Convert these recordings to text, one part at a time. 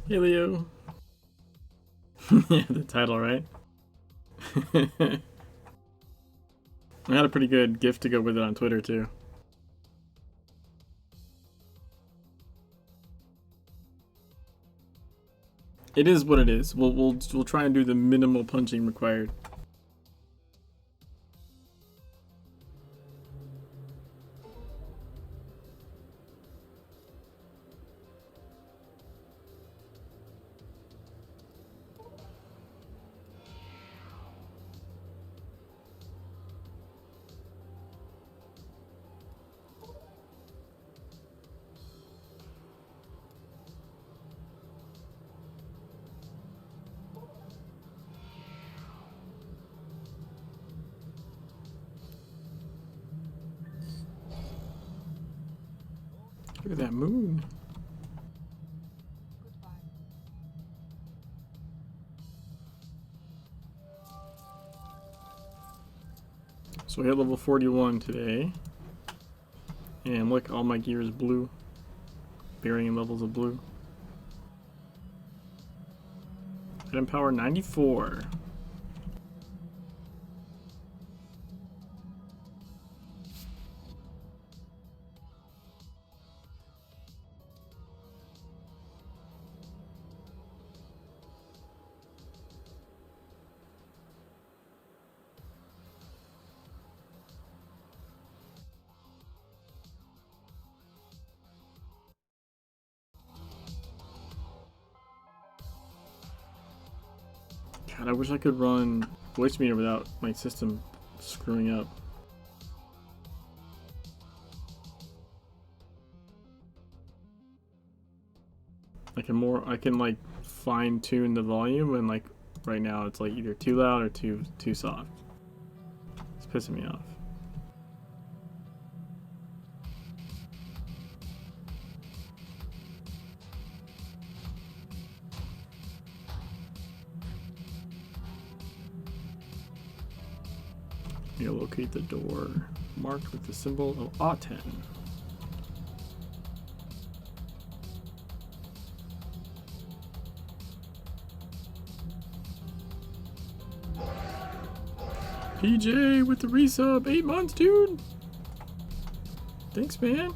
Hey Leo. Yeah, the title, right? I had a pretty good gift to go with it on Twitter too. It is what it is. We'll try and do the minimal punching required. Look at that moon. So we hit level 41 today. And look, all my gear is blue. Varying levels of blue. Item power 94. God, I wish I could run voice meter without my system screwing up. I can like fine tune the volume, and like right now it's like either too loud or too soft. It's pissing me off. You locate the door marked with the symbol of Aten. PJ with the resub, 8 months, dude. Thanks, man.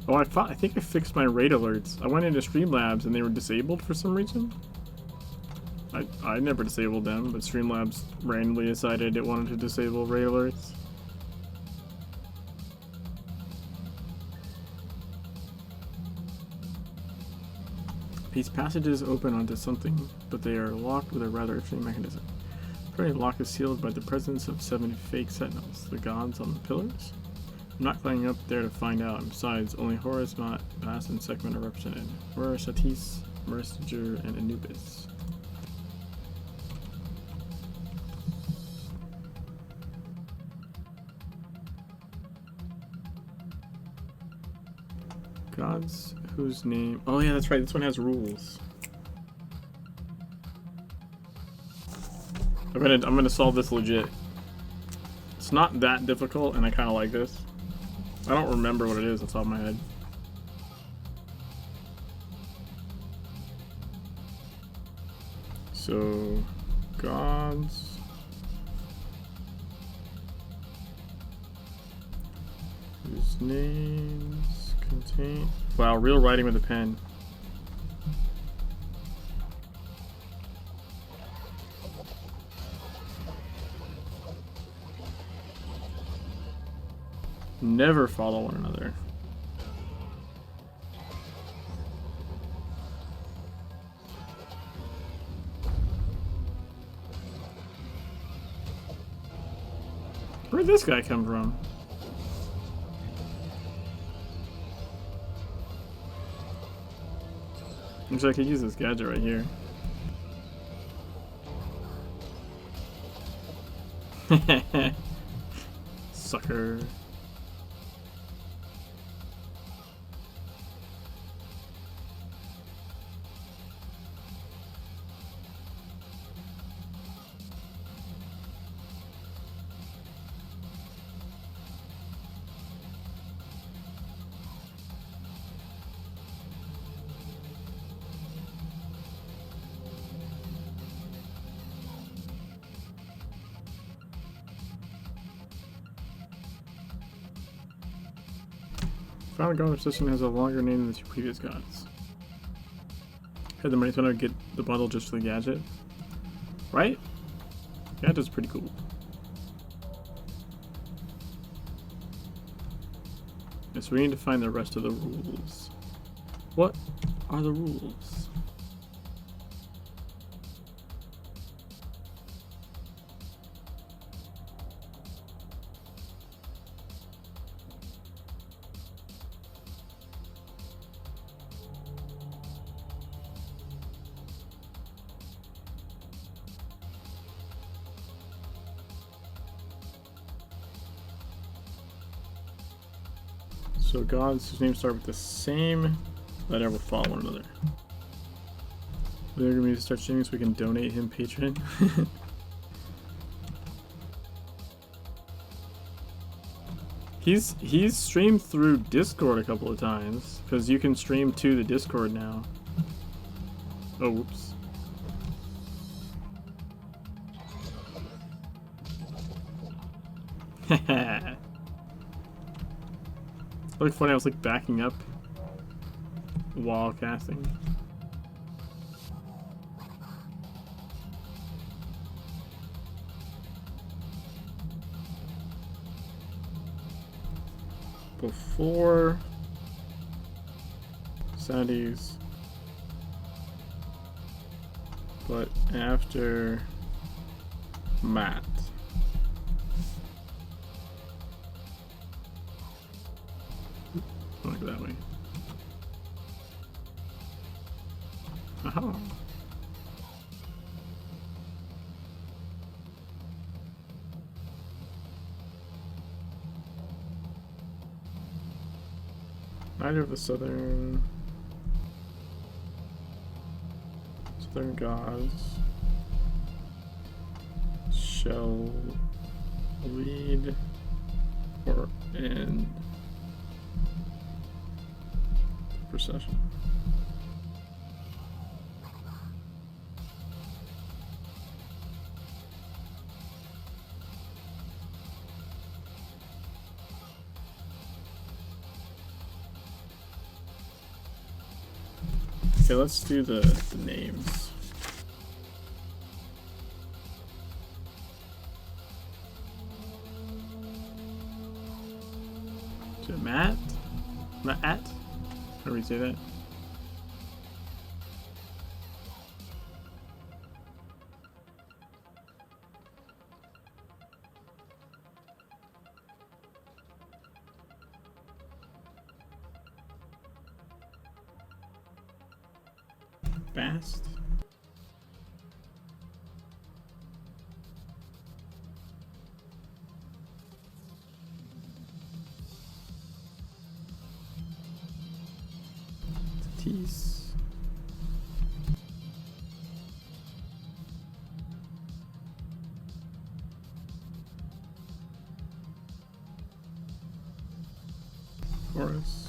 Oh, I think I fixed my raid alerts. I went into Streamlabs and they were disabled for some reason. I never disabled them, but Streamlabs randomly decided it wanted to disable raid alerts. These passages open onto something, but they are locked with a rather extreme mechanism. The lock is sealed by the presence of 7 fake sentinels, the gods on the pillars. I'm not climbing up there to find out, and besides, only Horus, Mat, Bass, and Sekhmet are represented. Where are Satis, Merciger, and Anubis? Gods whose name... Oh yeah, that's right, this one has rules. I'm gonna solve this legit. It's not that difficult, and I kind of like this. I don't remember what it is off the top of my head. So, gods whose names contain... Wow, real writing with a pen. Never follow one another. Where'd this guy come from? Looks like I could use this gadget right here. Sucker. Found a god of system has a longer name than the 2 previous gods. Had the money to get the bundle just for the gadget. Right? Gadget's pretty cool. Okay, so we need to find the rest of the rules. What are the rules? So gods whose names start with the same letter will follow one another. We're going to start streaming so we can donate him Patreon. He's streamed through Discord a couple of times because you can stream to the Discord now. Oh, whoops. Haha. Looked funny, I was like backing up while casting. Before Sadie's, but after Matt. Like that way. Aha. Neither of the southern gods shall lead or end procession. Okay, let's do the names. To Matt? Matt? How do we say that? Fast. Tease. Chorus.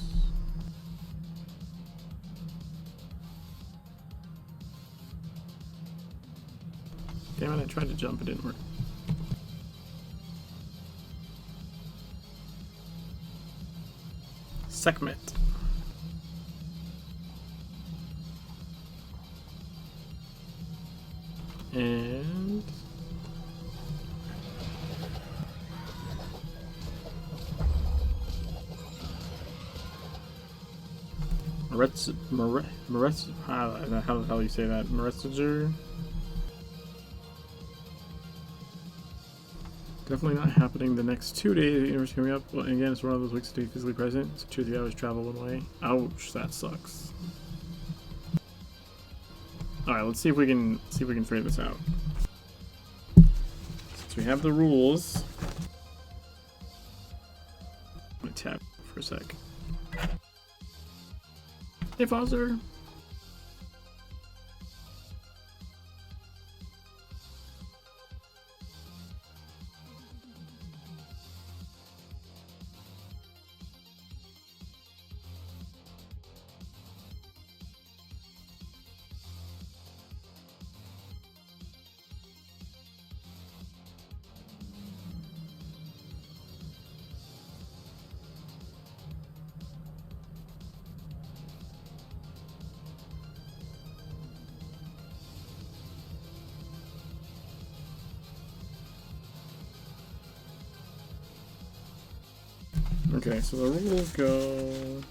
Damn it, I tried to jump, it didn't work. Sekhmet. And how the hell you say that? Merestiger? Definitely not happening the next 2 days. The universe coming up. Well, again, it's one of those weeks to be physically present. It's 2 or 3 hours travel one way. Ouch, that sucks. Alright, let's see if we can figure this out. Since we have the rules. I'm gonna tap for a sec. Hey, Foster. Okay, so the rules go.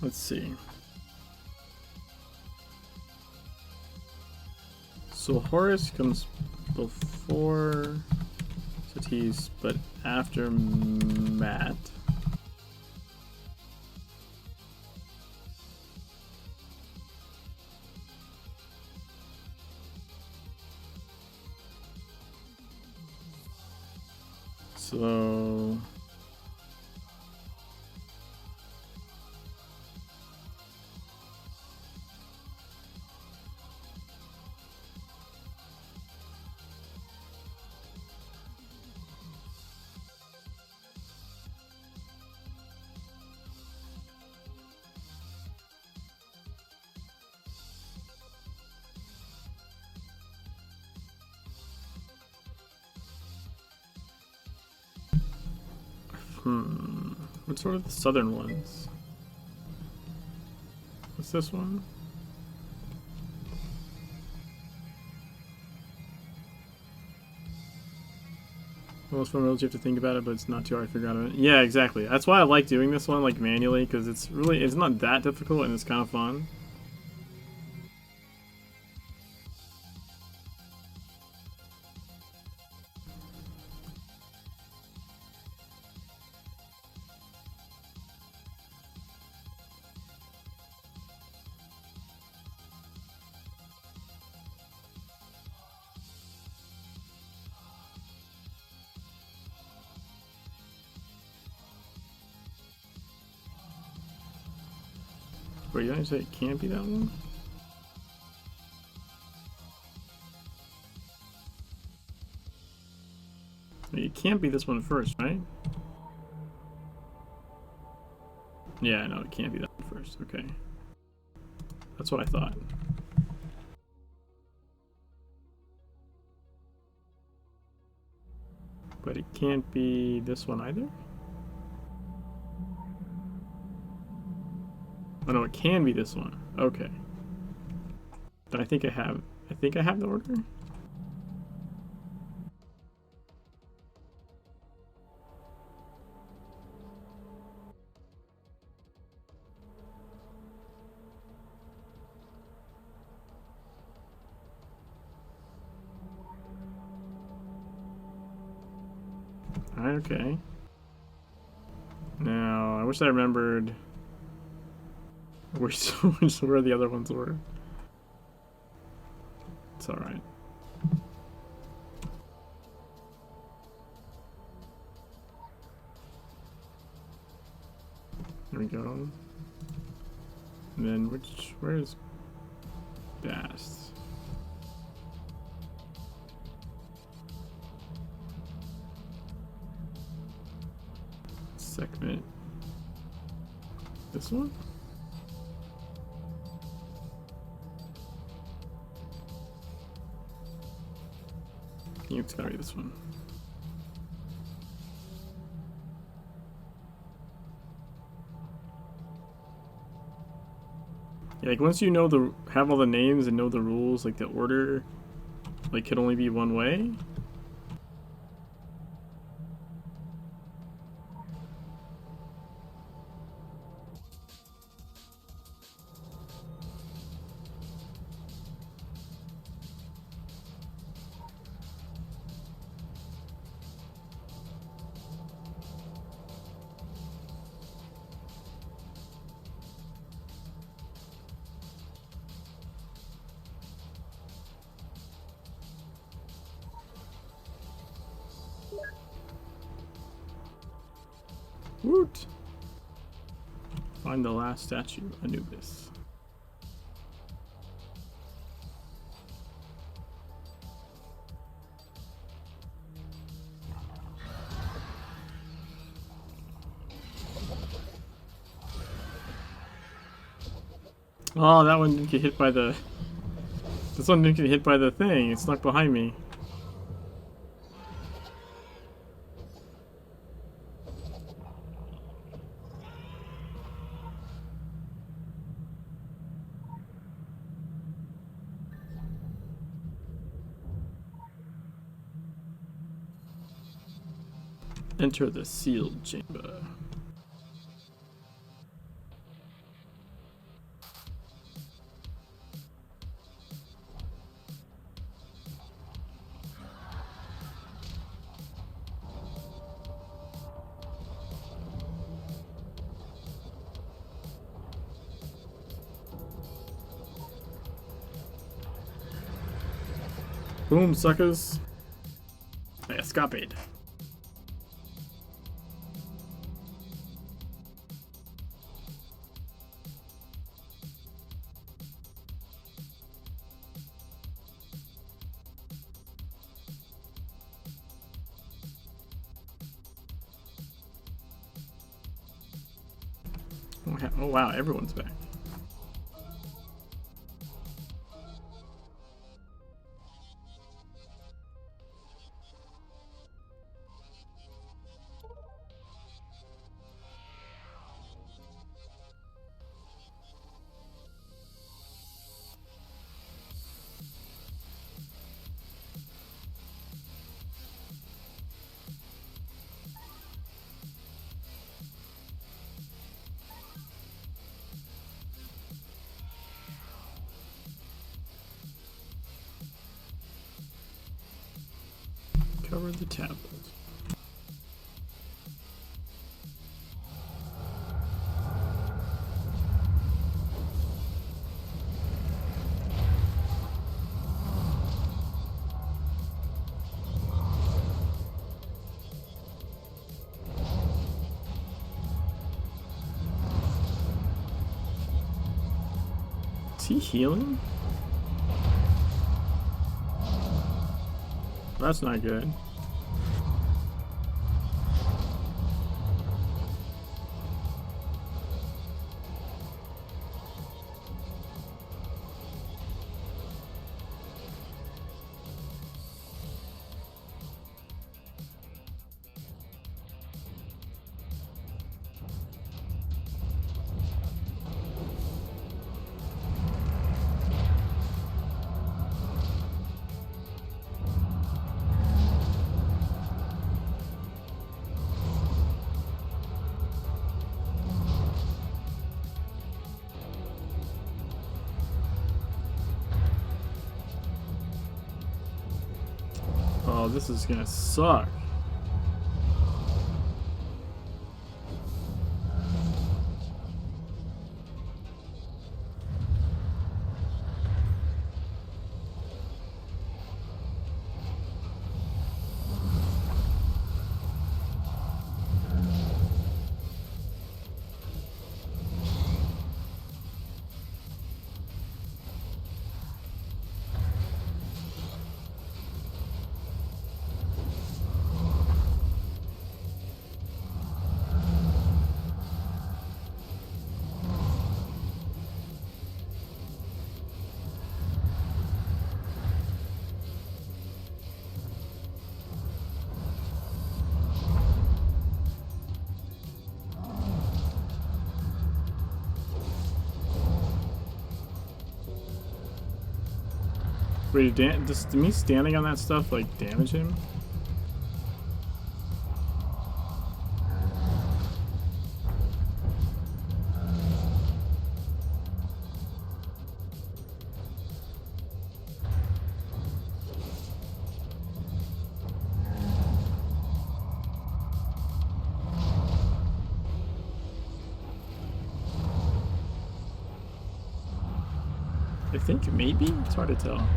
Let's see. So Horus comes before Satis, but after Matt. So what sort of the southern ones? What's this one? Most fun roads you have to think about it, but it's not too hard to figure out. Yeah, exactly. That's why I like doing this one like manually, because it's not that difficult and it's kind of fun. Wait, did I say it can't be that one? It can't be this one first, right? Yeah, no, it can't be that one first. Okay. That's what I thought. But it can't be this one either? Oh no, it can be this one. Okay. Then I think I have the order. Alright, okay. Now, I wish I remembered where the other ones were. It's alright. There we go. And then where's Bast? Segment. This one? Yeah, it's gotta be this one. Yeah, like once you know have all the names and know the rules, like the order, like could only be one way. Woot! Find the last statue, Anubis. Oh, that one didn't get hit by the... This one didn't get hit by the thing. It snuck behind me. Enter the sealed chamber. Boom, suckers. I escaped. Oh wow, everyone's back. Cover the tablet. Is he healing? That's not good. Oh, this is gonna suck. Wait, does me standing on that stuff like damage him? I think maybe? It's hard to tell.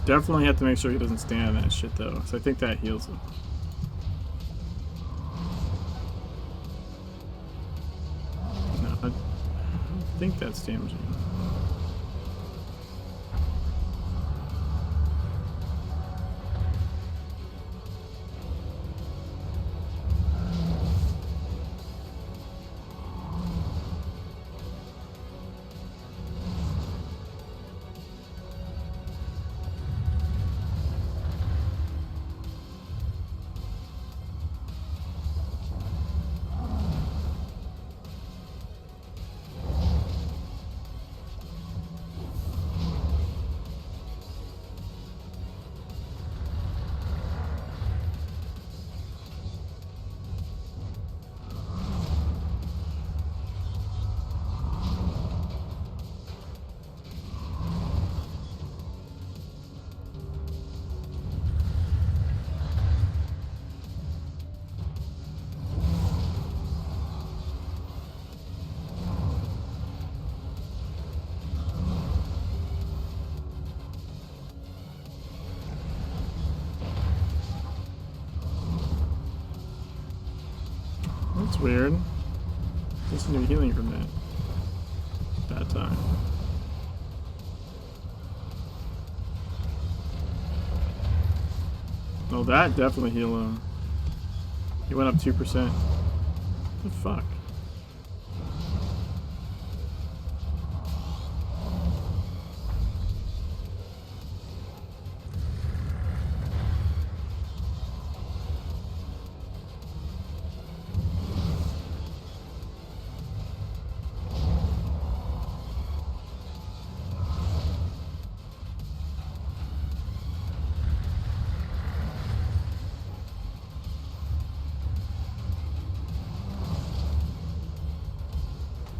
Definitely have to make sure he doesn't stand on that shit though, so I think that heals him. No, I think that's damaging. That's weird. Doesn't do healing from that time. Oh, that definitely healed him. He went up 2%. What the fuck?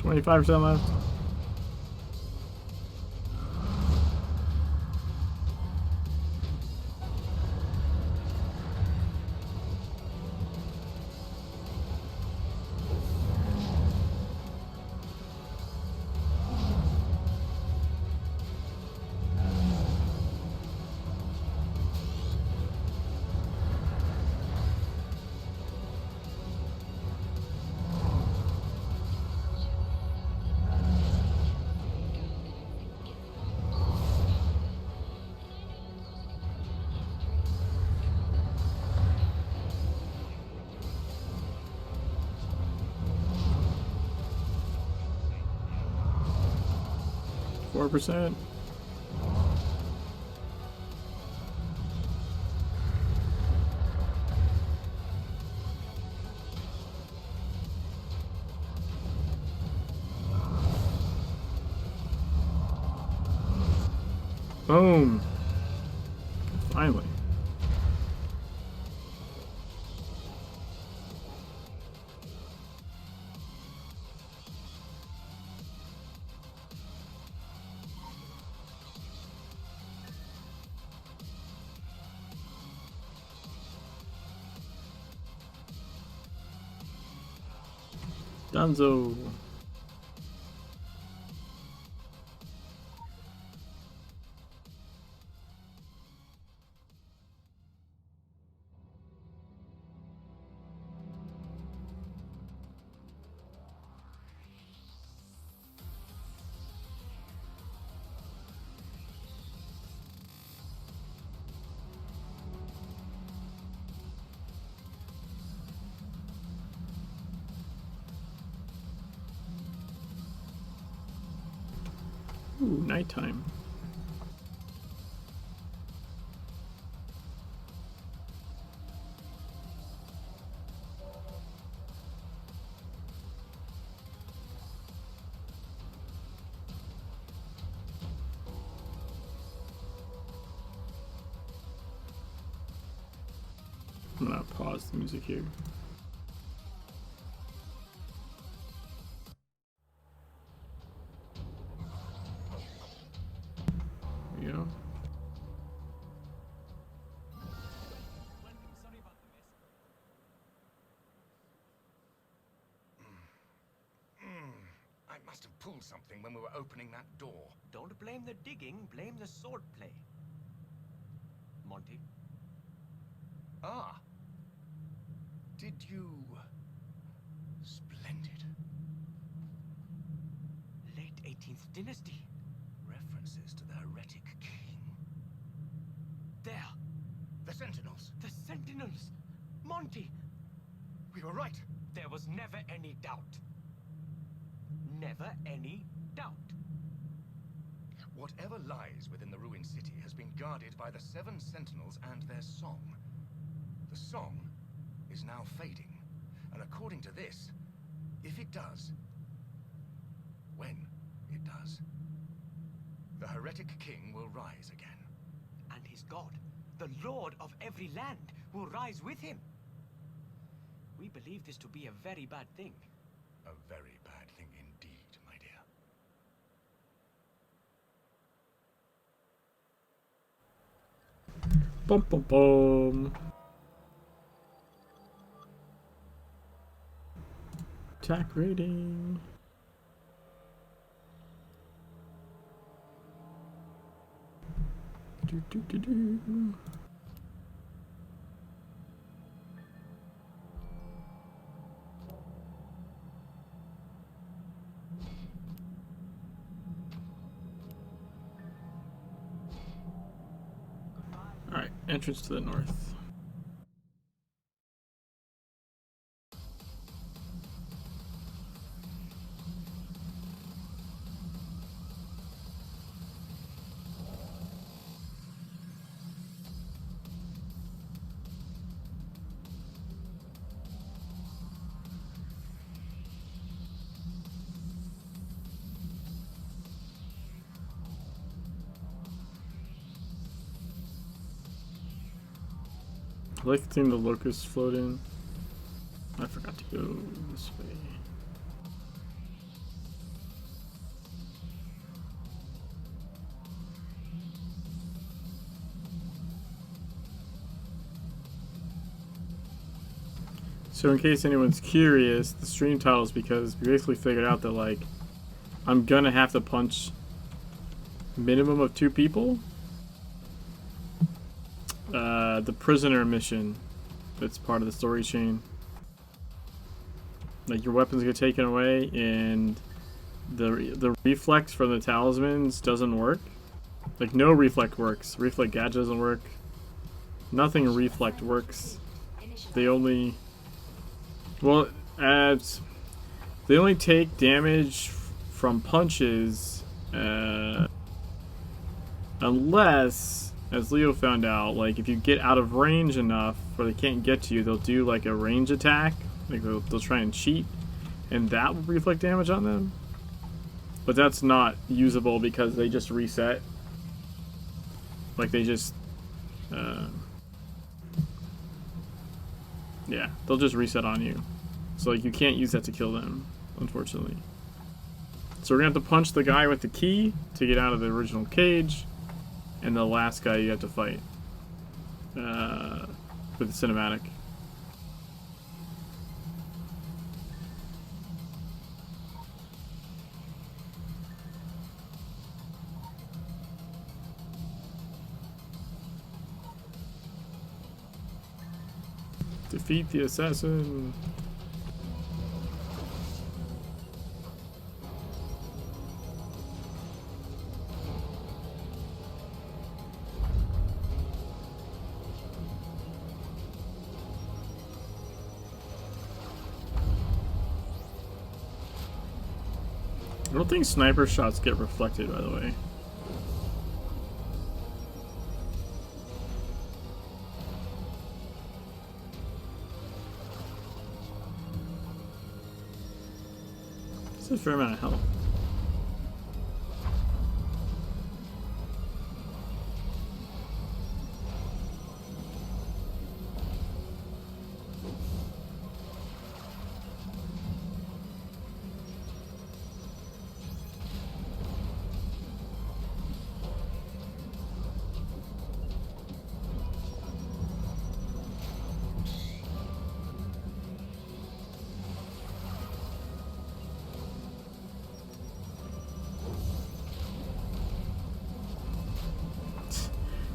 $25% left. %. Boom. Finally. Danzo. Ooh, nighttime. I'm gonna pause the music here. There we go. I must have pulled something when we were opening that door. Don't blame the digging, blame the swordplay. Monty? Ah. Did you... Splendid. Late 18th dynasty. References to the heretic king. There! The Sentinels. The Sentinels! Monty! We were right. There was never any doubt. Never any doubt. Whatever lies within the ruined city has been guarded by the 7 Sentinels and their song. The song is now fading. And according to this, if it does, when it does, the heretic king will rise again. And his god, the lord of every land, will rise with him. We believe this to be a very bad thing. A very bad thing indeed, my dear. Bum bum bum. Attack rating. Do do do do. Alright, entrance to the north. I like seeing the locusts float in. I forgot to go this way. So in case anyone's curious, the stream title is because we basically figured out that, like, I'm gonna have to punch minimum of 2 people. The prisoner mission that's part of the story chain. Like, your weapons get taken away and the reflex from the talismans doesn't work. Like, no reflect works. Reflect gadget doesn't work. Nothing reflect works. They only... Well, they only take damage from punches unless, as Leo found out, like, if you get out of range enough where they can't get to you, they'll do like a range attack. Like, they'll try and cheat, and that will reflect damage on them. But that's not usable because they just reset. Like, they just yeah, they'll just reset on you. So, like, you can't use that to kill them, unfortunately. So we're gonna have to punch the guy with the key to get out of the original cage, and the last guy you have to fight with the cinematic. Defeat the assassin. I don't think sniper shots get reflected, by the way. It's a fair amount of health.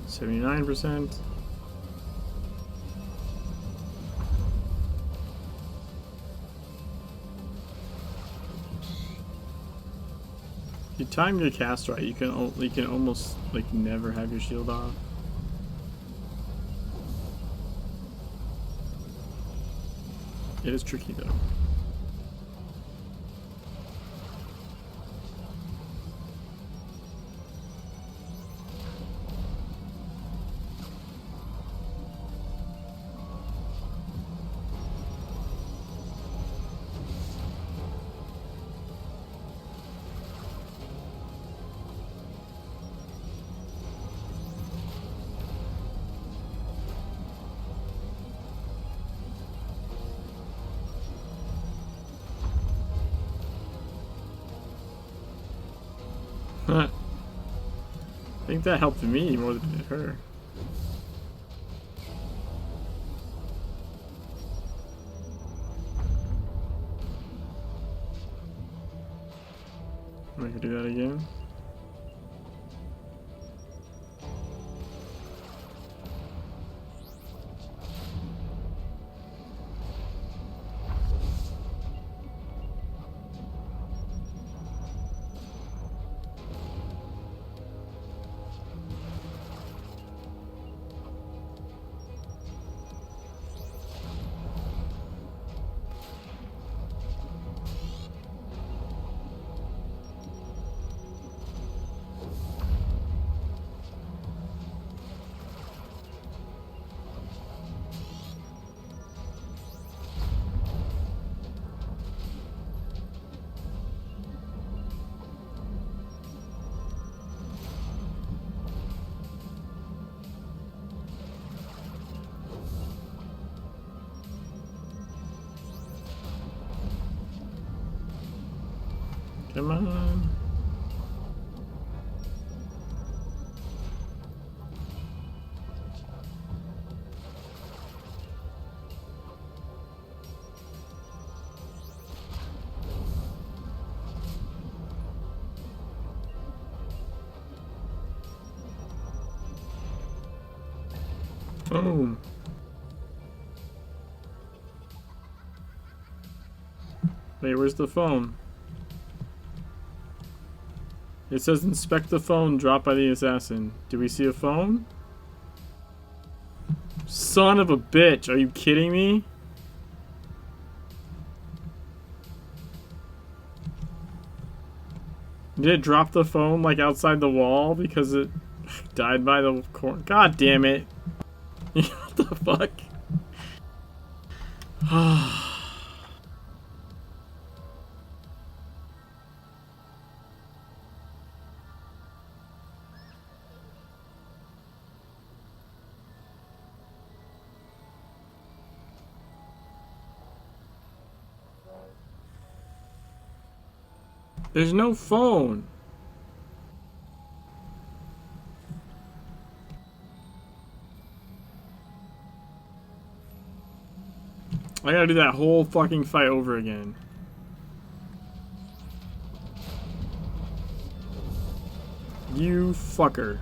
%79. If you time your cast right, you can almost like never have your shield off. It is tricky though. I think that helped me more than it did her. I could do that again. Come on. Boom. Wait, where's the phone? It says inspect the phone dropped by the assassin. Do we see a phone? Son of a bitch, are you kidding me? Did it drop the phone like outside the wall because it died by the corner? God damn it. What the fuck? There's no phone. I gotta do that whole fucking fight over again. You fucker.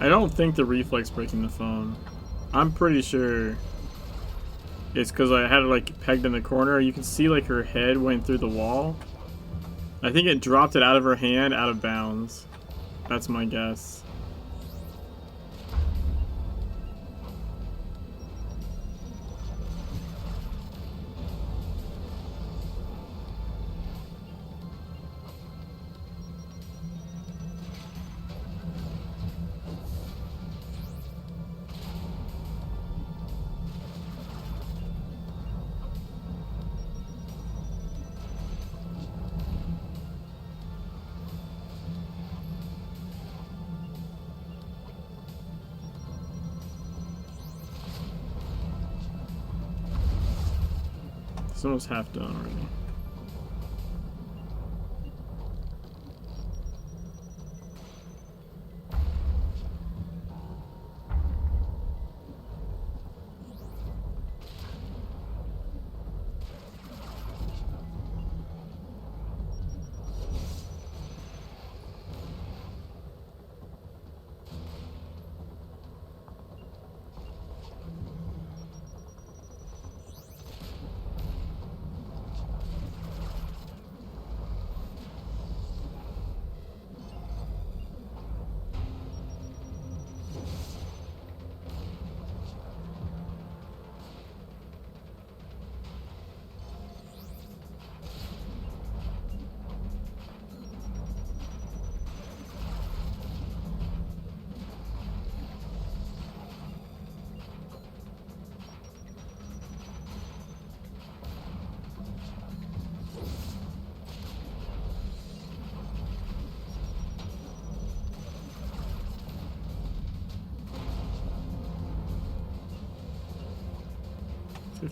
I don't think the reflex breaking the phone. I'm pretty sure it's because I had it like pegged in the corner. You can see like her head went through the wall. I think it dropped it out of her hand out of bounds. That's my guess. It's almost half done already.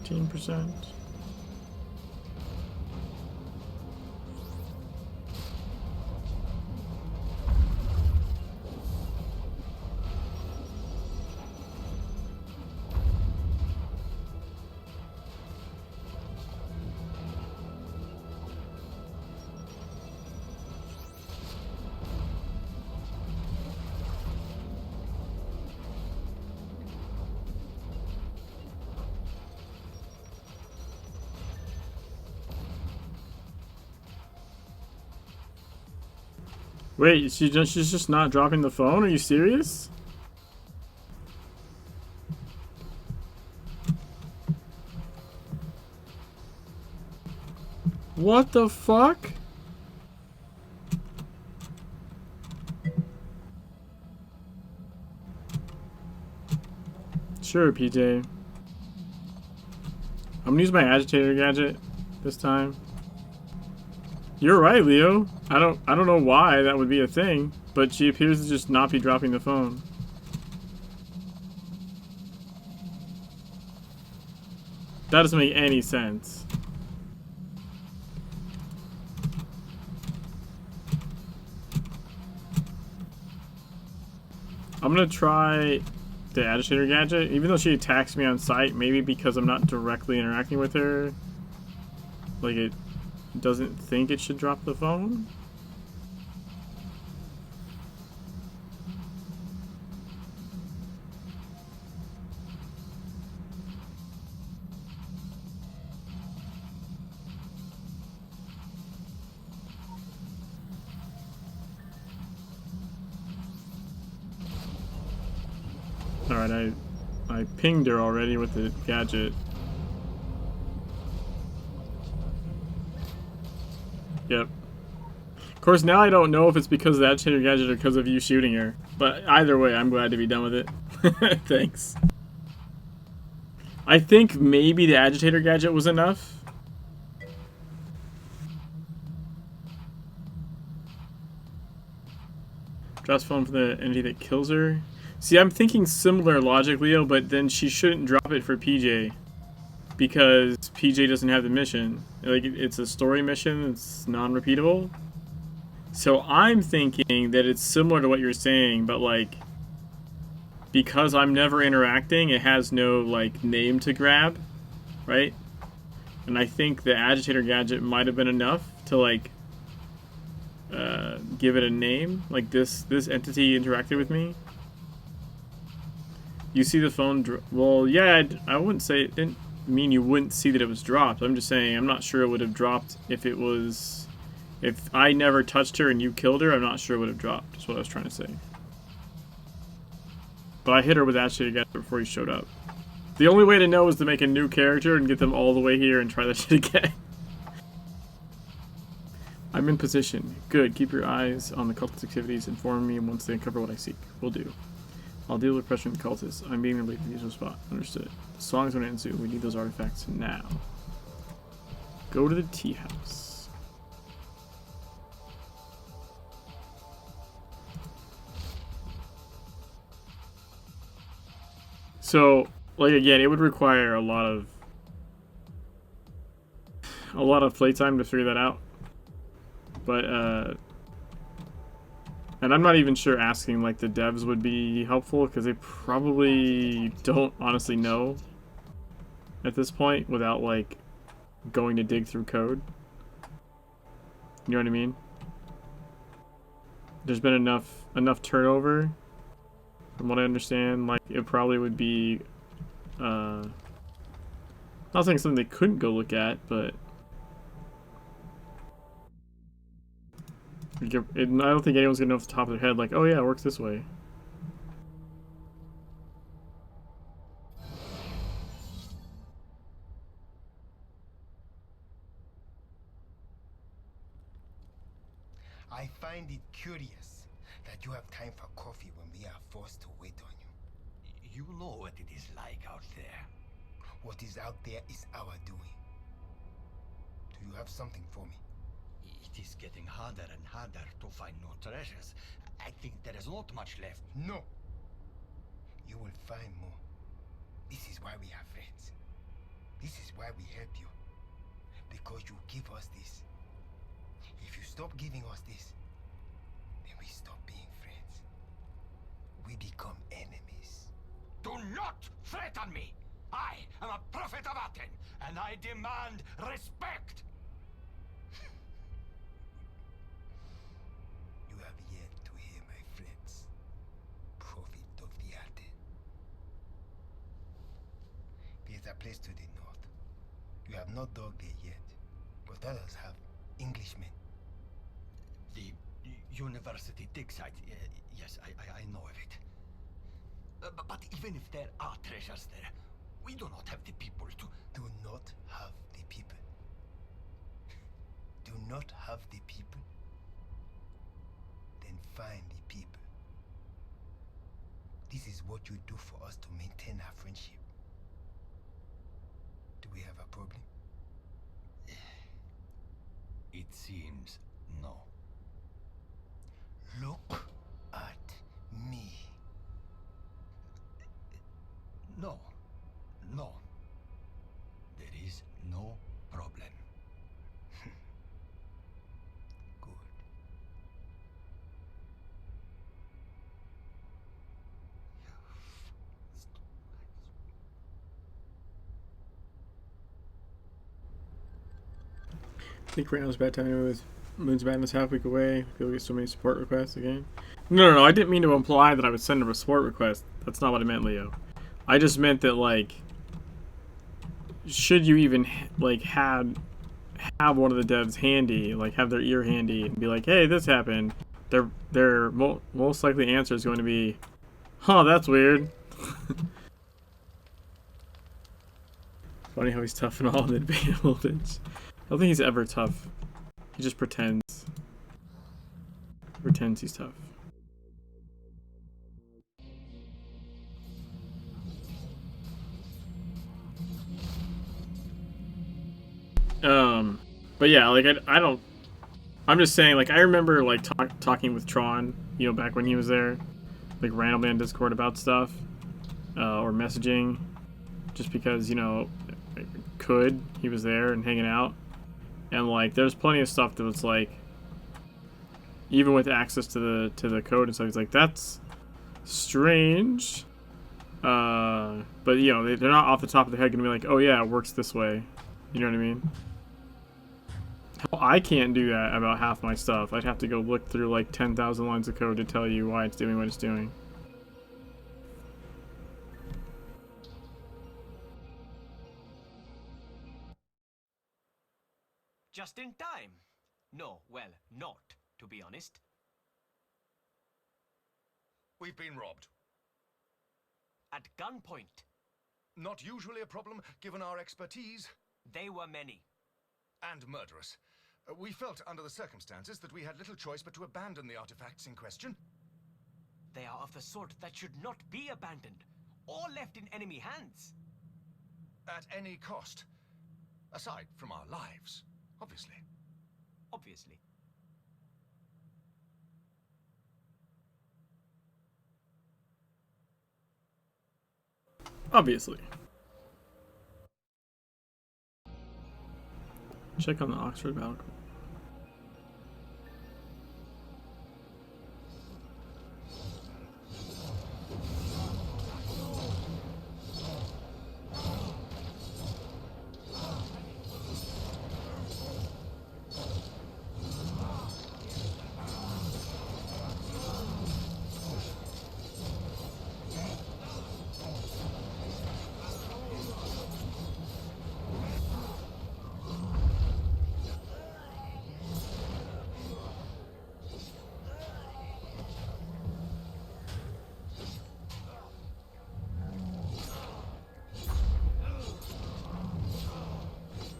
%. Wait, she's just not dropping the phone? Are you serious? What the fuck? Sure, PJ. I'm gonna use my agitator gadget this time. You're right, Leo. I don't know why that would be a thing, but she appears to just not be dropping the phone. That doesn't make any sense. I'm gonna try the agitator gadget, even though she attacks me on sight, maybe because I'm not directly interacting with her. Like, it doesn't think it should drop the phone. Alright, I pinged her already with the gadget. Yep. Of course, now I don't know if it's because of the agitator gadget or because of you shooting her. But either way, I'm glad to be done with it. Thanks. I think maybe the agitator gadget was enough. Drops phone for the entity that kills her. See, I'm thinking similar logic, Leo, but then she shouldn't drop it for PJ. Because PJ doesn't have the mission. Like, it's a story mission, it's non-repeatable. So I'm thinking that it's similar to what you're saying, but like, because I'm never interacting, it has no like name to grab, right? And I think the agitator gadget might have been enough to like give it a name. Like this entity interacted with me. You see the phone well, yeah, I wouldn't say it didn't mean you wouldn't see that it was dropped. I'm just saying I'm not sure it would have dropped if it was... If I never touched her and you killed her, I'm not sure it would have dropped. That's what I was trying to say. But I hit her with that shit again before you showed up. The only way to know is to make a new character and get them all the way here and try that shit again. I'm in position. Good. Keep your eyes on the cultist activities. Inform me once they uncover what I seek. Will do. I'll deal with pressuring the cultists. I'm being relieved in the usual spot. Understood. The song's going to ensue. We need those artifacts now. Go to the tea house. So, like, again, it would require a lot of playtime to figure that out. But, and I'm not even sure asking, like, the devs would be helpful, because they probably don't honestly know at this point without, like, going to dig through code. You know what I mean? There's been enough turnover, from what I understand. Like, it probably would be, not saying something they couldn't go look at, but I don't think anyone's gonna know off the top of their head, like, oh yeah, it works this way. I find it curious that you have time for coffee when we are forced to wait on you. You know what it is like out there. What is out there is our doing. Do you have something for me? It is getting harder and harder to find new treasures. I think there is not much left. No. You will find more. This is why we are friends. This is why we help you. Because you give us this. If you stop giving us this, then we stop being friends. We become enemies. Do not threaten me! I am a prophet of Aten, and I demand respect! You have yet to hear my friends, prophet of the Aten. There's a place to the north. You have not dug there yet, but others have. Englishmen. The university dig site. Yes, I know of it. But even if there are treasures there, we do not have the people to... Do not have the people. Do not have the people. Then find the people. This is what you do for us to maintain our friendship. Do we have a problem? It seems no. Look at me. No. No. There is no problem. Good. I think right now is a bad time with Moon's Madness half week away. People get so many support requests again. No, I didn't mean to imply that I would send him a support request. That's not what I meant, Leo. I just meant that, like, should you even, like, have one of the devs handy, like, have their ear handy and be like, hey, this happened, their most likely answer is going to be, huh, that's weird. Funny how he's tough and all and then debatable, bitch. I don't think he's ever tough. He just pretends. Pretends he's tough. But yeah, like, I don't... I'm just saying, like, I remember, like, talking with Tron, you know, back when he was there. Like, randomly on Discord about stuff. Or messaging. Just because, you know, he was there and hanging out. And, like, there's plenty of stuff that was, like, even with access to the code and stuff, he's like, that's strange. But, you know, they're not off the top of their head going to be like, oh, yeah, it works this way. You know what I mean? Hell, I can't do that about half my stuff. I'd have to go look through, like, 10,000 lines of code to tell you why it's doing what it's doing. just in time. No, well, not, to be honest. We've been robbed. At gunpoint. Not usually a problem, given our expertise. They were many. And murderous. We felt, under the circumstances, that we had little choice but to abandon the artifacts in question. They are of the sort that should not be abandoned, or left in enemy hands. At any cost. Aside from our lives, obviously. Obviously. Obviously. Check on the Oxford Battle Cry.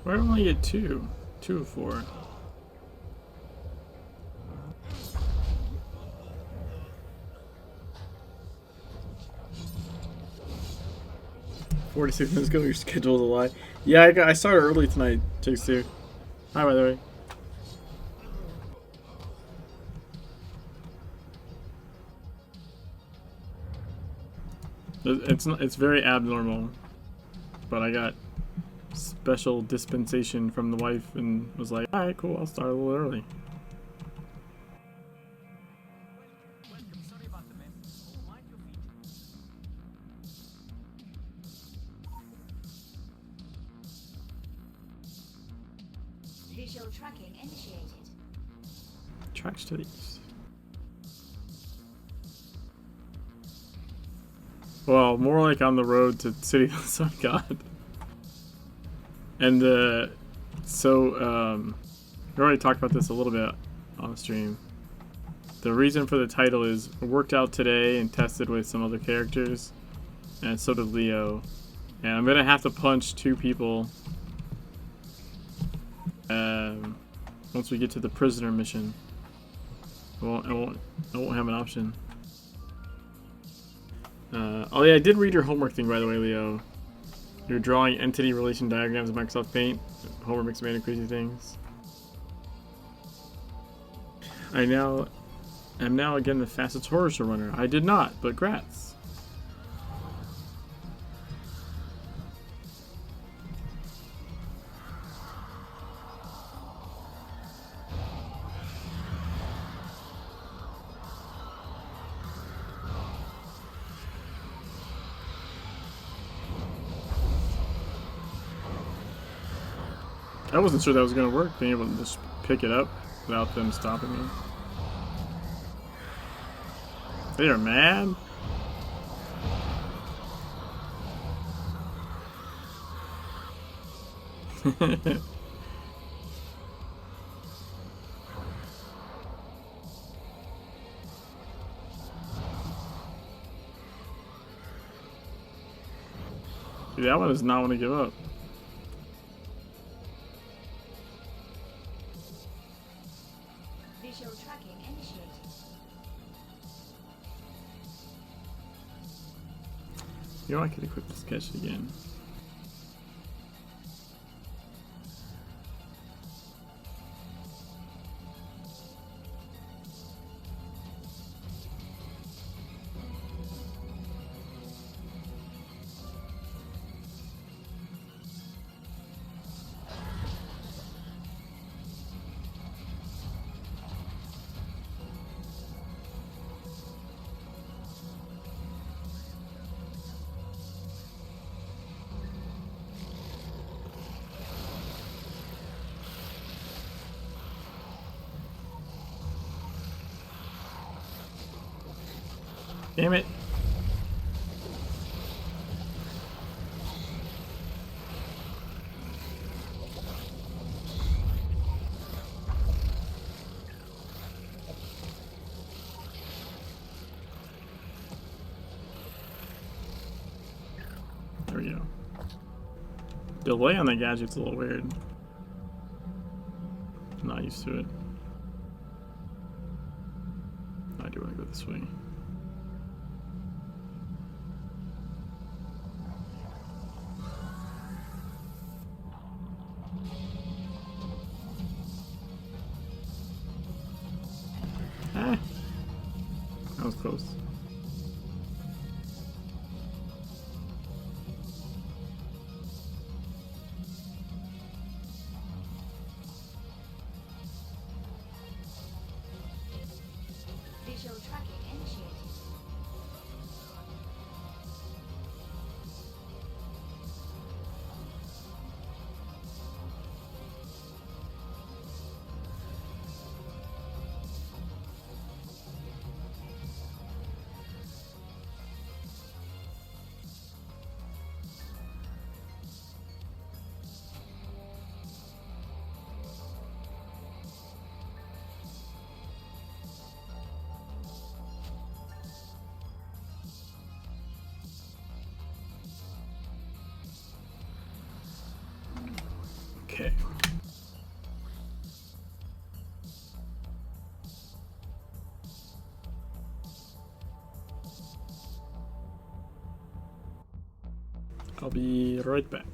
Why do I only get 2? 2 of 4. "46 minutes ago, your schedule's a lie." Yeah, I started early tonight, Chicks too. Hi, by the way. It's very abnormal, but I got special dispensation from the wife and was like, alright, cool, I'll start a little early. Sorry about the mess. Mind your feet. Visual tracking initiated. Tracks to the east. Well, more like on the road to City of the Sun God. And we already talked about this a little bit on the stream. The reason for the title is worked out today and tested with some other characters, and so did Leo. And I'm gonna have to punch 2 people once we get to the prisoner mission. I won't have an option. Oh yeah, I did read your homework thing, by the way, Leo. You're drawing entity relation diagrams in Microsoft Paint. Homer makes many crazy things. I'm now again the fastest horror show runner. I did not, but grats. I wasn't sure that was going to work, being able to just pick it up without them stopping me. They are mad. Dude, that one does not want to give up. Visual tracking initiated. You know, I could equip the sketch again. Damn it. Delay on the gadget's a little weird. I'm not used to it. I do want to go this way. Ah! That was close. Visual tracking initiated. Okay. I'll be right back.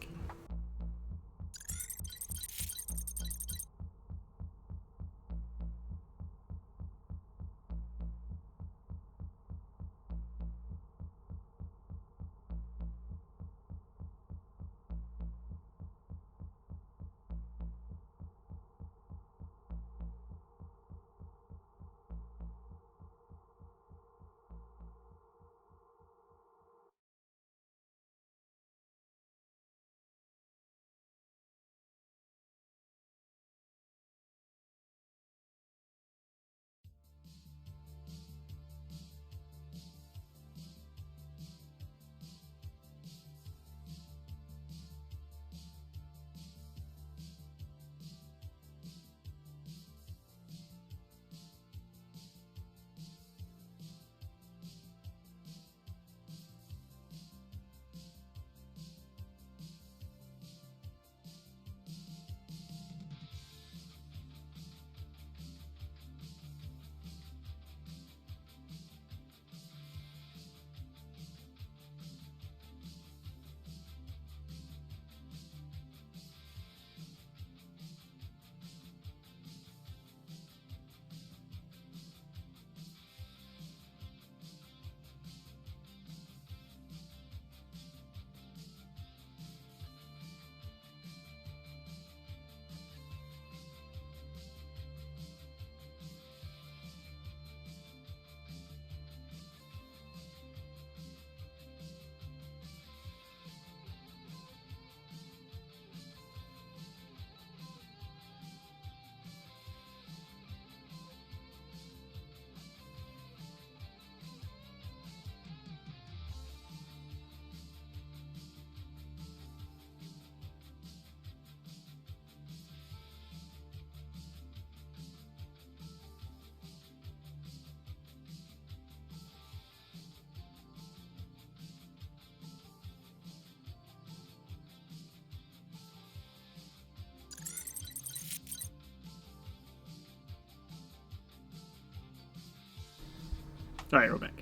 Alright, we're back.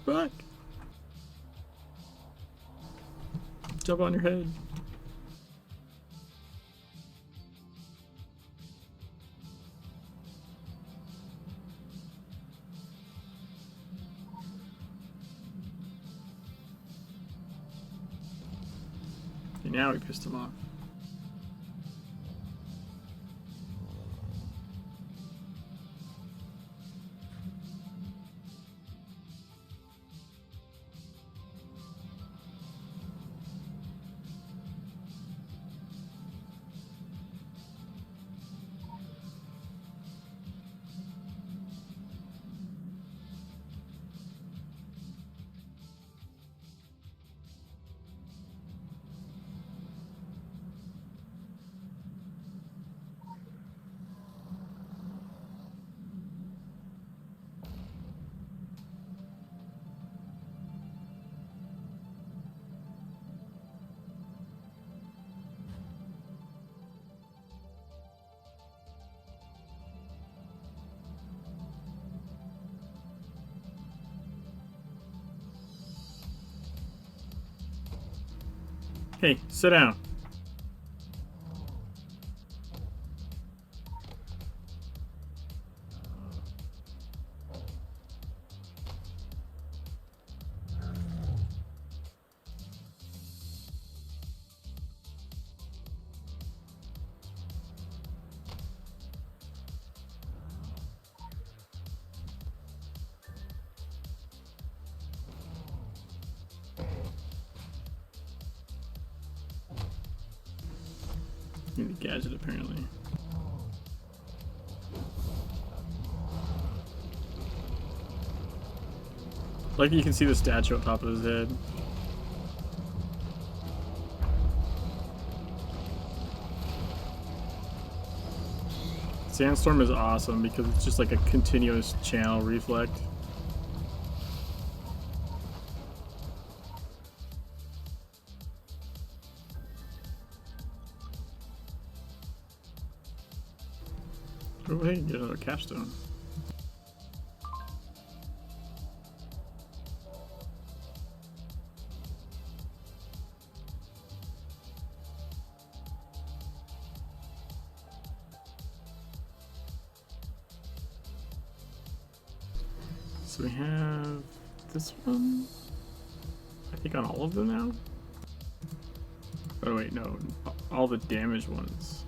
We're back. Jump on your head. And now we pissed him off. Hey, sit down. Need a gadget, apparently. Like you can see the statue on top of his head. Sandstorm is awesome because it's just like a continuous channel reflect. Oh, hey, get another capstone. So we have this one, I think on all of them now? Oh wait, no, all the damaged ones.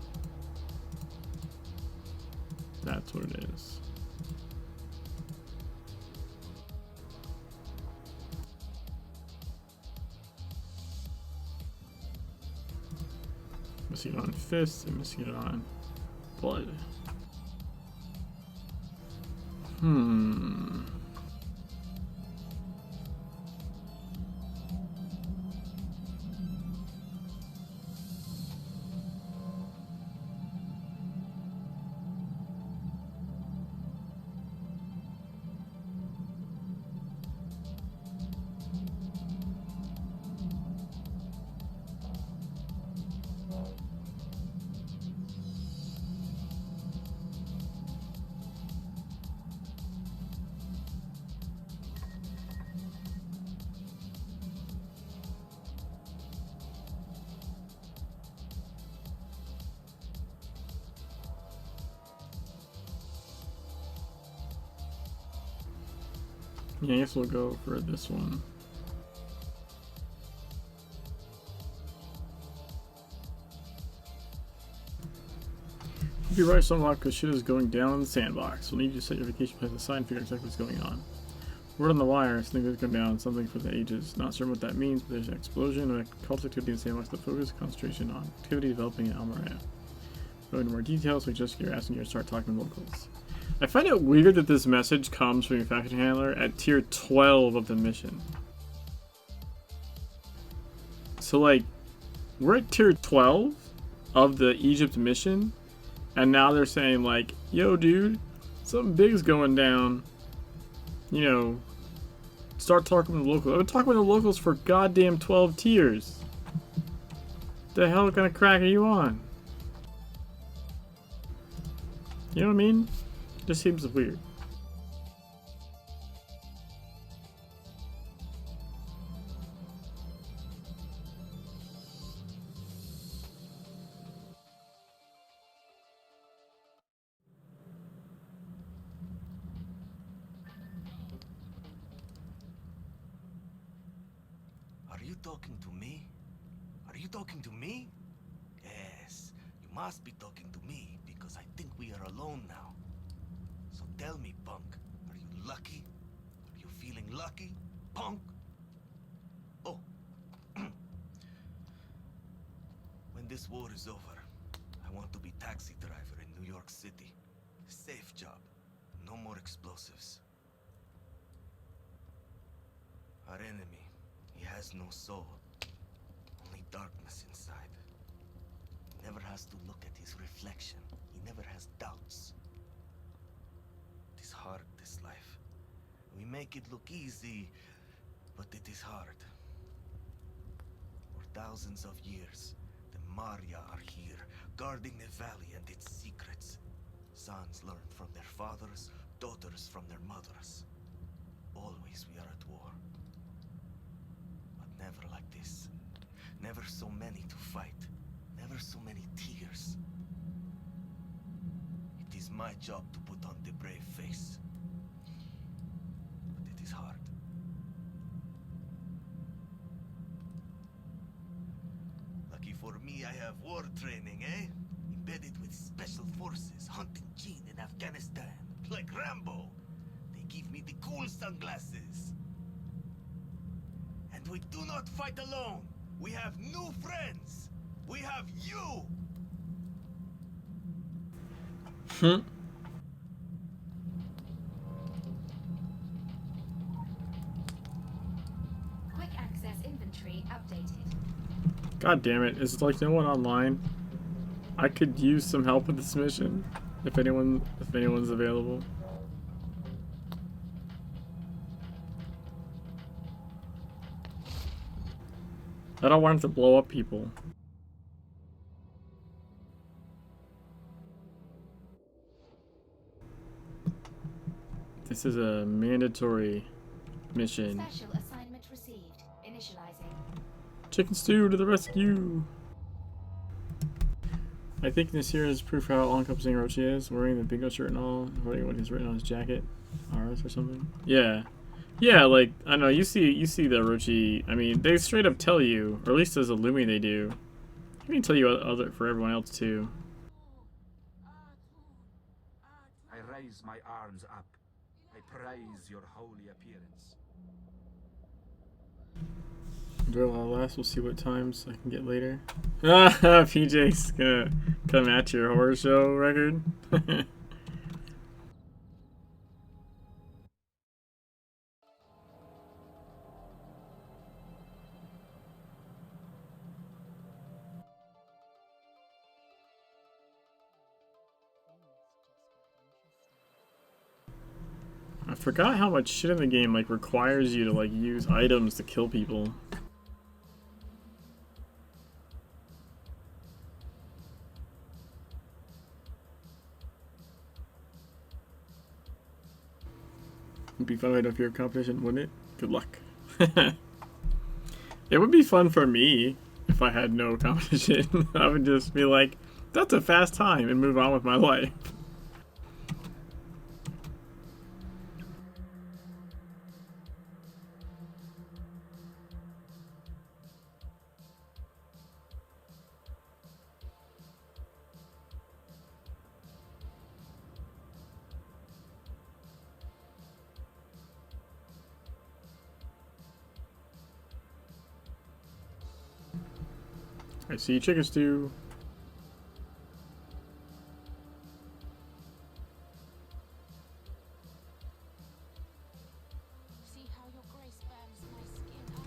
That's what it is. Missing it on fists and missing it on blood. Yeah, I guess we'll go for this one. If you write some lock because shit is going down in the sandbox, we'll need you to set your vacation plan aside and figure out exactly what's going on. Word on the wire, something has gone down, something for the ages. Not certain what that means, but there's an explosion of cult activity in the sandbox. The focus concentration on activity developing in Almaria. Go into more details, we just you're asking you to start talking to locals. I find it weird that this message comes from your faction handler at tier 12 of the mission. So like, we're at tier 12 of the Egypt mission, and now they're saying like, yo dude, something big's going down. You know, start talking to the locals. I've been talking with the locals for goddamn 12 tiers. The hell kind of crack are you on? You know what I mean? Just seems weird. Are you talking to me? Are you talking to me? Yes, you must be talking to me because I think we are alone now. So tell me, punk, are you lucky? Are you feeling lucky, punk? Oh. When this war is over, I want to be taxi driver in New York City. Safe job. No more explosives. Our enemy, he has no soul. Only darkness inside. He never has to look at his reflection. He never has doubts. It is hard, this life. We make it look easy, but it is hard. For thousands of years, the Maria are here, guarding the valley and its secrets. Sons learn from their fathers, daughters from their mothers. Always we are at war. But never like this. Never so many to fight. Never so many tears. It is my job to put on the brave face. But it is hard. Lucky for me, I have war training, eh? Embedded with special forces, hunting Gene in Afghanistan. Like Rambo. They give me the cool sunglasses. And we do not fight alone. We have new friends. We have you. Quick access inventory updated. God damn it! Is like no one online? I could use some help with this mission, if anyone's available. I don't want it to blow up people. This is a mandatory mission. Special assignment received. Initializing. Chicken stew to the rescue! I think this here is proof how all-encompassing Orochi is, wearing the bingo shirt and all, avoiding what he's written on his jacket. Ours or something. Yeah. Yeah, like, I don't know, you see the Orochi, I mean, they straight up tell you, or at least as a Lumi they do. I can tell you for everyone else too. I raise my arms up. I praise your holy appearance. Drill all last, we'll see what times I can get later. PJ's gonna come at your horror show record. I forgot how much shit in the game like requires you to like use items to kill people. It'd be fun if you're a competition, wouldn't it? Good luck. It would be fun for me if I had no competition. I would just be like, that's a fast time and move on with my life. I see chicken stew.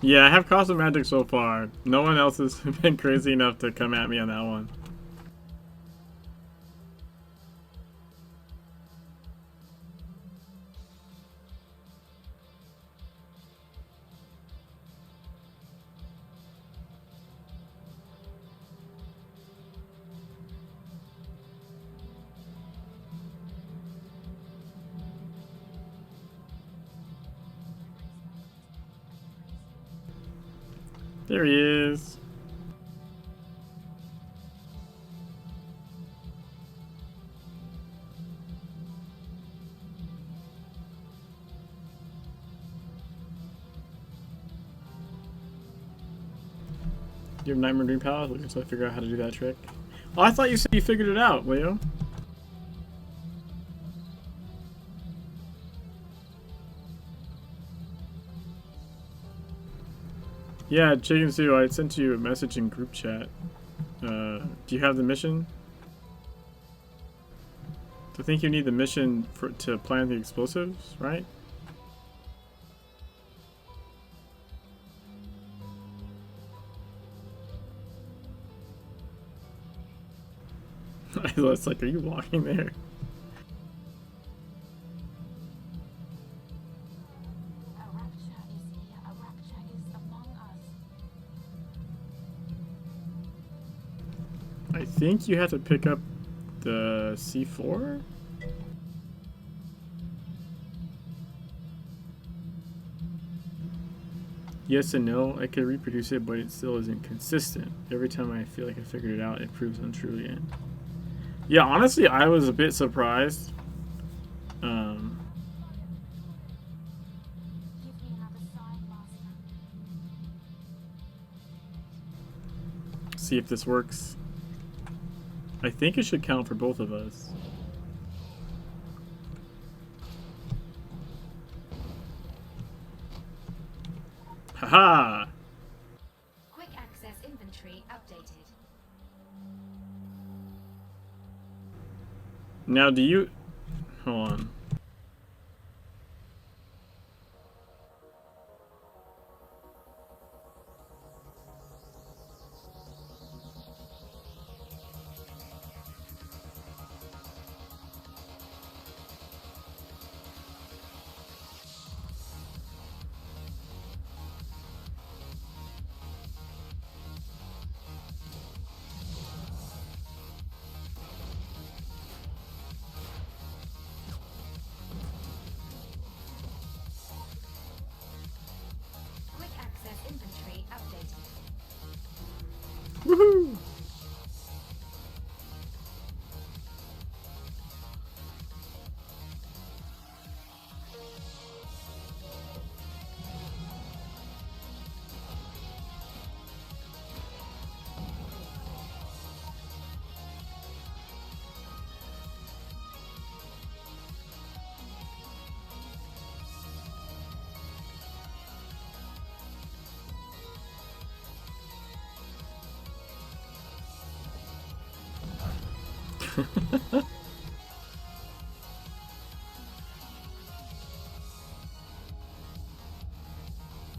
Yeah, I have cosmic magic so far. No one else has been crazy enough to come at me on that one. There he is. You have Nightmare Dream Palace? Looking so I figure out how to do that trick. Oh, I thought you said you figured it out, Leo. Yeah, Chicken Stew, I sent you a message in group chat. Do you have the mission? I think you need the mission to plant the explosives, right? I was like, are you walking there? I think you have to pick up the C4? Yes and no. I could reproduce it, but it still isn't consistent. Every time I feel like I figured it out, it proves untrue again. Yeah, honestly, I was a bit surprised. See if this works. I think it should count for both of us. Haha! Quick access inventory updated. Now, do you... Hold on. Quick access inventory updated. Woohoo!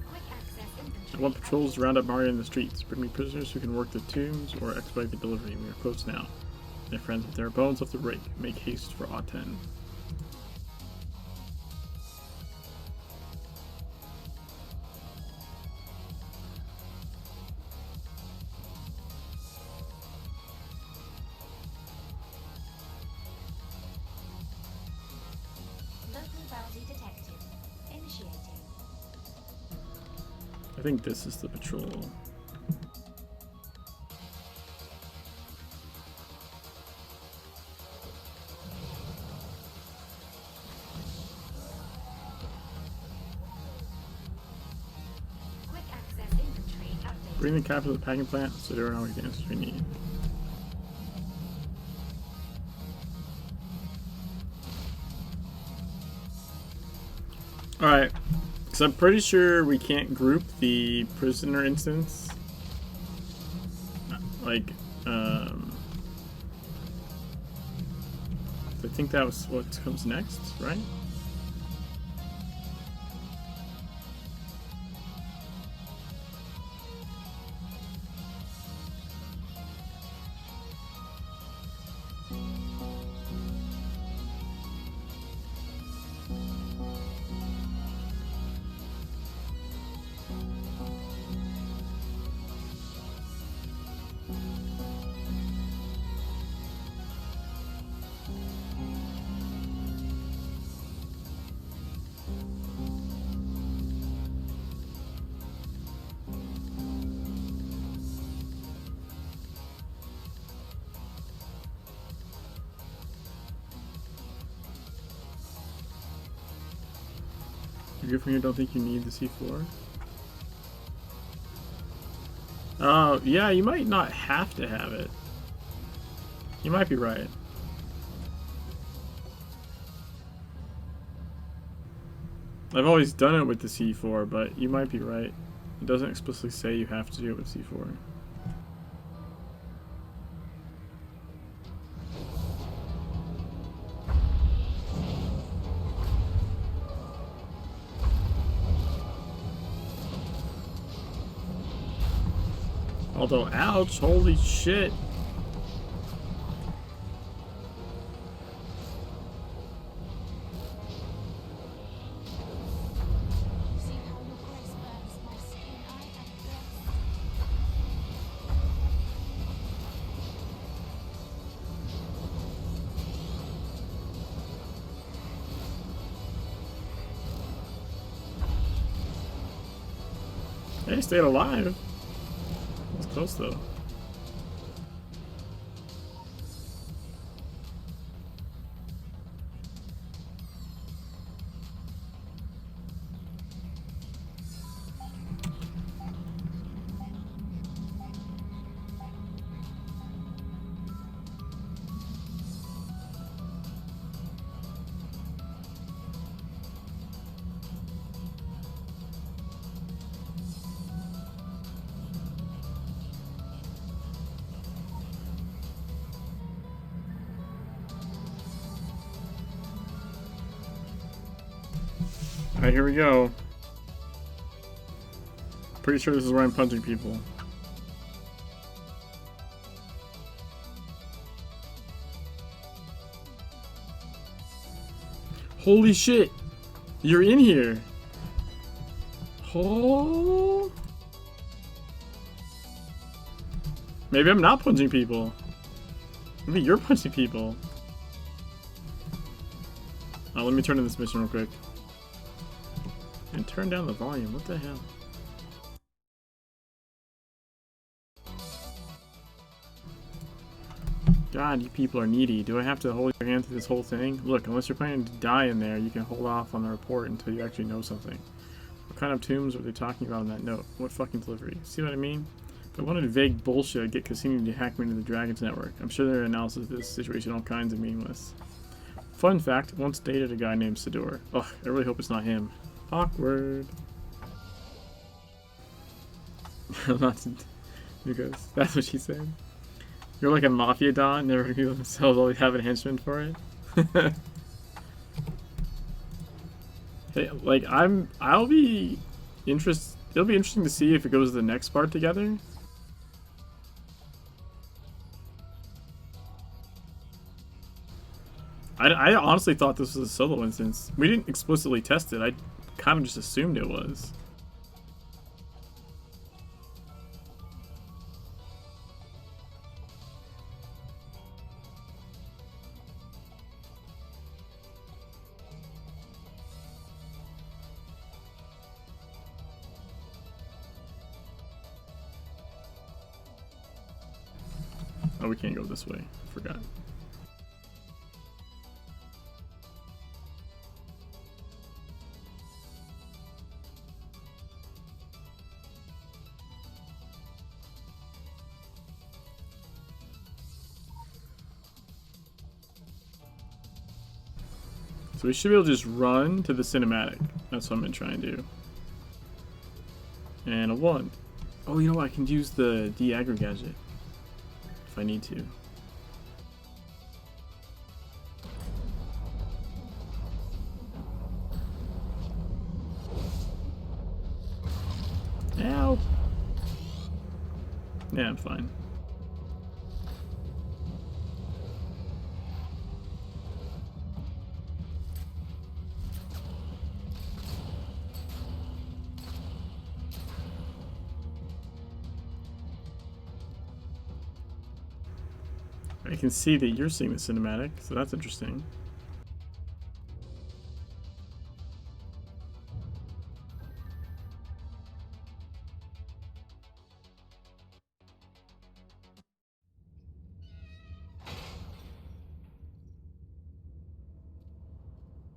Quick access I inventory. want patrols to round up Mario in the streets. Bring me prisoners who can work the tombs or expedite the delivery. We are close now. My friends, if there are bones left to break, make haste for Aten. Local bounty detected. Initiating. I think this is the patrol. Quick access inventory updated. Bring the cap to the packing plant so there are all the answers we need. Alright, so I'm pretty sure we can't group the prisoner instance. Like, I think that was what comes next, right? You from here don't think you need the C4? Oh, yeah, you might not have to have it. You might be right. I've always done it with the C4, but you might be right. It doesn't explicitly say you have to do it with C4. Although, ouch, holy shit. See how your grace burns my skin. I am blessed. Hey, stayed alive. That's close though. Alright, here we go. Pretty sure this is where I'm punching people. Holy shit! You're in here! Oh! Maybe I'm not punching people. Maybe you're punching people. Oh, let me turn in this mission real quick. And turn down the volume. What the hell? God, you people are needy. Do I have to hold your hand through this whole thing? Look, unless you're planning to die in there, you can hold off on the report until you actually know something. What kind of tombs are they talking about on that note? What fucking delivery? See what I mean? If I wanted vague bullshit, I'd get Cassini to hack me into the Dragon's network. I'm sure their analysis of this situation all kinds of meaningless. Fun fact, once dated a guy named Sidor. Ugh, I really hope it's not him. Awkward. Lots of because that's what she said. You're like a mafia don, never reveal themselves, always have a henchman for it. Hey, like I'll be interested. It'll be interesting to see if it goes to the next part together. I honestly thought this was a solo instance. We didn't explicitly test it. I kind of just assumed it was. Oh, we can't go this way. Forgot. So we should be able to just run to the cinematic. That's what I'm gonna try and do. And a 1. Oh, you know what? I can use the de-aggro gadget if I need to. Ow! Yeah, I'm fine. I can see that you're seeing the cinematic, so that's interesting.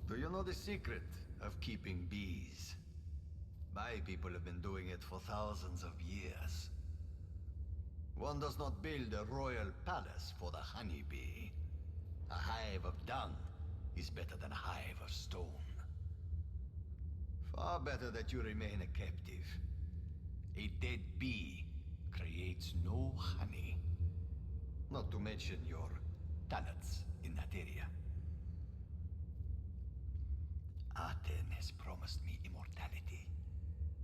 Do you know the secret of keeping bees? My people have been doing it for thousands of years. One does not build a royal palace for the honeybee. A hive of dung is better than a hive of stone. Far better that you remain a captive. A dead bee creates no honey. Not to mention your talents in that area. Aten has promised me immortality.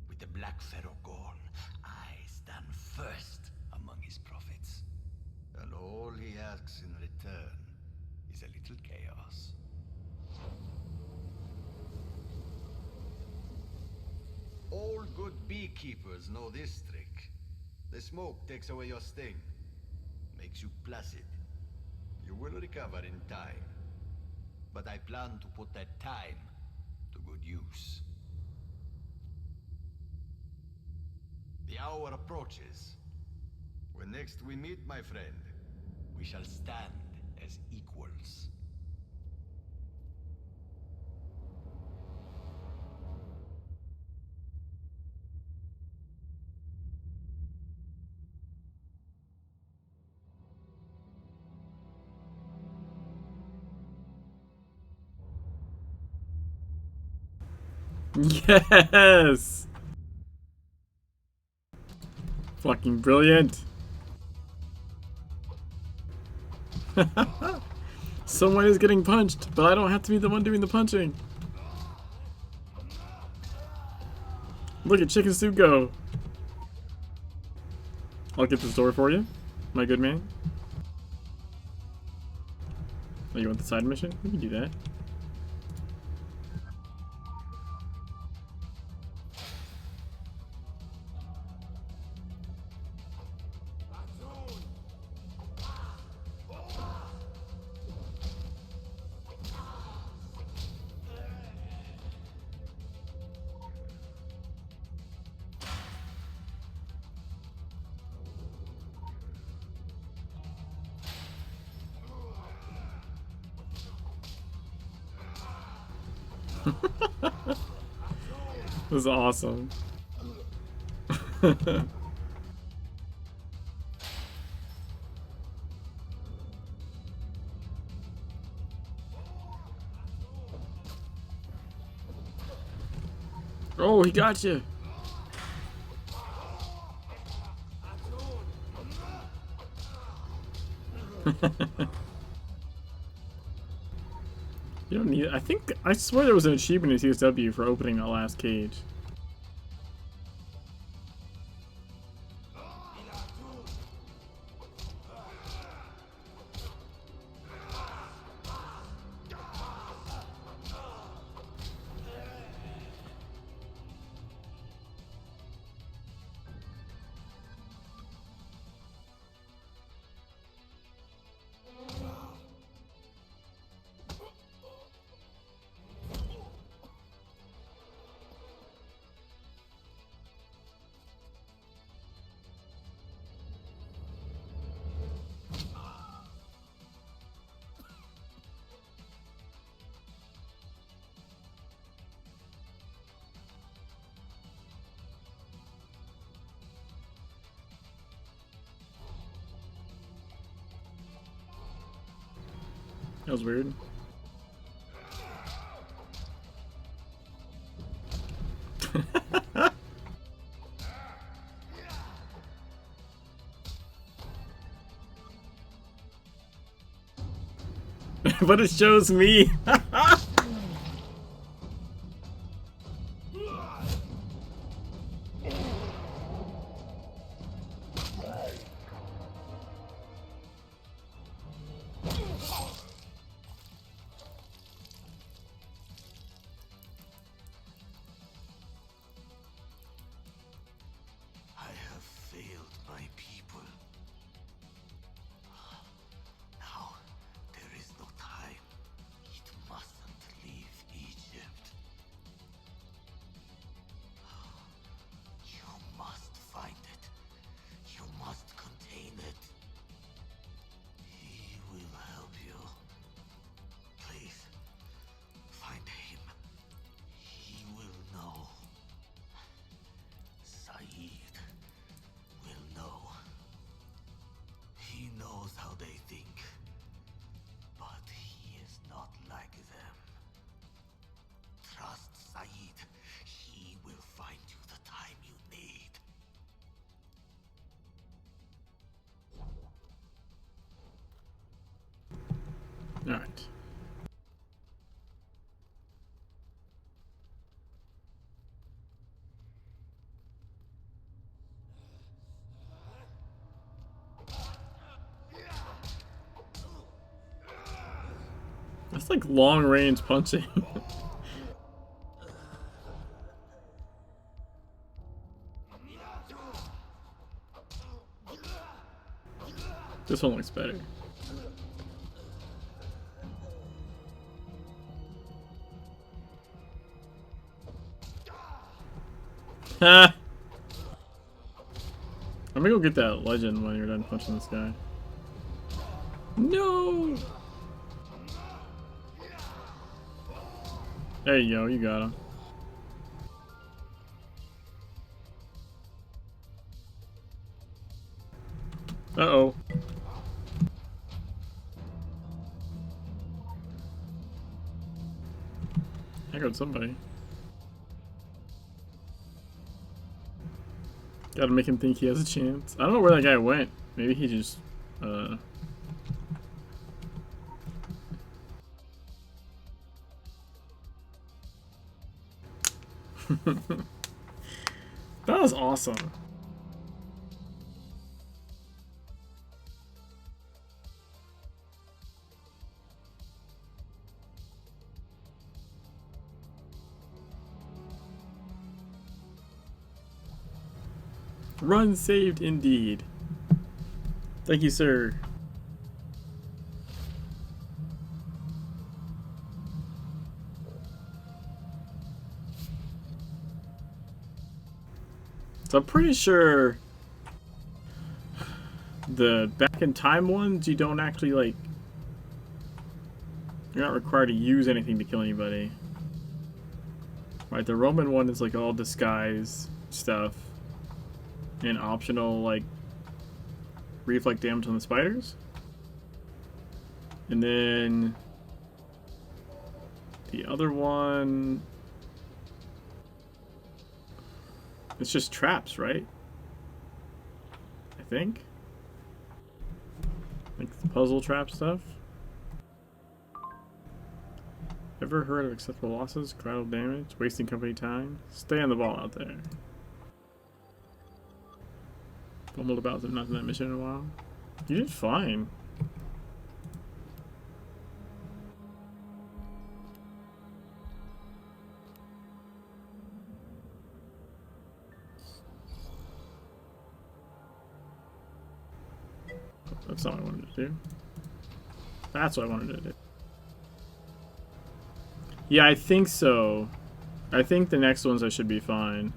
With the Black Pharaoh gone, I stand first among his prophets. And all he asks in return is a little chaos. All good beekeepers know this trick. The smoke takes away your sting, makes you placid. You will recover in time. But I plan to put that time to good use. The hour approaches. When next we meet, my friend, we shall stand as equals. Yes! Fucking brilliant. Someone is getting punched, but I don't have to be the one doing the punching. Look at Chicken Soup go. I'll get this door for you, my good man. Oh, you want the side mission? We can do that. This is awesome. Oh, he got you. You don't need it. I swear there was an achievement in CSW for opening that last cage. That was weird. But it shows me. I have failed my people. Now, there is no time. It mustn't leave Egypt. You must find it. You must contain it. He will help you. Please, find him. He will know. Saeed will know. He knows how they think. But he is not like them. Trust Saeed. He will find you the time you need. All right. That's like long range punching. This one looks better. Ha! I'm gonna go get that legend when you're done punching this guy. No! There you go, you got him. Uh-oh. I got somebody. Gotta make him think he has a chance. I don't know where that guy went. Maybe he just, That was awesome. Run saved indeed. Thank you, sir. So I'm pretty sure the back in time ones, you don't actually, like, you're not required to use anything to kill anybody. Right, the Roman one is like all disguise stuff and optional, like, reflect damage on the spiders. And then the other one, it's just traps, right? I think. Like the puzzle trap stuff. Ever heard of acceptable losses, collateral damage, wasting company time? Stay on the ball out there. Bumbled about them not in that mission in a while. You did fine. That's not what I wanted to do. That's what I wanted to do. Yeah, I think so. I think the next ones I should be fine.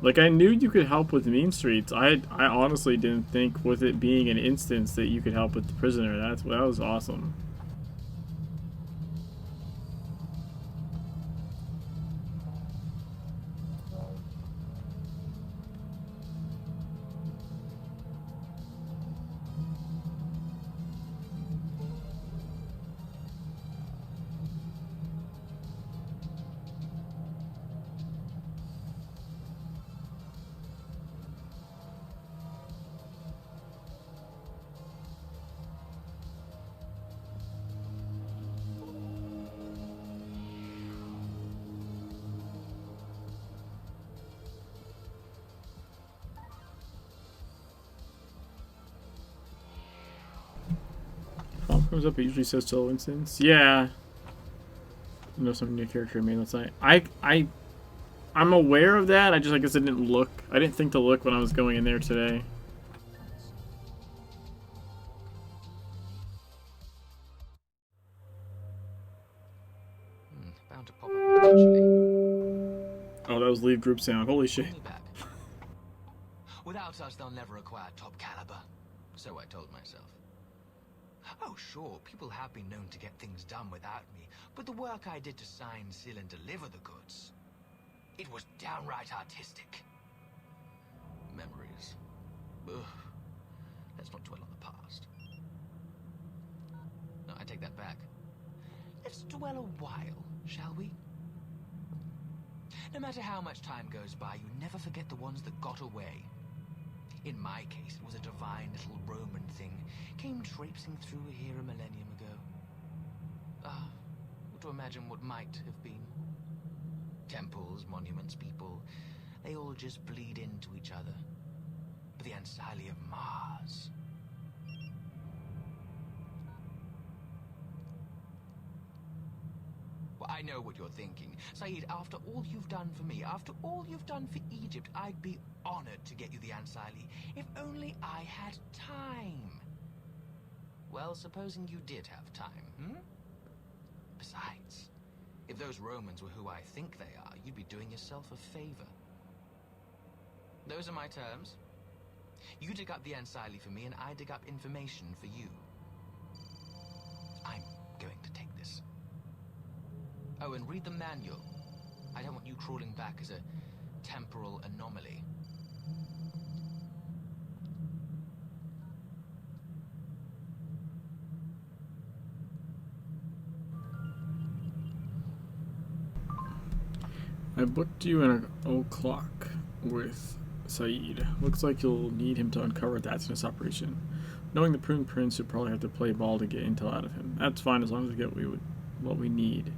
Like, I knew you could help with Mean Streets. I honestly didn't think with it being an instance that you could help with the prisoner. That was awesome. Comes up, it usually says solo instance. Yeah. You know, some new character made last night. I'm aware of that. I guess I didn't look. I didn't think to look when I was going in there today. Bound to pop up eventually. Oh, that was leave group sound. Holy shit. Without us, they'll never acquire top caliber. So I told myself. Oh, sure, people have been known to get things done without me, but the work I did to sign, seal, and deliver the goods, it was downright artistic. Memories. Ugh. Let's not dwell on the past. No, I take that back. Let's dwell a while, shall we? No matter how much time goes by, you never forget the ones that got away. In my case, it was a divine little Roman thing. Came traipsing through here a millennium ago. To imagine what might have been. Temples, monuments, people, they all just bleed into each other. But the Ancile of Mars... Well, I know what you're thinking. Saeed, after all you've done for me, after all you've done for Egypt, I'd be honored to get you the Ancile, if only I had time. Well, supposing you did have time, hmm? Besides, if those Romans were who I think they are, you'd be doing yourself a favor. Those are my terms. You dig up the Ansali for me, and I dig up information for you. I'm going to take this. Oh, and read the manual. I don't want you crawling back as a temporal anomaly. I booked you in an old clock with Saeed. Looks like you'll need him to uncover Datsunus operation. Knowing the Prune Prince, you'll probably have to play ball to get intel out of him. That's fine as long as we get what we need.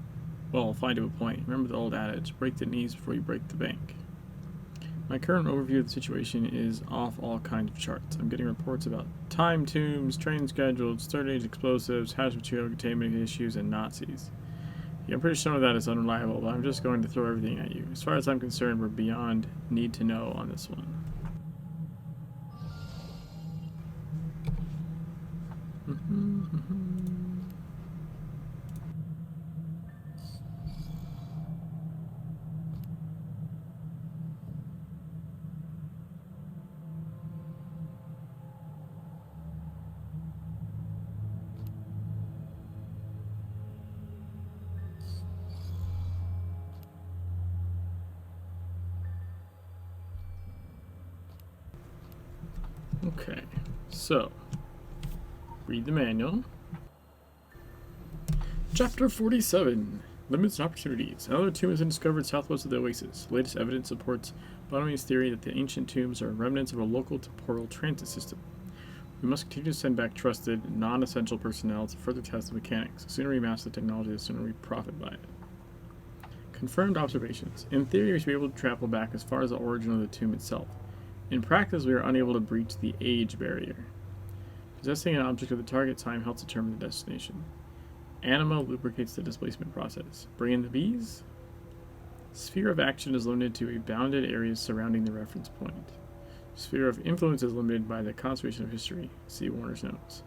Well, fine to a point. Remember the old adage, break the knees before you break the bank. My current overview of the situation is off all kinds of charts. I'm getting reports about time tombs, train schedules, third-age explosives, hazard material containment issues, and Nazis. Yeah, I'm pretty sure some of that is unreliable, but I'm just going to throw everything at you. As far as I'm concerned, we're beyond need to know on this one. Okay, so read the manual. Chapter 47, Limits and Opportunities. Another tomb has been discovered southwest of the oasis. Latest evidence supports Bonomi's theory that the ancient tombs are remnants of a local temporal transit system. We must continue to send back trusted, non-essential personnel to further test the mechanics. The sooner we master the technology, the sooner we profit by it. Confirmed observations. In theory, we should be able to travel back as far as the origin of the tomb itself. In practice, we are unable to breach the age barrier. Possessing an object of the target time helps determine the destination. Anima lubricates the displacement process. Bring in the bees? Sphere of action is limited to a bounded area surrounding the reference point. Sphere of influence is limited by the conservation of history. See Warner's notes.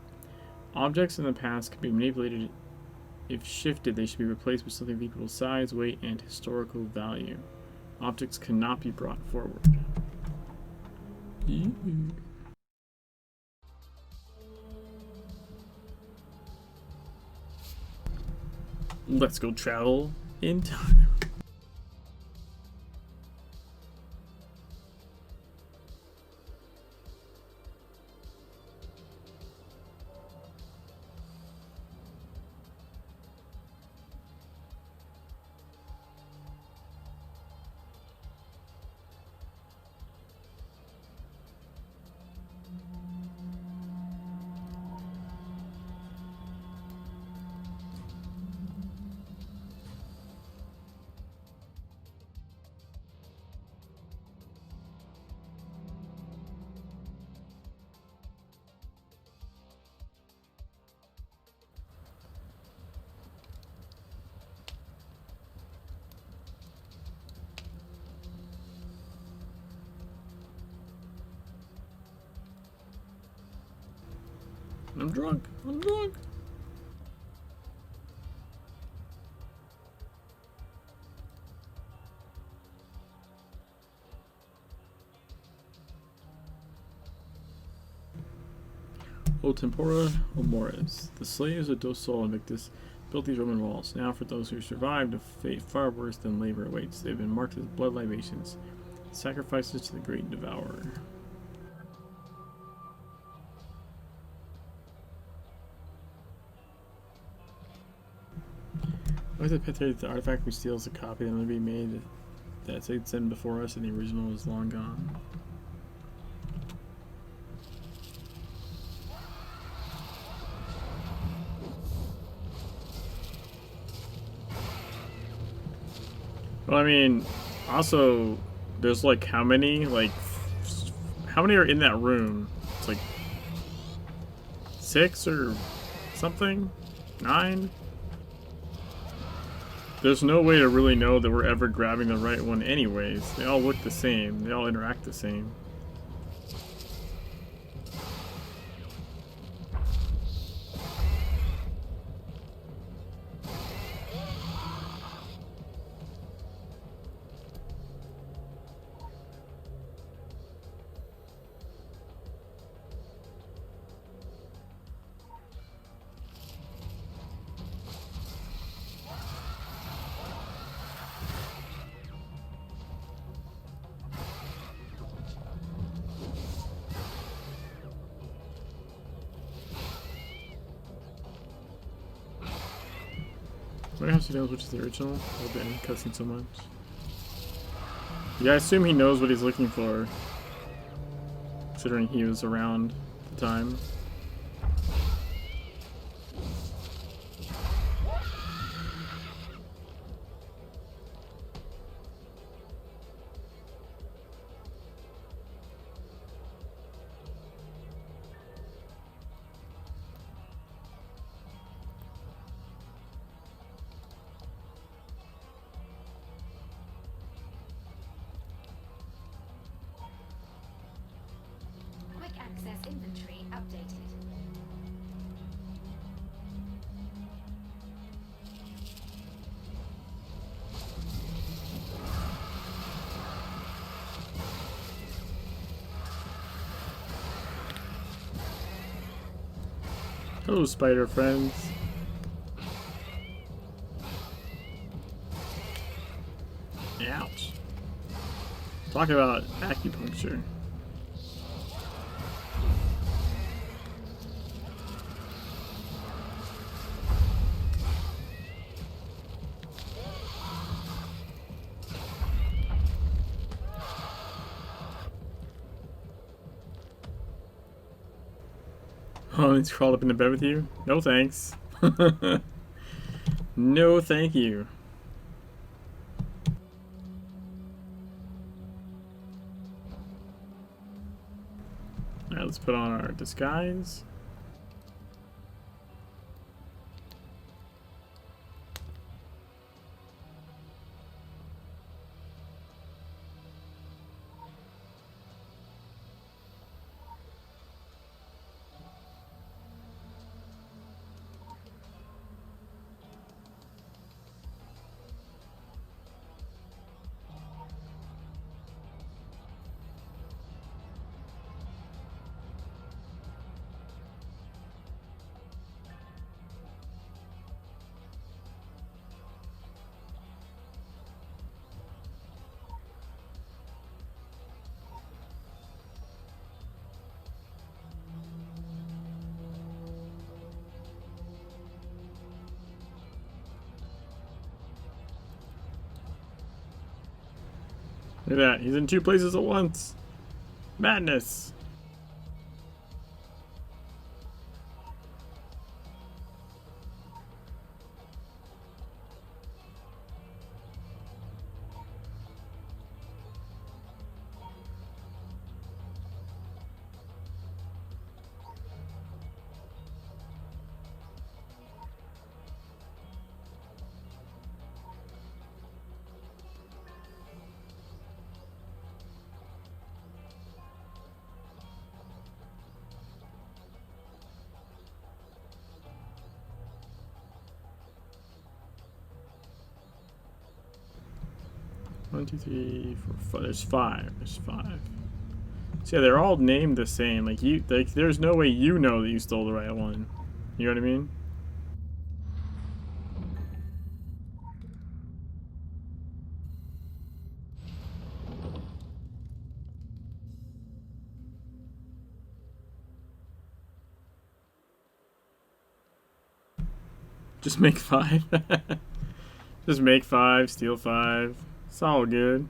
Objects in the past can be manipulated. If shifted, they should be replaced with something of equal size, weight, and historical value. Objects cannot be brought forward. Let's go travel in time. I'm drunk. I'm drunk. O Tempora O Mores. The slaves of Dosol Invictus built these Roman walls. Now for those who survived, a fate far worse than labor awaits. They've been marked as blood libations, sacrifices to the great devourer. Why is it that the artifact we steal is a copy that will be made that they'd sent before us and the original is long gone? Well, I mean, also, there's like how many? Like, how many are in that room? It's like 6 or something? 9? There's no way to really know that we're ever grabbing the right one anyways. They all look the same. They all interact the same. What has to know which is the original? I've been cussing so much. Yeah, I assume he knows what he's looking for, considering he was around at the time. Quick access inventory updated. Hello, spider friends. Ouch. Talk about acupuncture. Oh, he's crawled up into bed with you? No thanks. No thank you. Alright, let's put on our disguise. Look at that, he's in two places at once. Madness. One, two, three, four, five. There's five. There's five. So yeah, they're all named the same. Like there's no way you know that you stole the right one. You know what I mean? Just make five. Just make five, steal five. It's all good.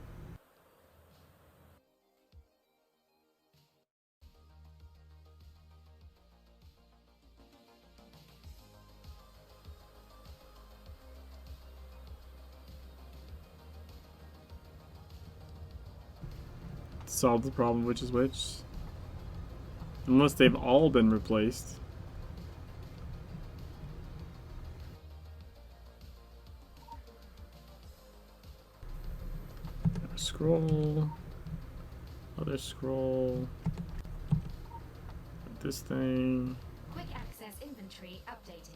Solve the problem, which is which. Unless they've all been replaced. Scroll. Other scroll. This thing. Quick access inventory updated.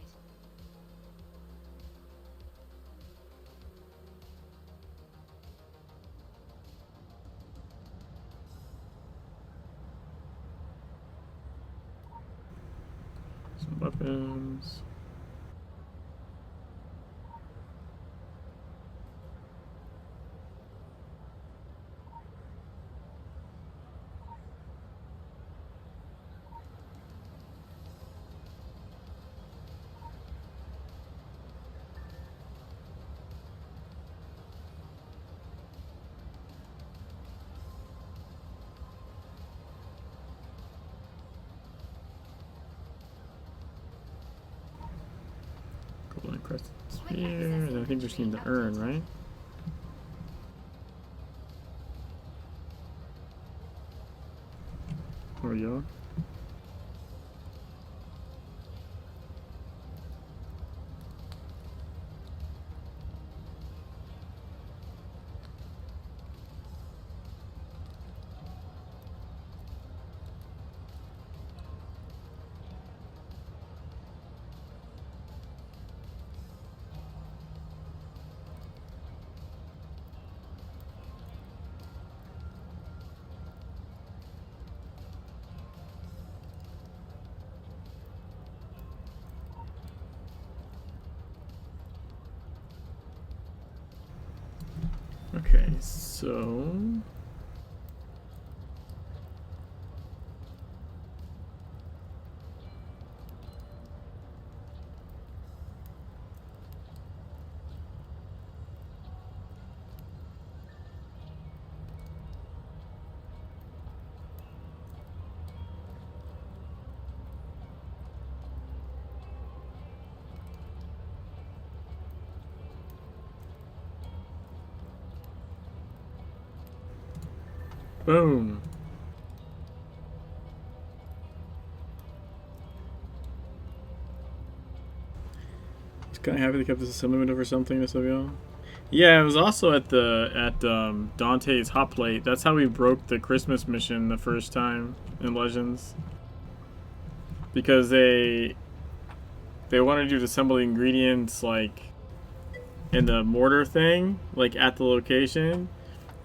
Some weapons. Press the sphere, and I think we just need the urn, right? There we go. Okay, so boom. Just kind of happy they kept this assembly window for something this video. Yeah, it was also at Dante's hot plate. That's how we broke the Christmas mission the first time in Legends. Because they wanted you to assemble the ingredients like in the mortar thing, like at the location.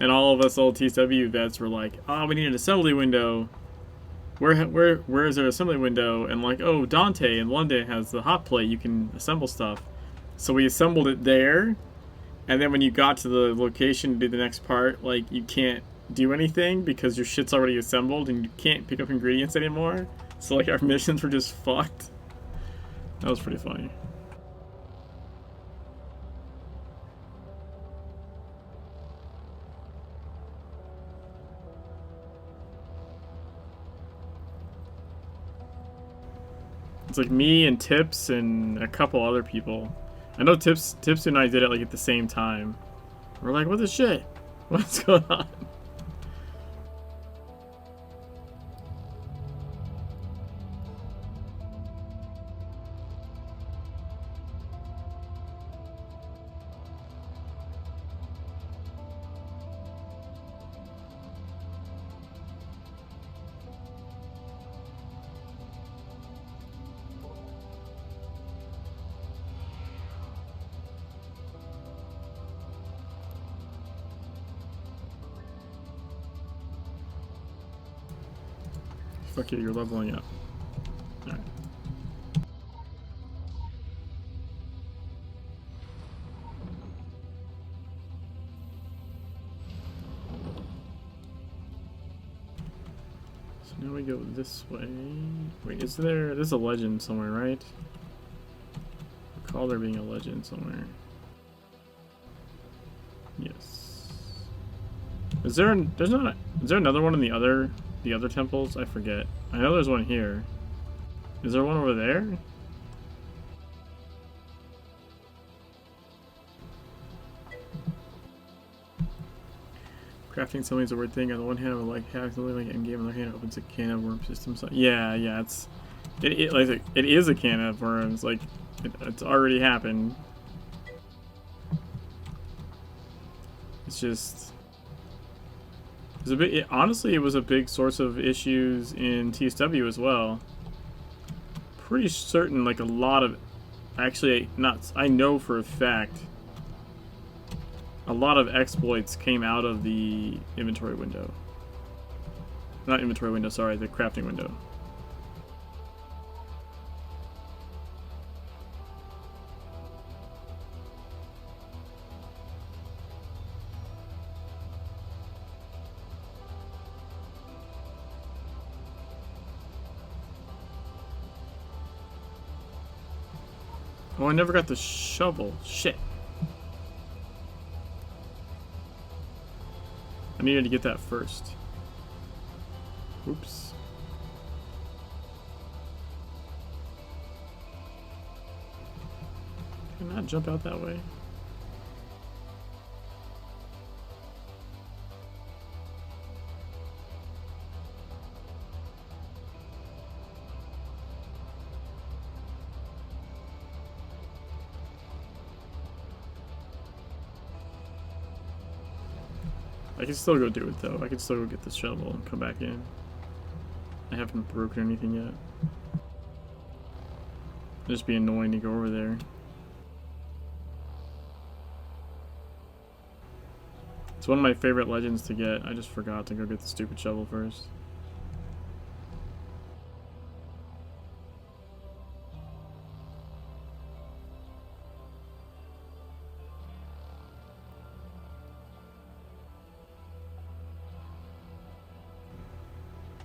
And all of us old TSW vets were like, "Oh, we need an assembly window. Where is there an assembly window?" And like, "Oh, Dante in London has the hot plate. You can assemble stuff." So we assembled it there, and then when you got to the location to do the next part, like you can't do anything because your shit's already assembled and you can't pick up ingredients anymore. So like our missions were just fucked. That was pretty funny. It's like me and Tips and a couple other people. I know Tips and I did it like at the same time. We're like, what the shit? What's going on? Fuck you, you're leveling up. Alright. So now we go this way. Wait, there's a legend somewhere, right? I recall there being a legend somewhere. Yes. Is there another one in the other temples? I forget. I know there's one here. Is there one over there? Crafting something's a weird thing. On the one hand, I would like having something like endgame. On the other hand, it opens a can of worm system. So yeah, it is a can of worms. Like it's already happened. It's just. Honestly, it was a big source of issues in TSW as well. Pretty certain, like a lot of, actually, I know for a fact, a lot of exploits came out of the inventory window. Not inventory window, sorry, the crafting window. Oh, I never got the shovel. Shit. I needed to get that first. Oops. Can I not jump out that way? I can still go do it though. I can still go get the shovel and come back in. I haven't broken anything yet. It'd just be annoying to go over there. It's one of my favorite legends to get. I just forgot to go get the stupid shovel first.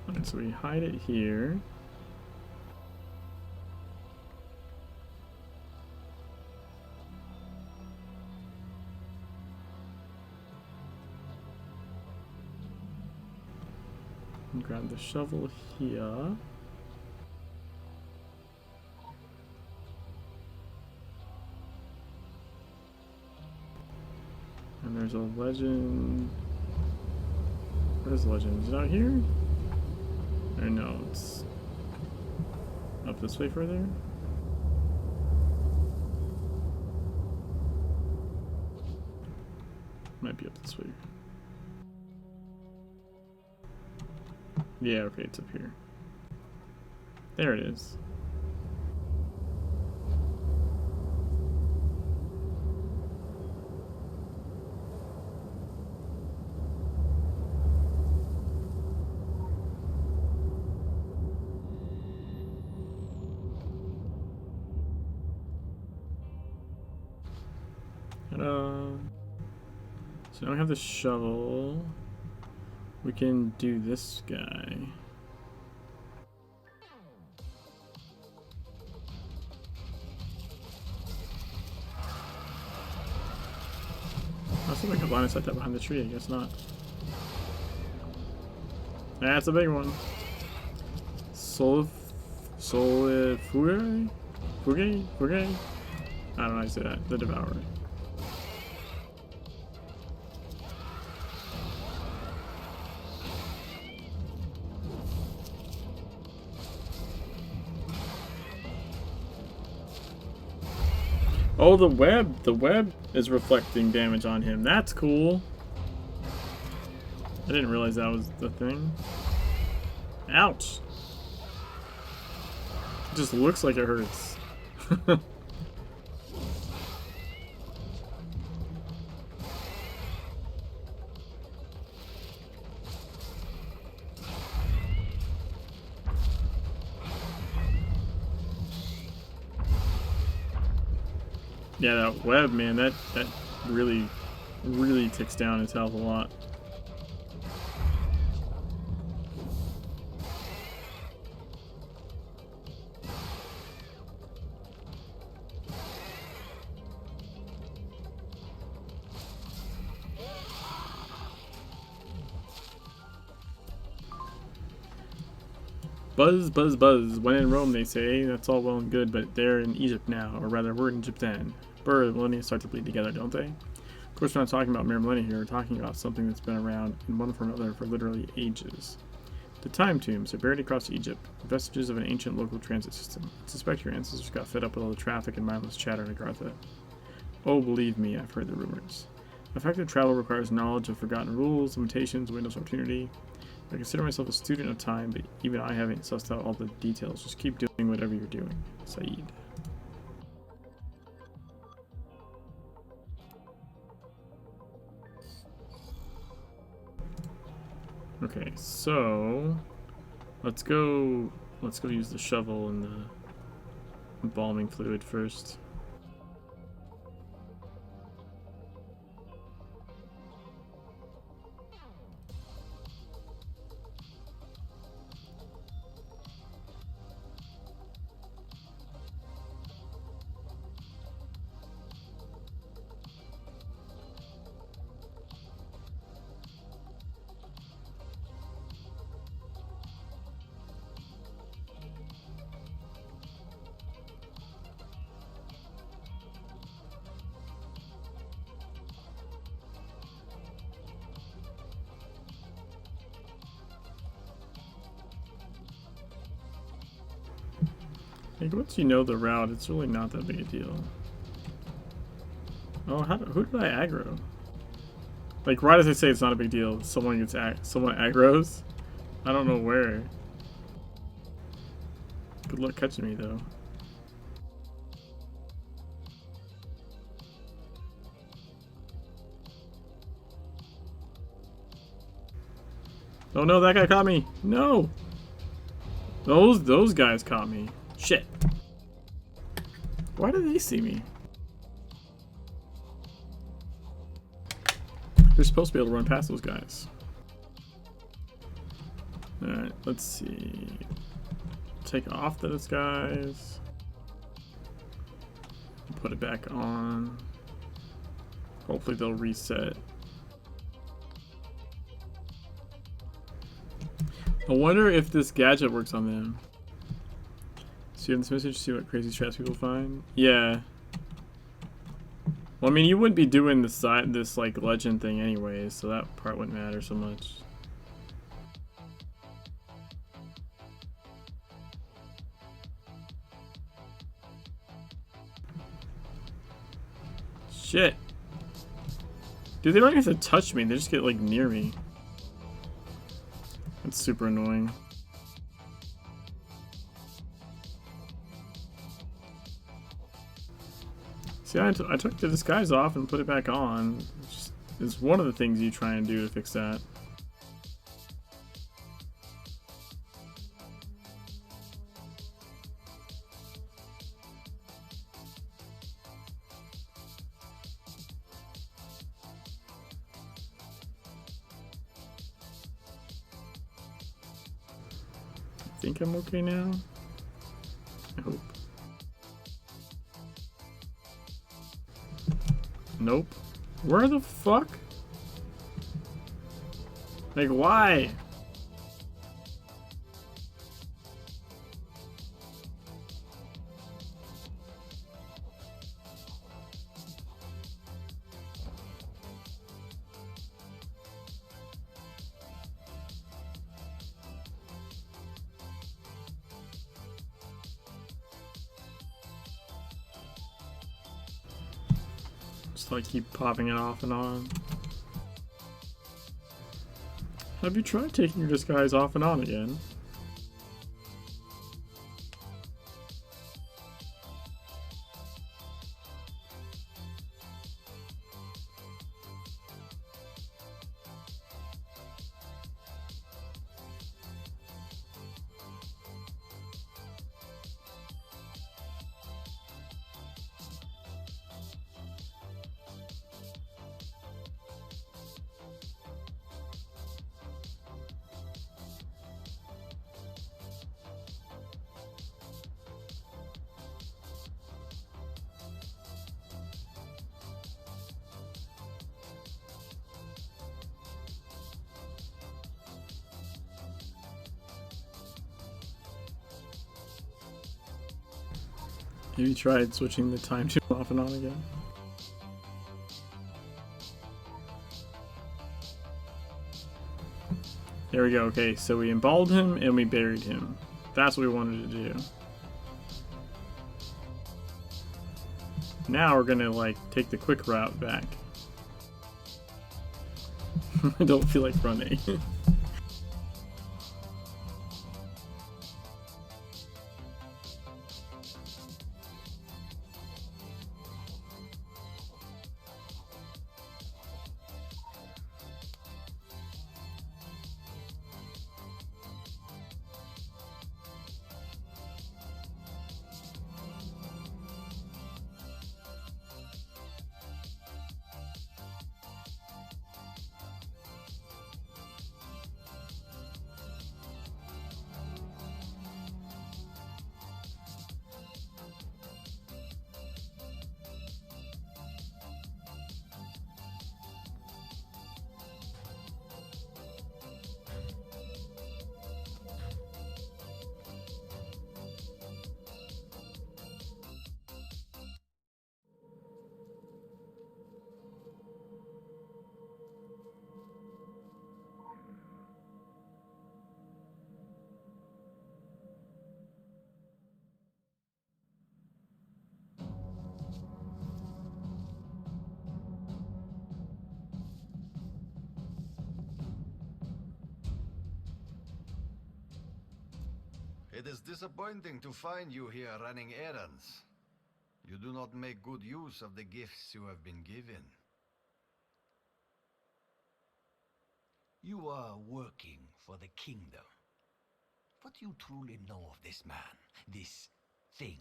Alright, so we hide it here. And grab the shovel here. And there's a legend. What is the legend? Is it out here? Or no, it's up this way further? Might be up this way. Yeah, okay, it's up here. There it is. So now we have the shovel. We can do this guy. I think I can line of sight that behind the tree. I guess not. That's a big one. Solifugay? Fugay? I don't know how to say that. The Devourer. Oh, the web! The web is reflecting damage on him. That's cool. I didn't realize that was the thing. Ouch! It just looks like it hurts. Yeah, that web, man, that really ticks down his health a lot. Buzz, buzz, buzz. When in Rome, they say. That's all well and good, but they're in Egypt now. Or rather, we're in Egypt then. Brr, the millennia start to bleed together, don't they? Of course, we're not talking about mere millennia here. We're talking about something that's been around in one form or another for literally ages. The time tombs are buried across Egypt, vestiges of an ancient local transit system. I suspect your ancestors got fed up with all the traffic and mindless chatter in Agartha. Oh, believe me, I've heard the rumors. Effective travel requires knowledge of forgotten rules, limitations, windows of opportunity. I consider myself a student of time, but even I haven't sussed out all the details. Just keep doing whatever you're doing. Saeed. Okay, so let's go use the shovel and the embalming fluid first. Like, once you know the route, it's really not that big a deal. Oh, who did I aggro? Like, right as I say it's not a big deal, someone aggroes? I don't know where. Good luck catching me, though. Oh no, that guy caught me! No! Those guys caught me. Shit. Why did they see me? They're supposed to be able to run past those guys. Alright, let's see. Take off those guys. Put it back on. Hopefully they'll reset. I wonder if this gadget works on them. See in this message, see what crazy strats people find. Yeah. Well, I mean, you wouldn't be doing this like legend thing anyways, so that part wouldn't matter so much. Shit. Dude, they don't even have to touch me, they just get like near me. That's super annoying. See, I took the disguise off and put it back on. It's one of the things you try and do to fix that. I think I'm okay now. I hope. Nope. Where the fuck? Like, why? Just like keep popping it off and on. Have you tried taking your disguise off and on again? Have you tried switching the time to off and on again? There we go. Okay, so we emballed him and we buried him. That's what we wanted to do. Now we're gonna like take the quick route back. I don't feel like running. It is disappointing to find you here running errands. You do not make good use of the gifts you have been given. You are working for the kingdom. What do you truly know of this man, this thing?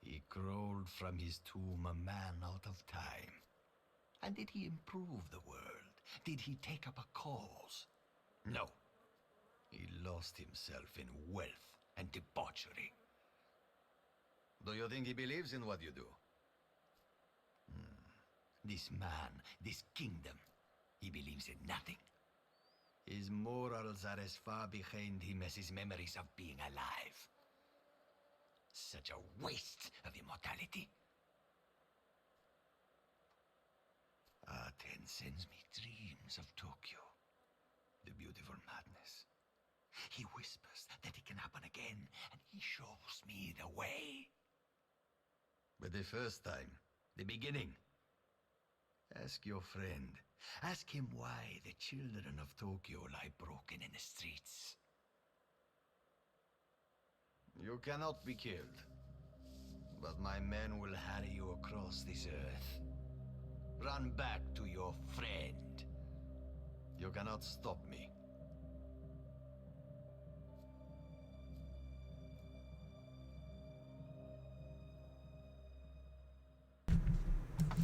He crawled from his tomb a man out of time. And did he improve the world? Did he take up a cause? No. He lost himself in wealth and debauchery. Do you think he believes in what you do? This man, this kingdom, he believes in nothing. His morals are as far behind him as his memories of being alive. Such a waste of immortality. Aten sends me dreams of Tokyo. The beautiful madness. He whispers that it can happen again, and he shows me the way. But the first time, the beginning. Ask your friend. Ask him why the children of Tokyo lie broken in the streets. You cannot be killed. But my men will harry you across this earth. Run back to your friend. You cannot stop me.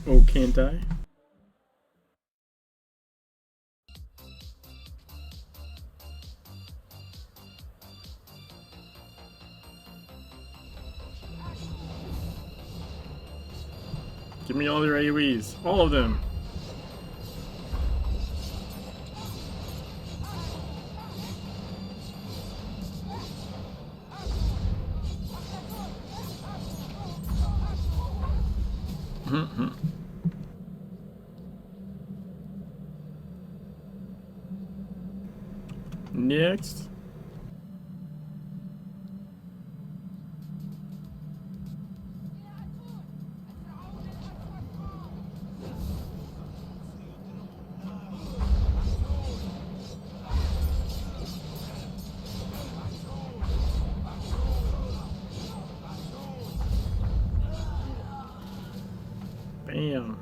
Oh, can't I? Give me all your AoEs. All of them. Next. Bam.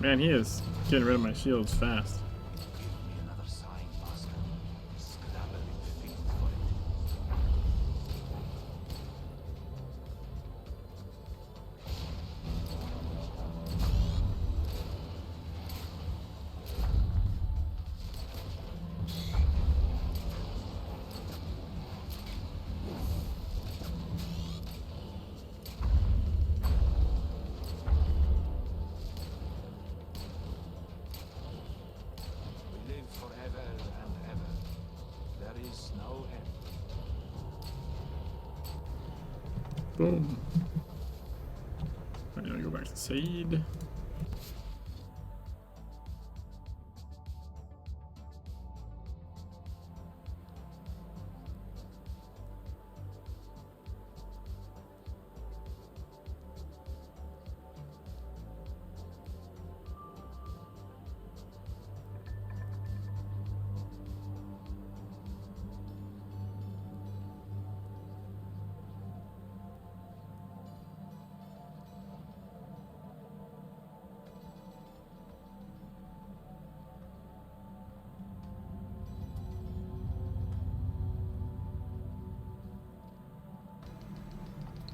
Man, he is getting rid of my shields fast. Give me another sign, Master. Scrabble in faith for it. We live forever and ever. There is no end. Boom. Alright, now go back to Said.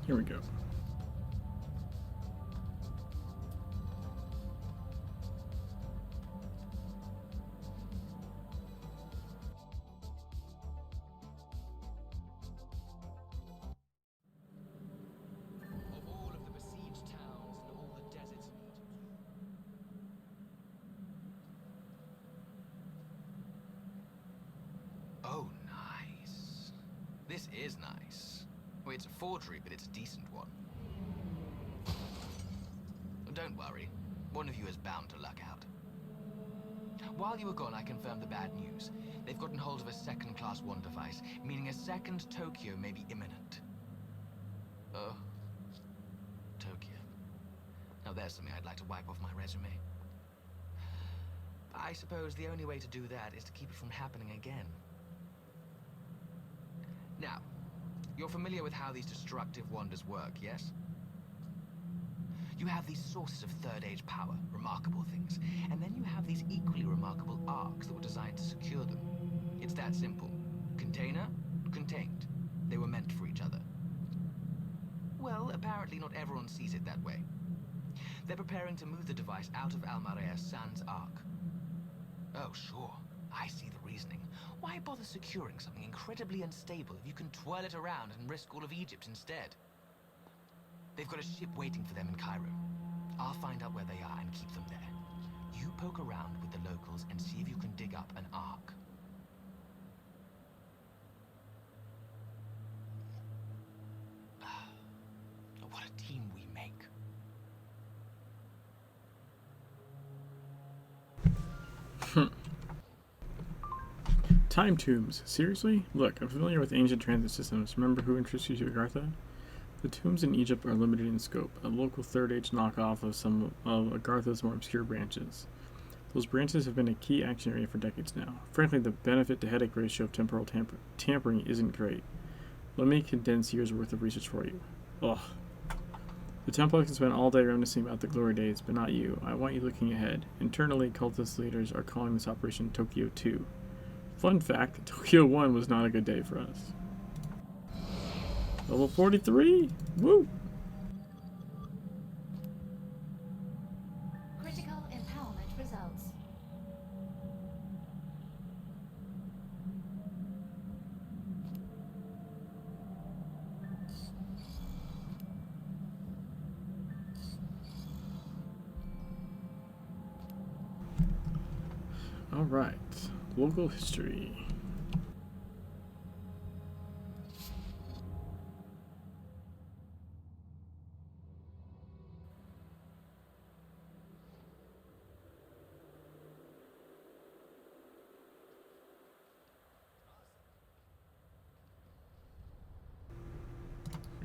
Here we go. Of all of the is nice. Well, it's a forgery, but it's a decent one. Don't worry. One of you is bound to luck out. While you were gone, I confirmed the bad news. They've gotten hold of a second Class 1 device, meaning a second Tokyo may be imminent. Oh. Tokyo. Now there's something I'd like to wipe off my resume. I suppose the only way to do that is to keep it from happening again. Now, you're familiar with how these destructive wonders work, yes? You have these sources of third-age power, remarkable things, and then you have these equally remarkable arcs that were designed to secure them. It's that simple. Container, contained. They were meant for each other. Well, apparently not everyone sees it that way. They're preparing to move the device out of Almarea sans arc. Oh, sure. I see the reasoning. Why bother securing something incredibly unstable if you can twirl it around and risk all of Egypt instead? They've got a ship waiting for them in Cairo. I'll find out where they are and keep them there. You poke around with the locals and see if you can dig up an ark. What a team we make. Time tombs. Seriously? Look, I'm familiar with ancient transit systems. Remember who introduced you to Agartha? The tombs in Egypt are limited in scope, a local third-age knockoff of some of Agartha's more obscure branches. Those branches have been a key action area for decades now. Frankly, the benefit-to-headache ratio of temporal tampering isn't great. Let me condense years' worth of research for you. Ugh. The Templars can spend all day reminiscing about the glory days, but not you. I want you looking ahead. Internally, cultist leaders are calling this Operation Tokyo 2. Fun fact, Tokyo 1 was not a good day for us. Level 43! Woo! Critical empowerment results. Alright. Local history.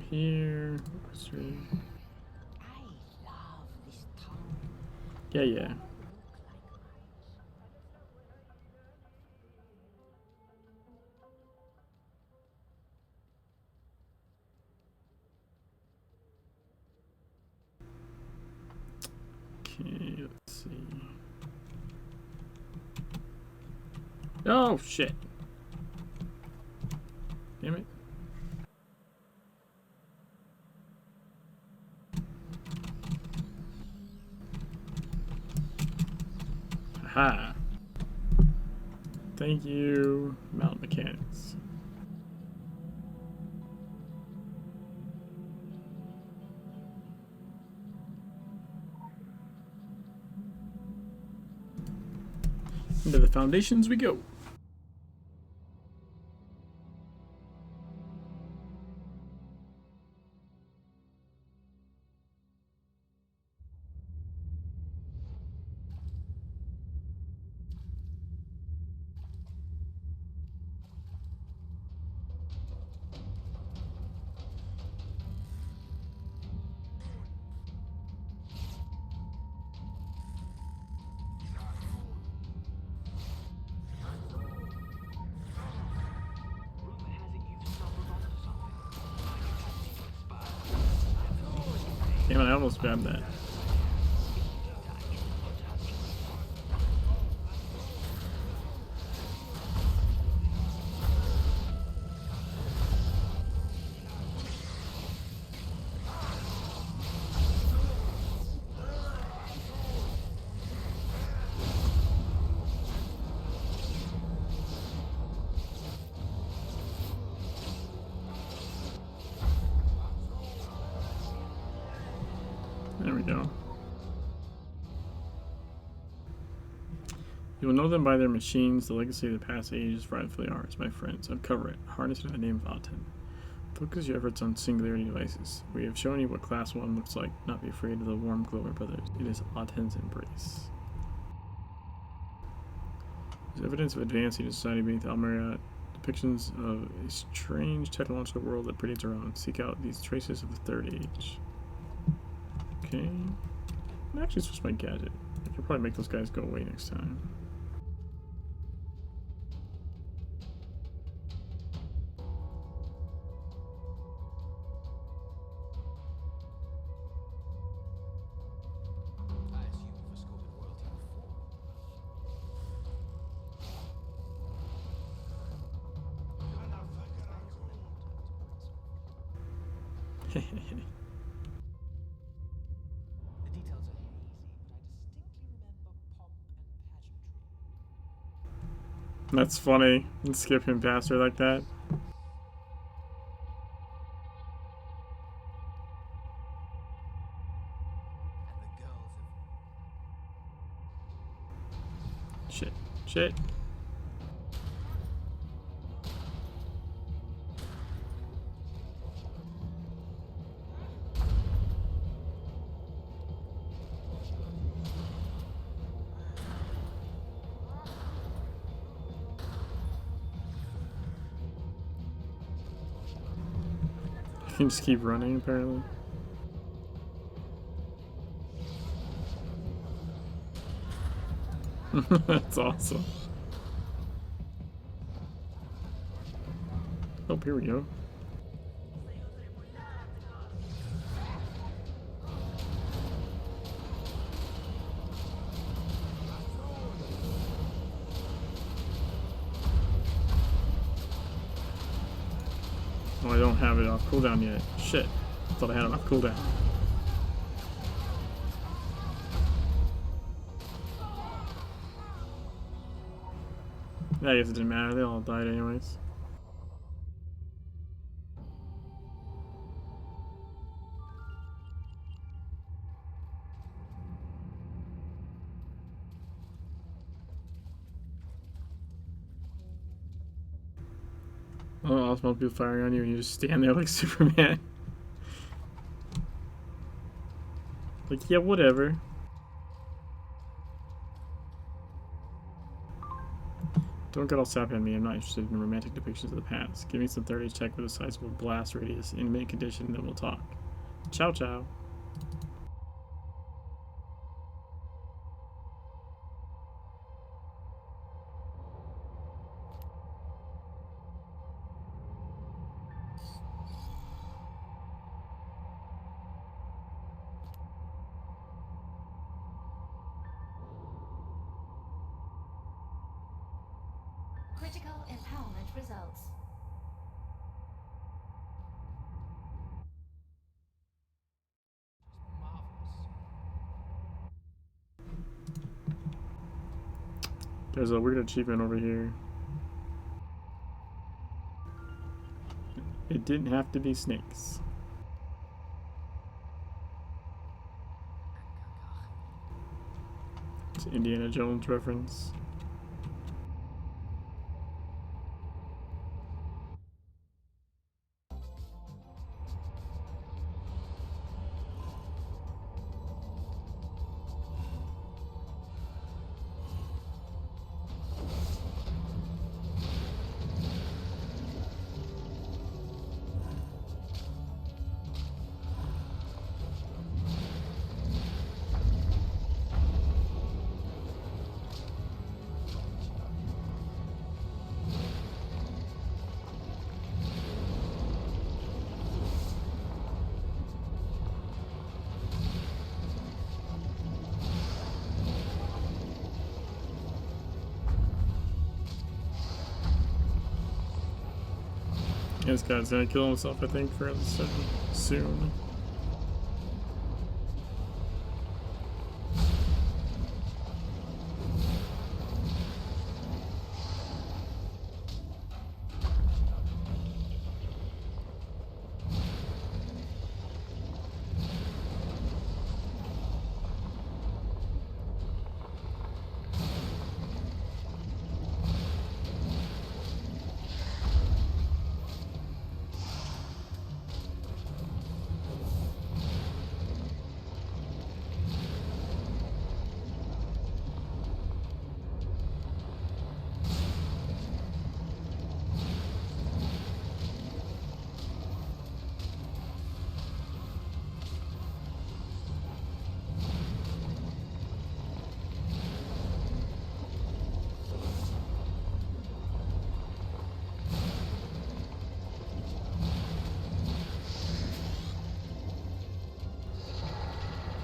Here. History. I love this town. Yeah. Okay, let's see. Oh, shit. Damn it. Aha. Thank you, Mount Mechanics. Into the foundations we go. Damn it, I almost grabbed that. There we go. You will know them by their machines. The legacy of the past age is rightfully ours, my friends. Uncover it. Harness it in the name of Aten. Focus your efforts on singularity devices. We have shown you what Class 1 looks like. Not be afraid of the warm glow, my brothers. It is Aten's embrace. There's evidence of advancing society beneath Almeria. Depictions of a strange technological world that predates our own. Seek out these traces of the Third Age. Okay. I actually switch my gadget. I could probably make those guys go away next time. The details are hazy, but I distinctly remember pomp and pageantry. That's funny. And skip him past her like that. And the girls have... Shit. Shit. You can just keep running, apparently. That's awesome. Oh, here we go. Oh, I don't have it off cooldown yet. Shit. I thought I had it off cooldown. Yeah, I guess it didn't matter. They all died anyways. Oh, I'll smell people firing on you and you just stand there like Superman. Like, yeah, whatever. Don't get all sappy on me. I'm not interested in romantic depictions of the past. Give me some 30 check with a sizable blast radius in mint condition, then we'll talk. Ciao, ciao. Critical empowerment results. There's a weird achievement over here. It didn't have to be snakes. It's an Indiana Jones reference. This guy's gonna kill himself, I think, fairly soon.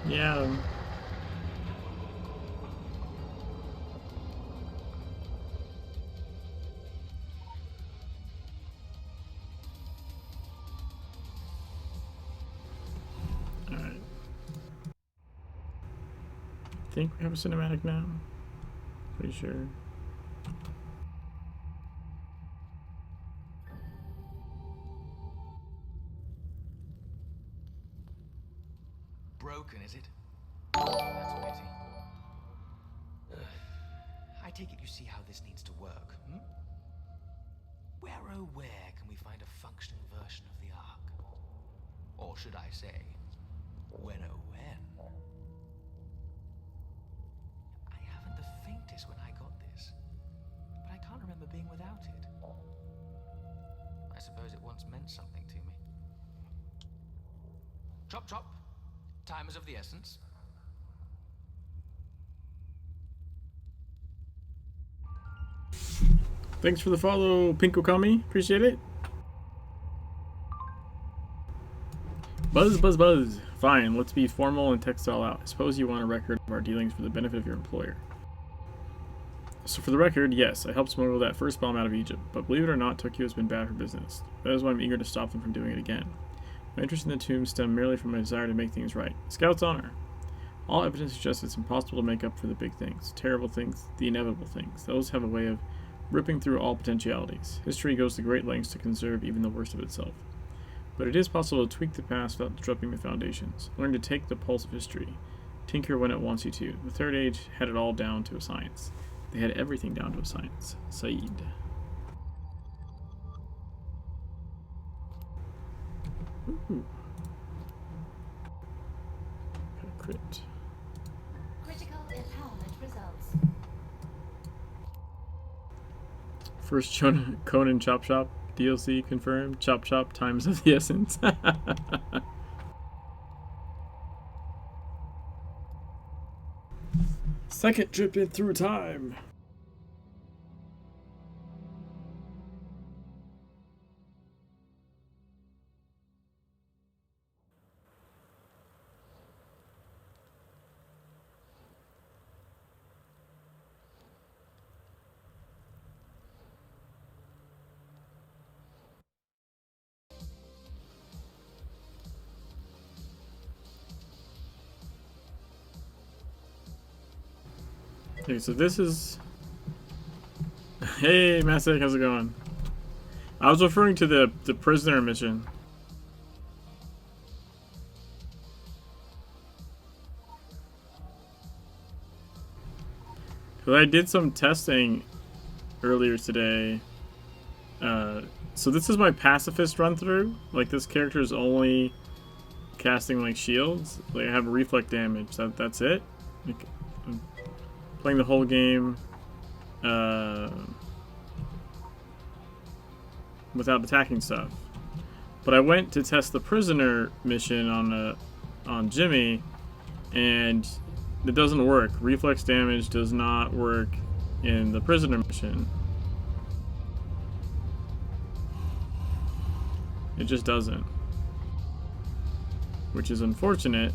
Yeah. Alright. I think we have a cinematic now. Pretty sure. Broken, is it? That's pity. I take it you see how this needs to work, hmm? Where, oh where, can we find a functioning version of the Ark? Or should I say, when oh when? I haven't the faintest when I got this, but I can't remember being without it. I suppose it once meant something to me. Chop chop. Time is of the essence. Thanks for the follow, Pinkokami. Appreciate it. Buzz, buzz, buzz. Fine, let's be formal and text all out. I suppose you want a record of our dealings for the benefit of your employer. So for the record, yes, I helped smuggle that first bomb out of Egypt, but believe it or not, Tokyo has been bad for business. That is why I'm eager to stop them from doing it again. My interest in the tomb stemmed merely from my desire to make things right. Scout's honor. All evidence suggests it's impossible to make up for the big things, terrible things, the inevitable things. Those have a way of ripping through all potentialities. History goes to great lengths to conserve even the worst of itself. But it is possible to tweak the past without disrupting the foundations. Learn to take the pulse of history. Tinker when it wants you to. The Third Age had it all down to a science. They had everything down to a science. Saeed. Ooh. Got a crit. Critical empowerment results. First Conan Chop Chop DLC confirmed. Chop Chop times of the essence. Second trip in through time. Okay, so this is... Hey, Masek, how's it going? I was referring to the prisoner mission. Because I did some testing earlier today. So this is my pacifist run-through. Like, this character is only casting, like, shields. Like, I have reflect damage. That's it. Like, I'm playing the whole game without attacking stuff. But I went to test the prisoner mission on Jimmy, and it doesn't work. Reflex damage does not work in the prisoner mission. It just doesn't. Which is unfortunate.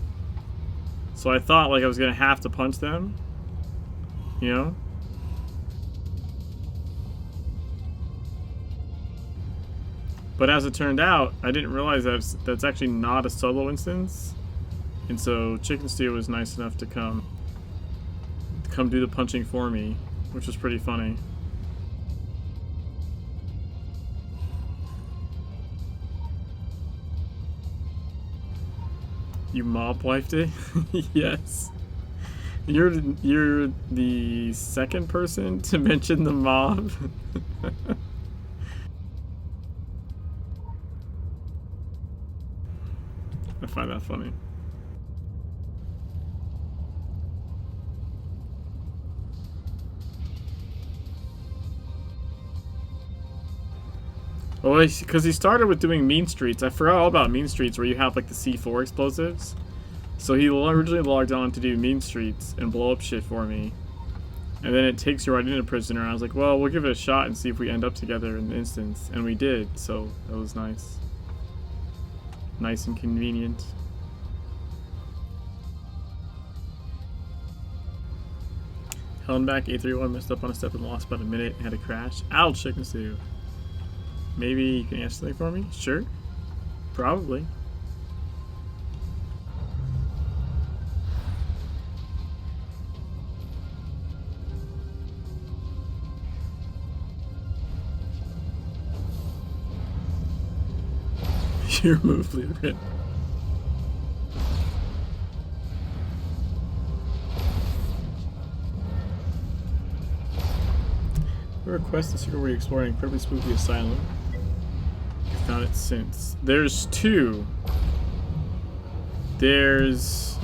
So I thought like I was gonna have to punch them. You know? But as it turned out, I didn't realize that's actually not a solo instance. And so Chicken Stew was nice enough to come do the punching for me, which was pretty funny. You mob wifed it? Yes. You're the second person to mention the mob. I find that funny. Well, because he started with doing Mean Streets. I forgot all about Mean Streets, where you have like the C4 explosives. So he originally logged on to do Mean Streets and blow up shit for me. And then it takes you right into Prisoner. And I was like, well, we'll give it a shot and see if we end up together in the instance. And we did, so that was nice. Nice and convenient. Held back A31, messed up on a step and lost about a minute, had a crash. Ouch, chicken stew. Maybe you can answer something for me? Sure. Probably. You removed blueprint. Request a secret where you're exploring incredibly spooky asylum. You found it since. There's two. There's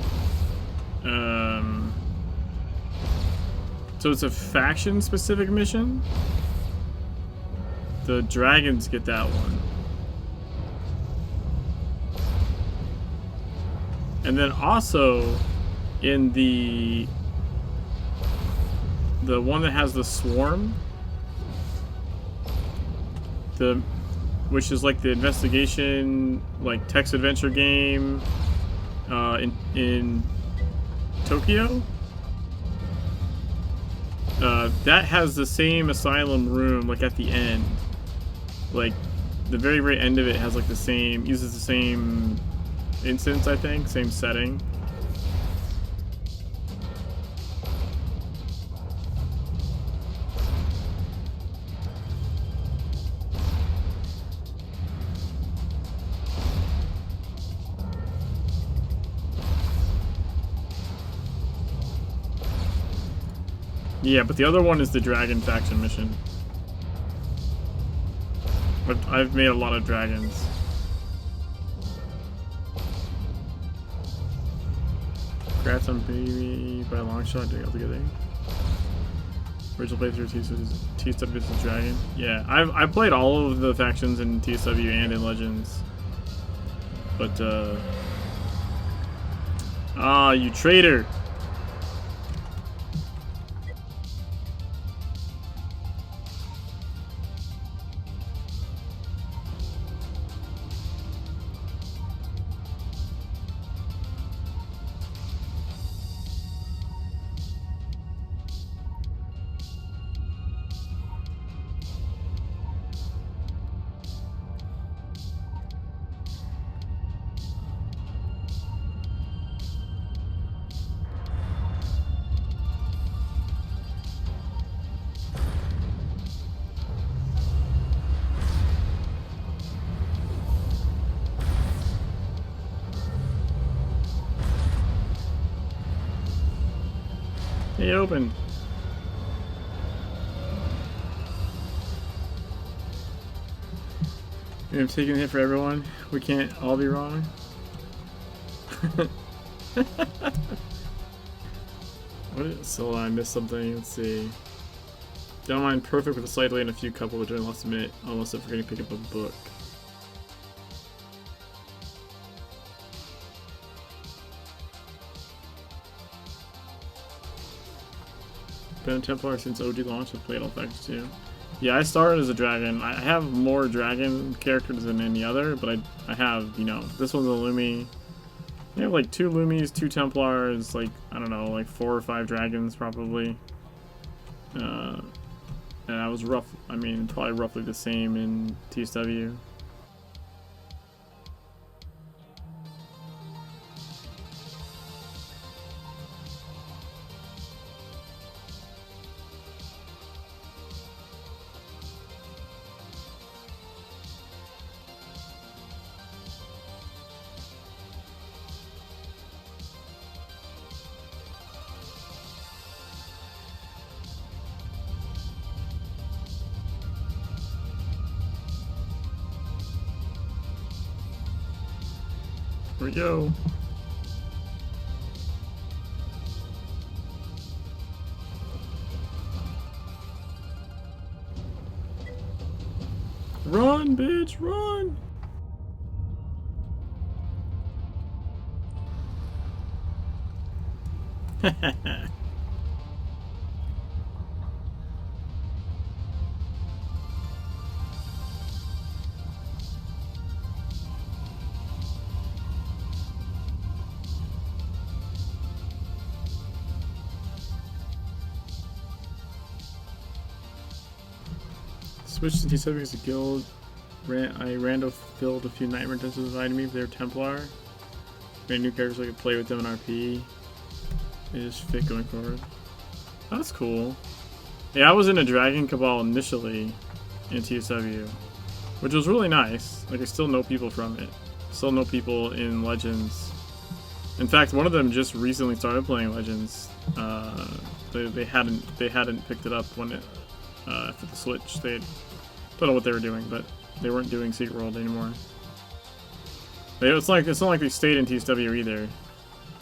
so it's a faction specific mission. The dragons get that one. And then also in the one that has the swarm, which is like the investigation, like text adventure game in Tokyo. That has the same asylum room, like at the end. Like the very, very end of it has like the same, uses the same instance, I think, same setting. Yeah, but the other one is the Dragon faction mission. I've made a lot of dragons. Congrats on Baby by a long shot doing it all together. Original playthrough TSW vs. Dragon. Yeah, I've played all of the factions in TSW and in Legends. But you traitor! Hey, open. I'm taking a hit for everyone. We can't all be wrong. What is, so I missed something. Let's see. Don't mind perfect with a slight delay and a few couple but during last minute. Almost up forgetting to pick up a book. Been a Templar since OG launch. I've played all factions too. Yeah, I started as a dragon. I have more dragon characters than any other, but I have, you know, this one's a Lumi. I have like 2 Lumis, 2 Templars, like, I don't know, like 4 or 5 dragons probably. And I was probably roughly the same in TSW. Here we go. Run, bitch, run! Switched to T7 as a guild. I rando filled a few nightmare dungeons invited me if they're Templar. Made new characters so I could play with them in RP. They just fit going forward. That's cool. Yeah, I was in a Dragon Cabal initially in TSW, which was really nice. Like, I still know people from it. Still know people in Legends. In fact, one of them just recently started playing Legends. They hadn't picked it up when it for the Switch. They don't know what they were doing, but they weren't doing Secret World anymore. It's not like they stayed in TSW either.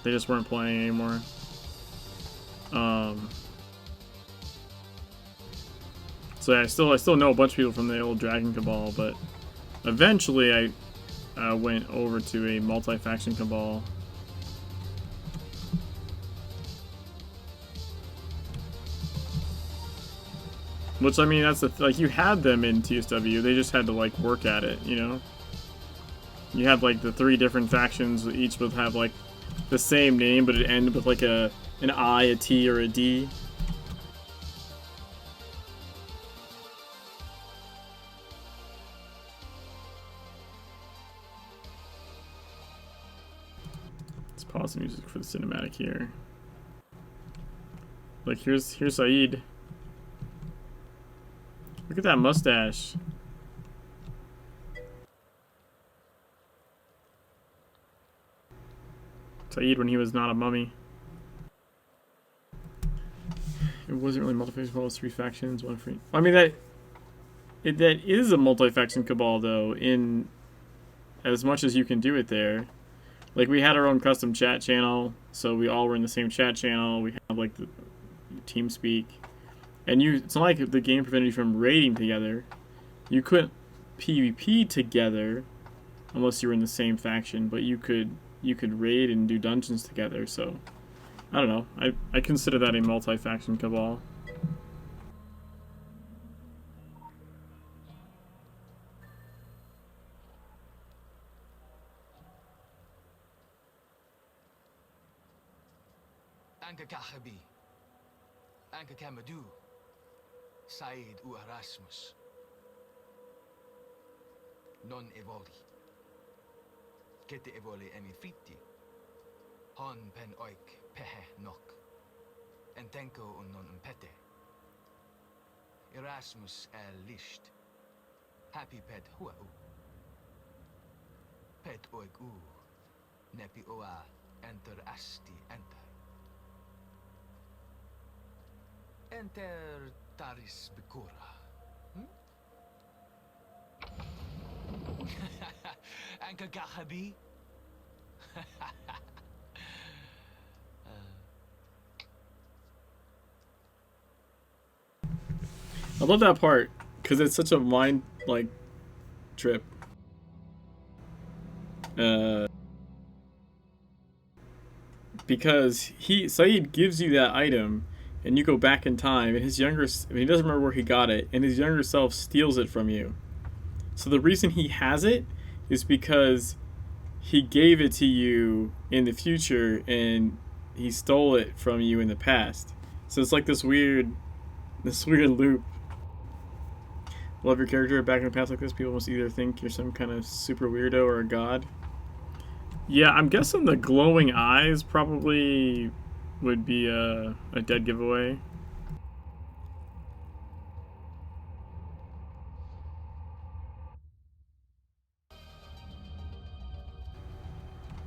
They just weren't playing anymore. So yeah, I still know a bunch of people from the old Dragon Cabal, but eventually I went over to a multi-faction Cabal. Which, I mean, that's like, you had them in TSW, they just had to, like, work at it, you know? You had, like, the 3 different factions, each would have, like, the same name, but it ended with, like, an I, a T, or a D. Let's pause the music for the cinematic here. Like, here's Saeed. Look at that mustache. Saeed when he was not a mummy. It wasn't really multi-faction cabal, it was 3 factions, 1 free. I mean, that is a multi-faction cabal though, in as much as you can do it there. Like, we had our own custom chat channel, so we all were in the same chat channel. We have, like, the team speak. And it's not like the game prevented you from raiding together. You couldn't PvP together unless you were in the same faction, but you could raid and do dungeons together. So I don't know. I consider that a multi-faction cabal. Anka Kahabi. Anka Kamadu. Said u Erasmus. Non evoli. Kete evoli emifiti. Hon pen oik pehe nok. Entenko un non pete. Erasmus lisht. Happy pet hua u. Pet oik u. Nepi oa enter asti enter. Enter Taris Bikura. Anka Kahabi. I love that part because it's such a mind like trip. Because Saeed gives you that item. And you go back in time, and he doesn't remember where he got it, and his younger self steals it from you. So the reason he has it is because he gave it to you in the future, and he stole it from you in the past. So it's like this weird loop. Love your character. Back in the past like this, people must either think you're some kind of super weirdo or a god. Yeah, I'm guessing the glowing eyes probably would be a dead giveaway.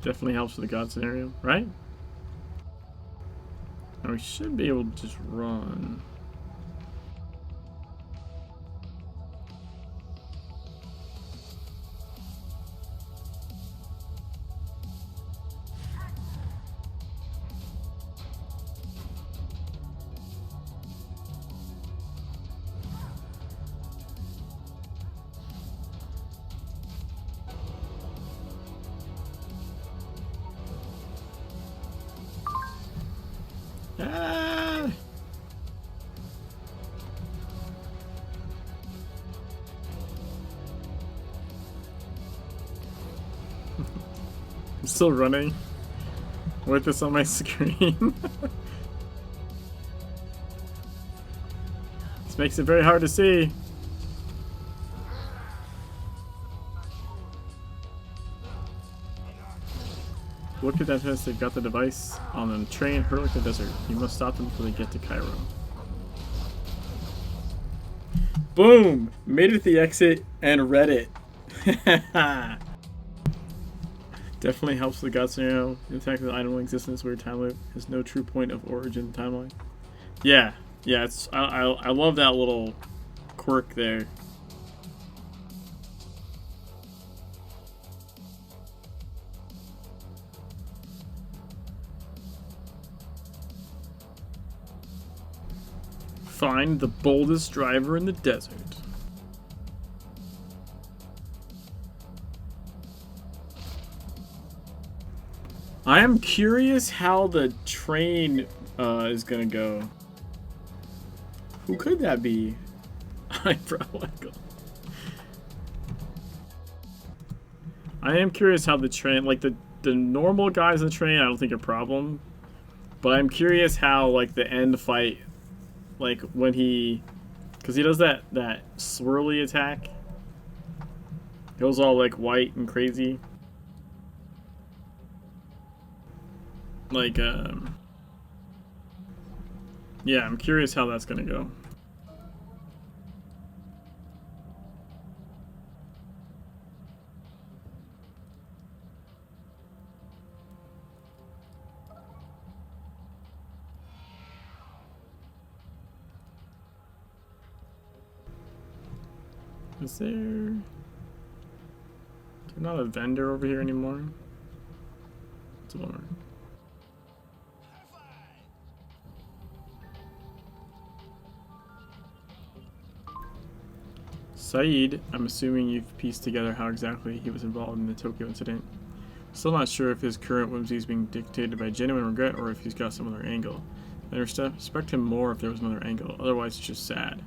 Definitely helps with the god scenario, right? And we should be able to just run. Ah! I'm still running with this on my screen. This makes it very hard to see. Look at that test. They've got the device on the train hurtling the desert. You must stop them before they get to Cairo. Boom! Made it to the exit and read it. Definitely helps the God scenario. The fact that the item existence weird time loop has no true point of origin timeline. Yeah, yeah. It's I love that little quirk there. Find the boldest driver in the desert. I am curious how the train is gonna go. Who could that be? I am curious how the train, like the normal guys in the train, I don't think a problem. But I'm curious how like the end fight, like when he, because he does that swirly attack. It goes all like white and crazy. Like yeah, I'm curious how that's gonna go. Is there not a vendor over here anymore? It's a bummer. Saeed, I'm assuming you've pieced together how exactly he was involved in the Tokyo incident. Still not sure if his current whimsy is being dictated by genuine regret or if he's got some other angle. I'd respect him more if there was another angle, otherwise it's just sad.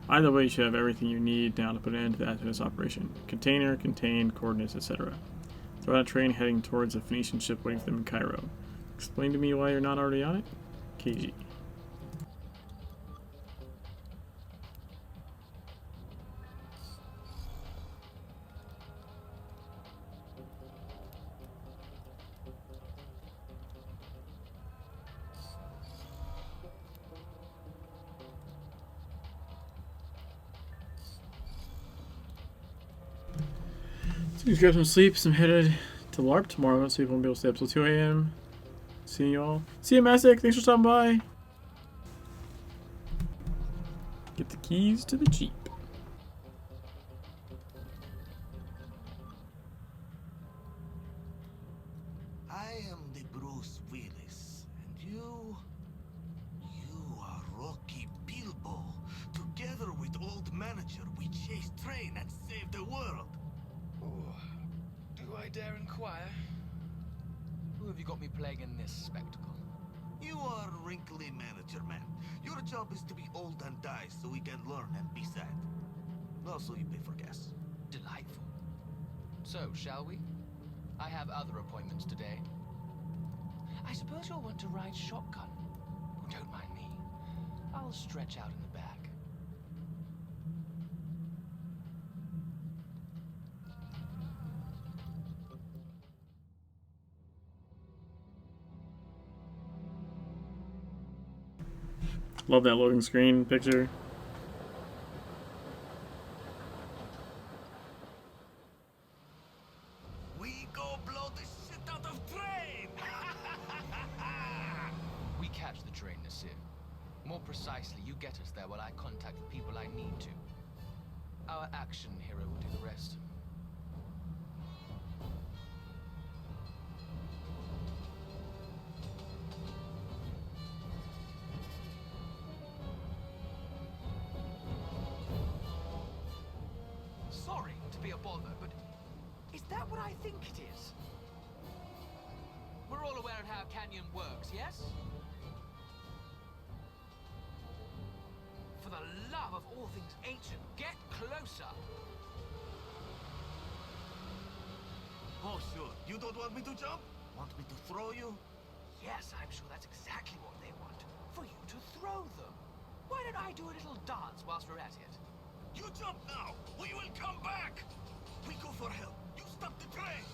Either way, you should have everything you need now to put an end to that hazardous operation. Container, contain, coordinates, etc. Throw out a train heading towards a Phoenician ship waiting for them in Cairo. Explain to me why you're not already on it? KG. So just grab some sleep, some headed to LARP tomorrow, so you won't be able to stay up till 2 a.m. See you all. See you, Mastic. Thanks for stopping by. Get the keys to the Jeep. I am the Bruce Willis, and you are Rocky Bilbo. Together with old manager, we chased train and saved the world. Oh, do I dare inquire? Who have you got me playing in this spectacle? You are wrinkly manager man. Your job is to be old and die so we can learn and be sad. Also, you pay for gas. Delightful. So, shall we? I have other appointments today. I suppose you'll want to ride shotgun. Oh, don't mind me. I'll stretch out in the back. Love that loading screen picture. We go blow the shit out of train! We catch the train, Nasir. More precisely, you get us there while I contact the people I need to. Our action hero will do the rest. Sorry to be a bother, but is that what I think it is? We're all aware of how Canyon works, yes? For the love of all things ancient, get closer! Oh, sure. You don't want me to jump? Want me to throw you? Yes, I'm sure that's exactly what they want. For you to throw them. Why don't I do a little dance whilst we're at it? You jump now! We will come back! We go for help. You stop the train!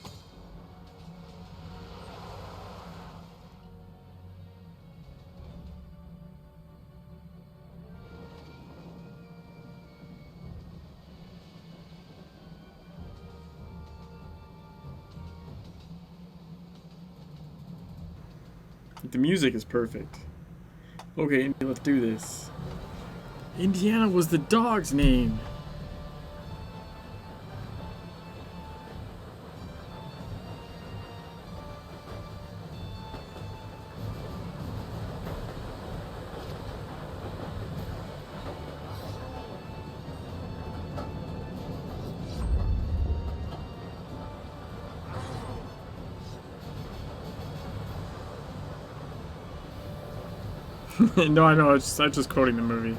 The music is perfect. Okay, let's do this. Indiana was the dog's name. No, I know. I'm just quoting the movie.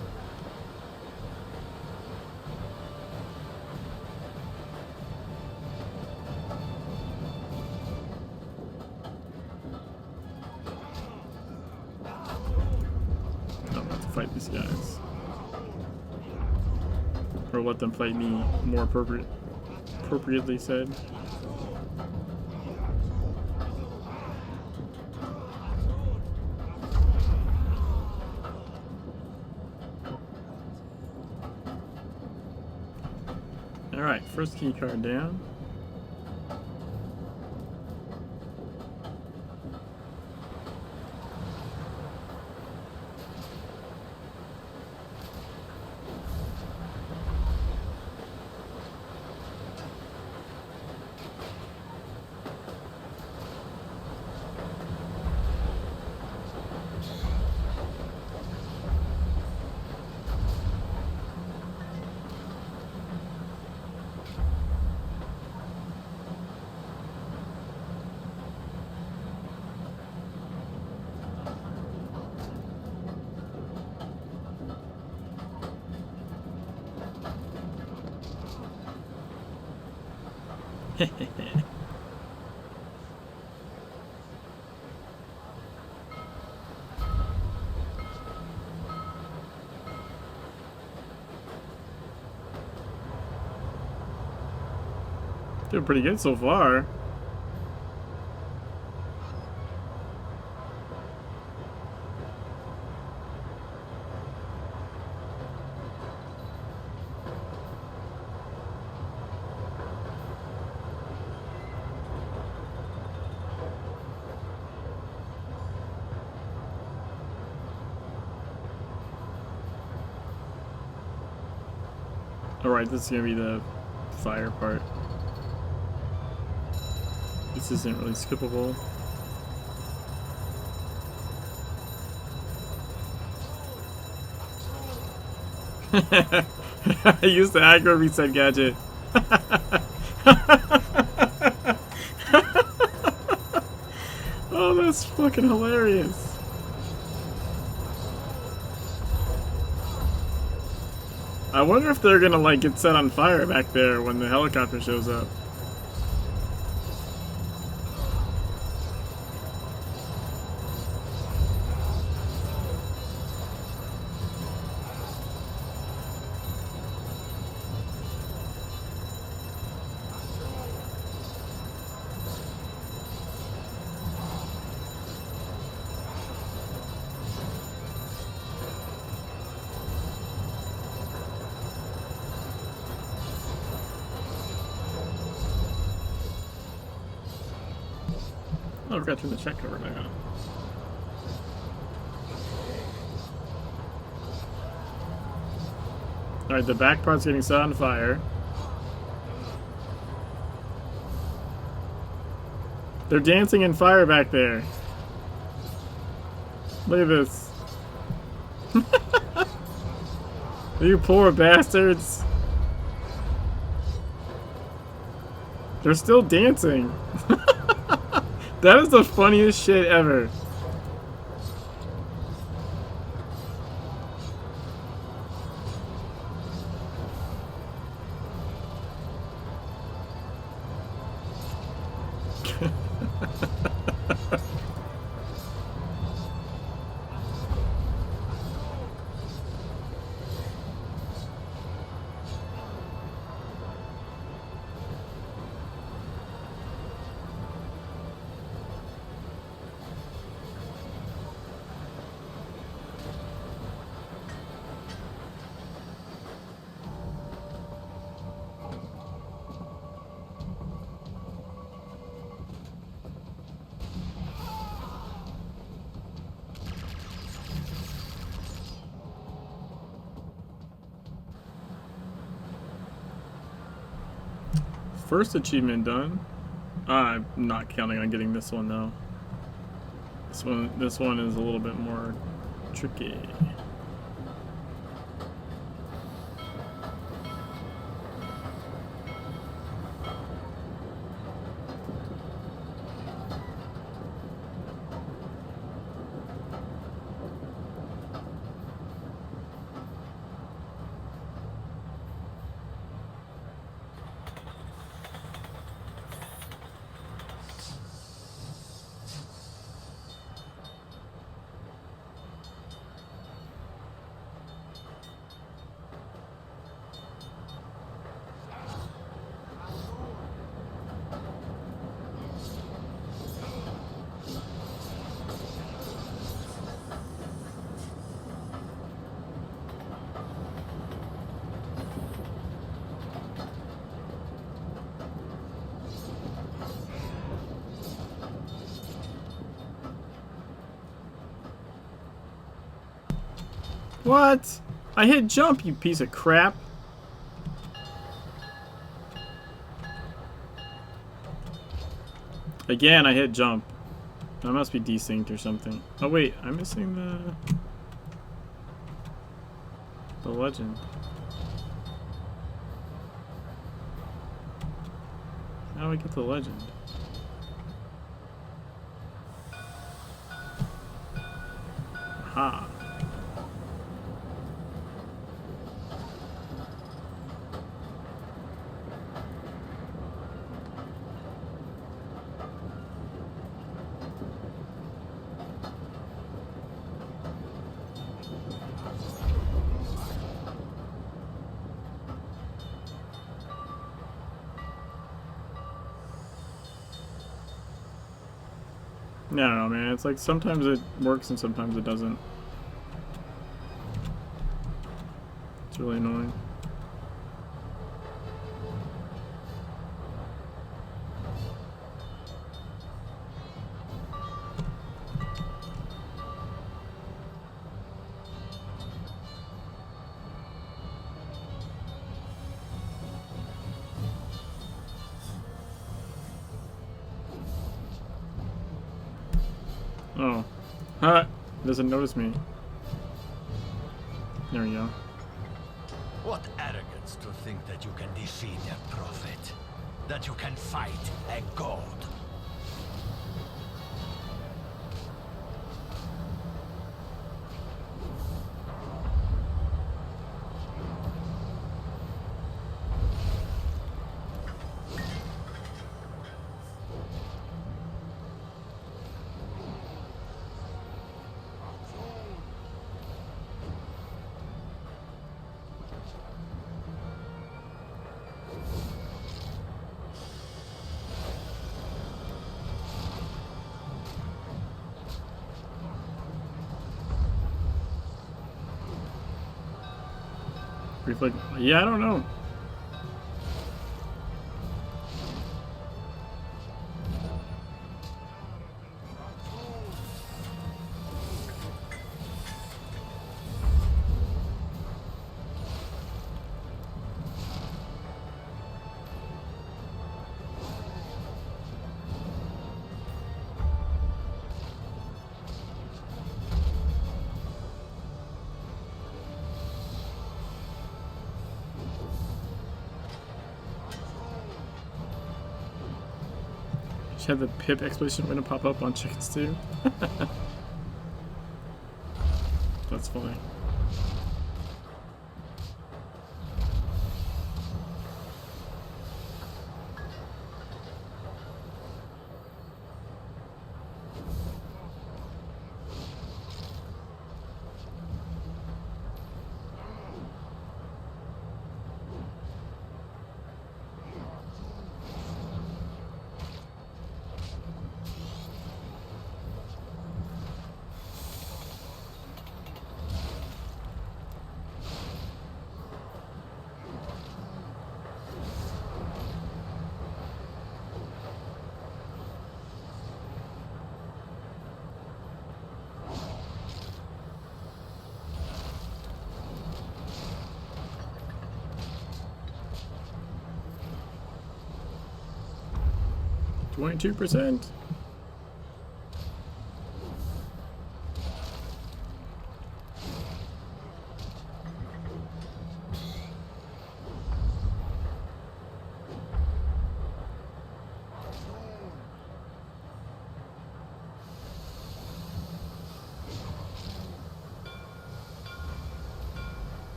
I'm about to fight these guys, or let them fight me. More appropriately said. Alright, first key card down. Doing pretty good so far. Alright, this is gonna be the fire part. This isn't really skippable. I used the aggro reset gadget. Oh, that's fucking hilarious. I wonder if they're gonna like get set on fire back there when the helicopter shows up. Oh, I forgot to turn the check cover back on. Alright, the back part's getting set on fire. They're dancing in fire back there. Look at this. You poor bastards. They're still dancing. That is the funniest shit ever. first achievement done. I'm not counting on getting this one though. This one is a little bit more tricky. What? I hit jump, you piece of crap. Again, I hit jump. That must be desynced or something. Oh wait, I'm missing the legend. How do I get the legend? Aha. I don't know, man. It's like sometimes it works and sometimes it doesn't. It's really annoying. Oh. Huh. Doesn't notice me. There we go. What arrogance to think that you can defeat a prophet. That you can fight a god. Reflect. Yeah, I don't know. Had the pip explanation window pop up on chickens too. That's funny. 22%.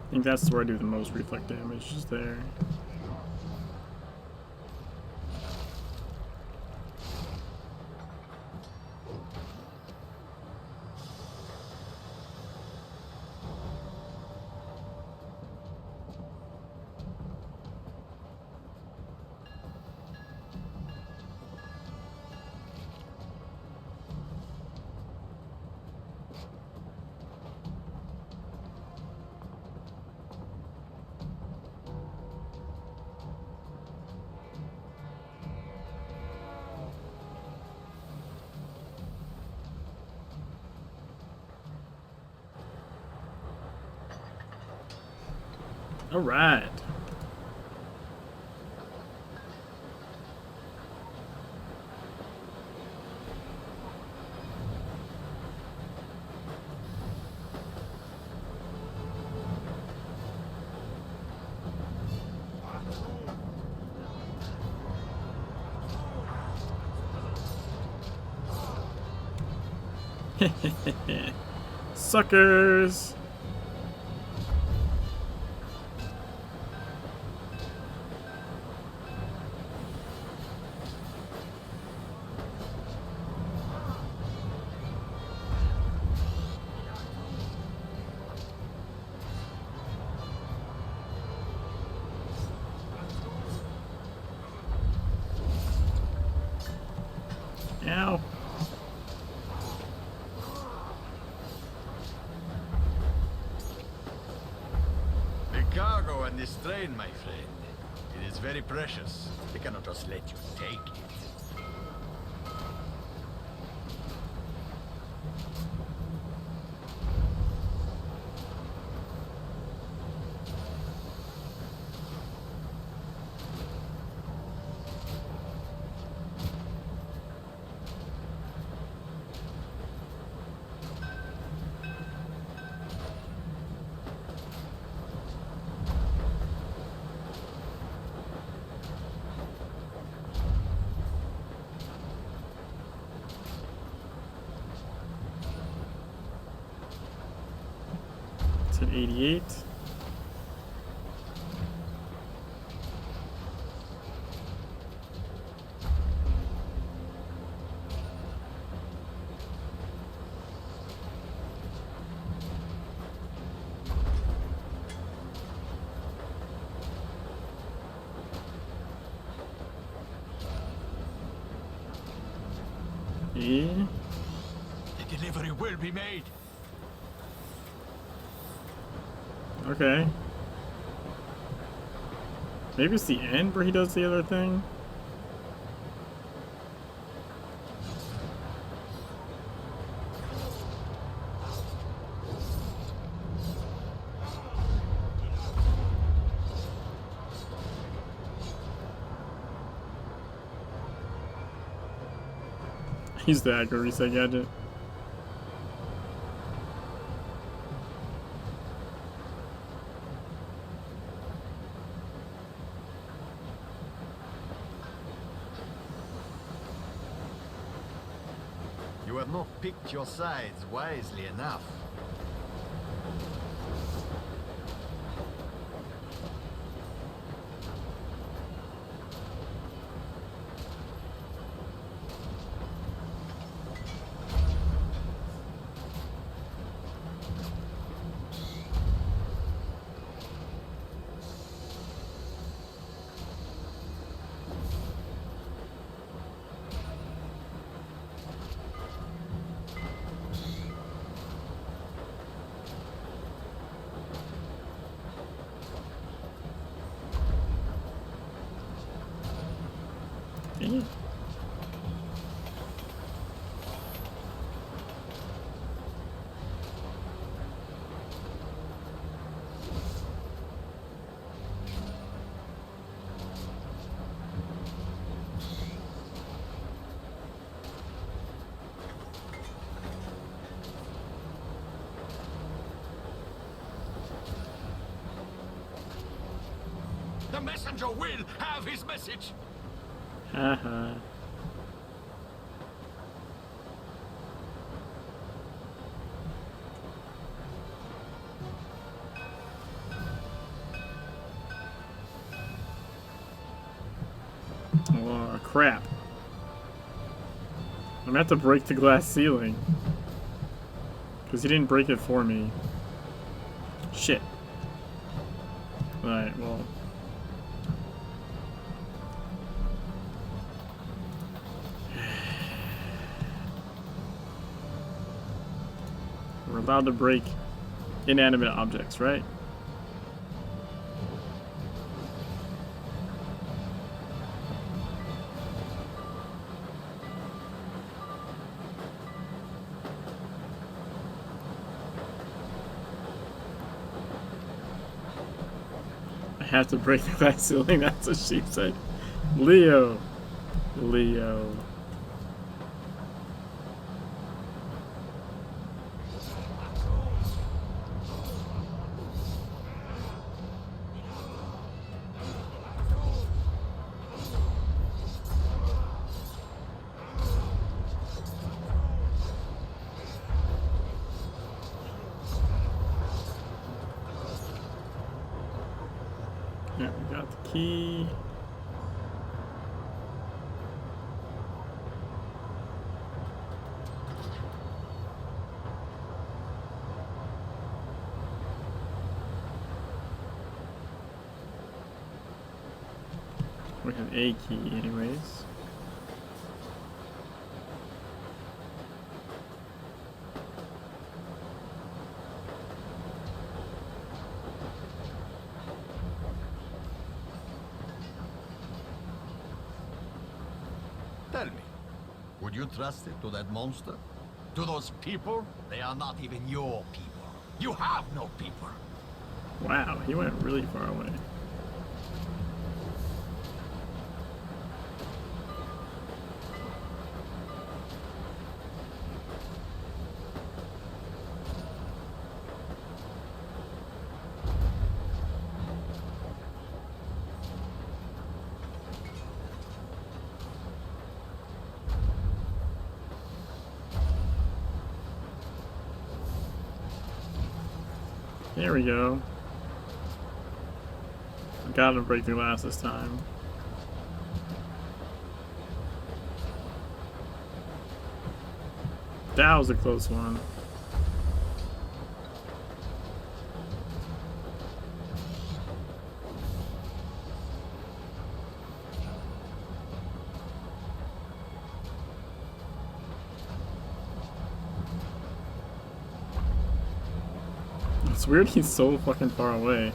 I think that's where I do the most reflect damage, just there. All right. Suckers. Ow. The cargo on this train, my friend, it is very precious. They cannot just let you take it. It's at 88. Yeah. The delivery will be made. Okay. Maybe it's the end where he does the other thing. He's the aggro reset gadget. You have not picked your sides wisely enough. Yeah. The messenger will have his message. Haha. Oh, crap. I'm gonna have to break the glass ceiling. Because he didn't break it for me. Shit. Alright, well. We're allowed to break inanimate objects, right? I have to break the glass ceiling, that's what she said. Leo. Leo. Yeah, we got the key. We have a key anyways. Tell me, would you trust it to that monster? To those people? They are not even your people. You have no people. Wow, he went really far away. There we go. I got to break the glass this time. That was a close one. It's weird he's so fucking far away.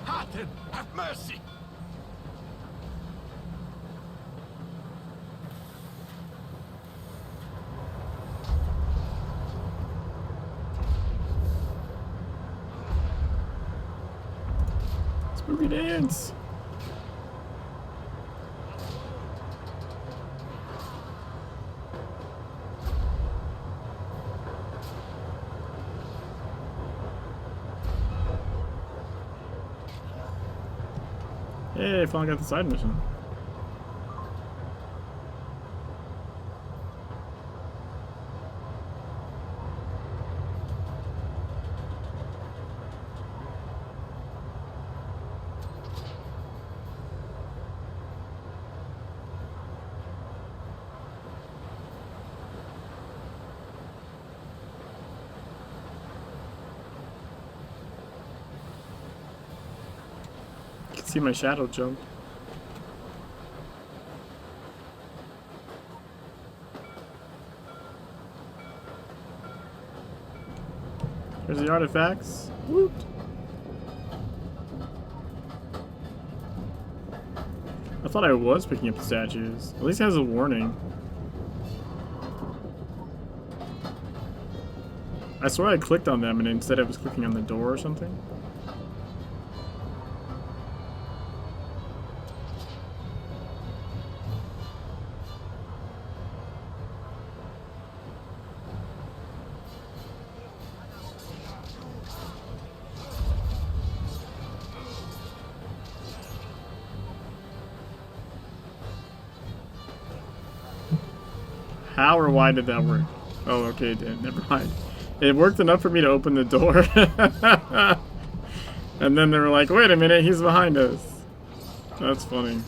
Hatton, have mercy. Spooky dance! Hey, I finally got the side mission. See my shadow jump. There's the artifacts. Woot! I thought I was picking up the statues. At least it has a warning. I swear I clicked on them and instead I was clicking on the door or something. How or why did that work? Oh, okay, it did. Never mind. It worked enough for me to open the door. And then they were like, wait a minute, he's behind us. That's funny.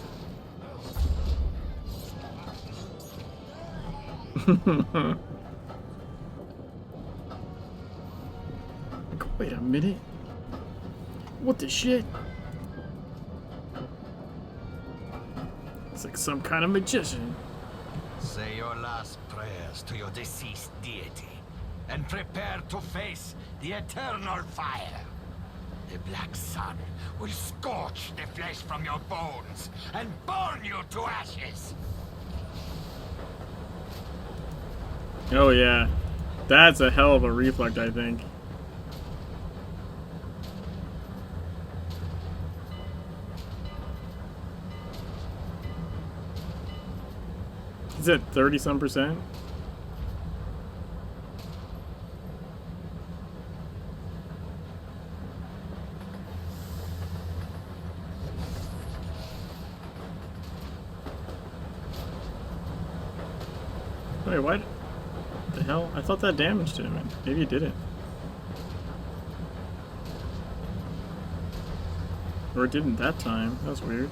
Wait a minute. What the shit? It's like some kind of magician. Say your last prayers to your deceased deity, and prepare to face the eternal fire. The black sun will scorch the flesh from your bones and burn you to ashes. Oh yeah. That's a hell of a reflect, I think. Is it 30-some%? Wait, what? The hell? I thought that damaged him. Maybe it didn't. Or it didn't that time. That was weird.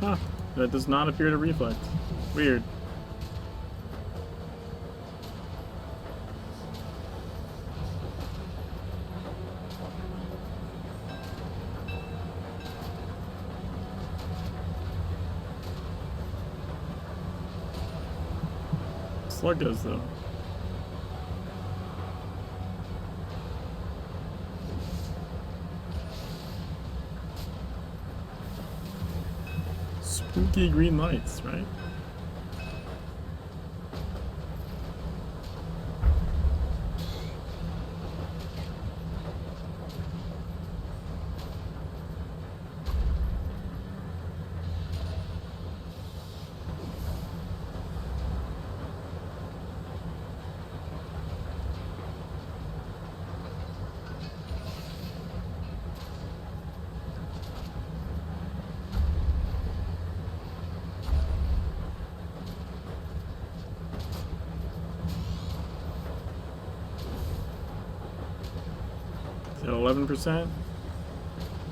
Huh. That does not appear to reflect. Weird. Slug does though. Spooky green lights, right? Is it 11%?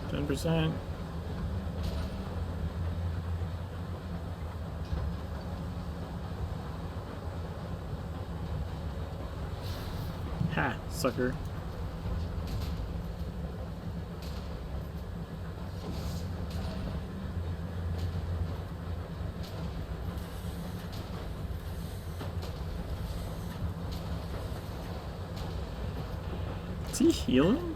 10%? Ha, sucker. Is he healing?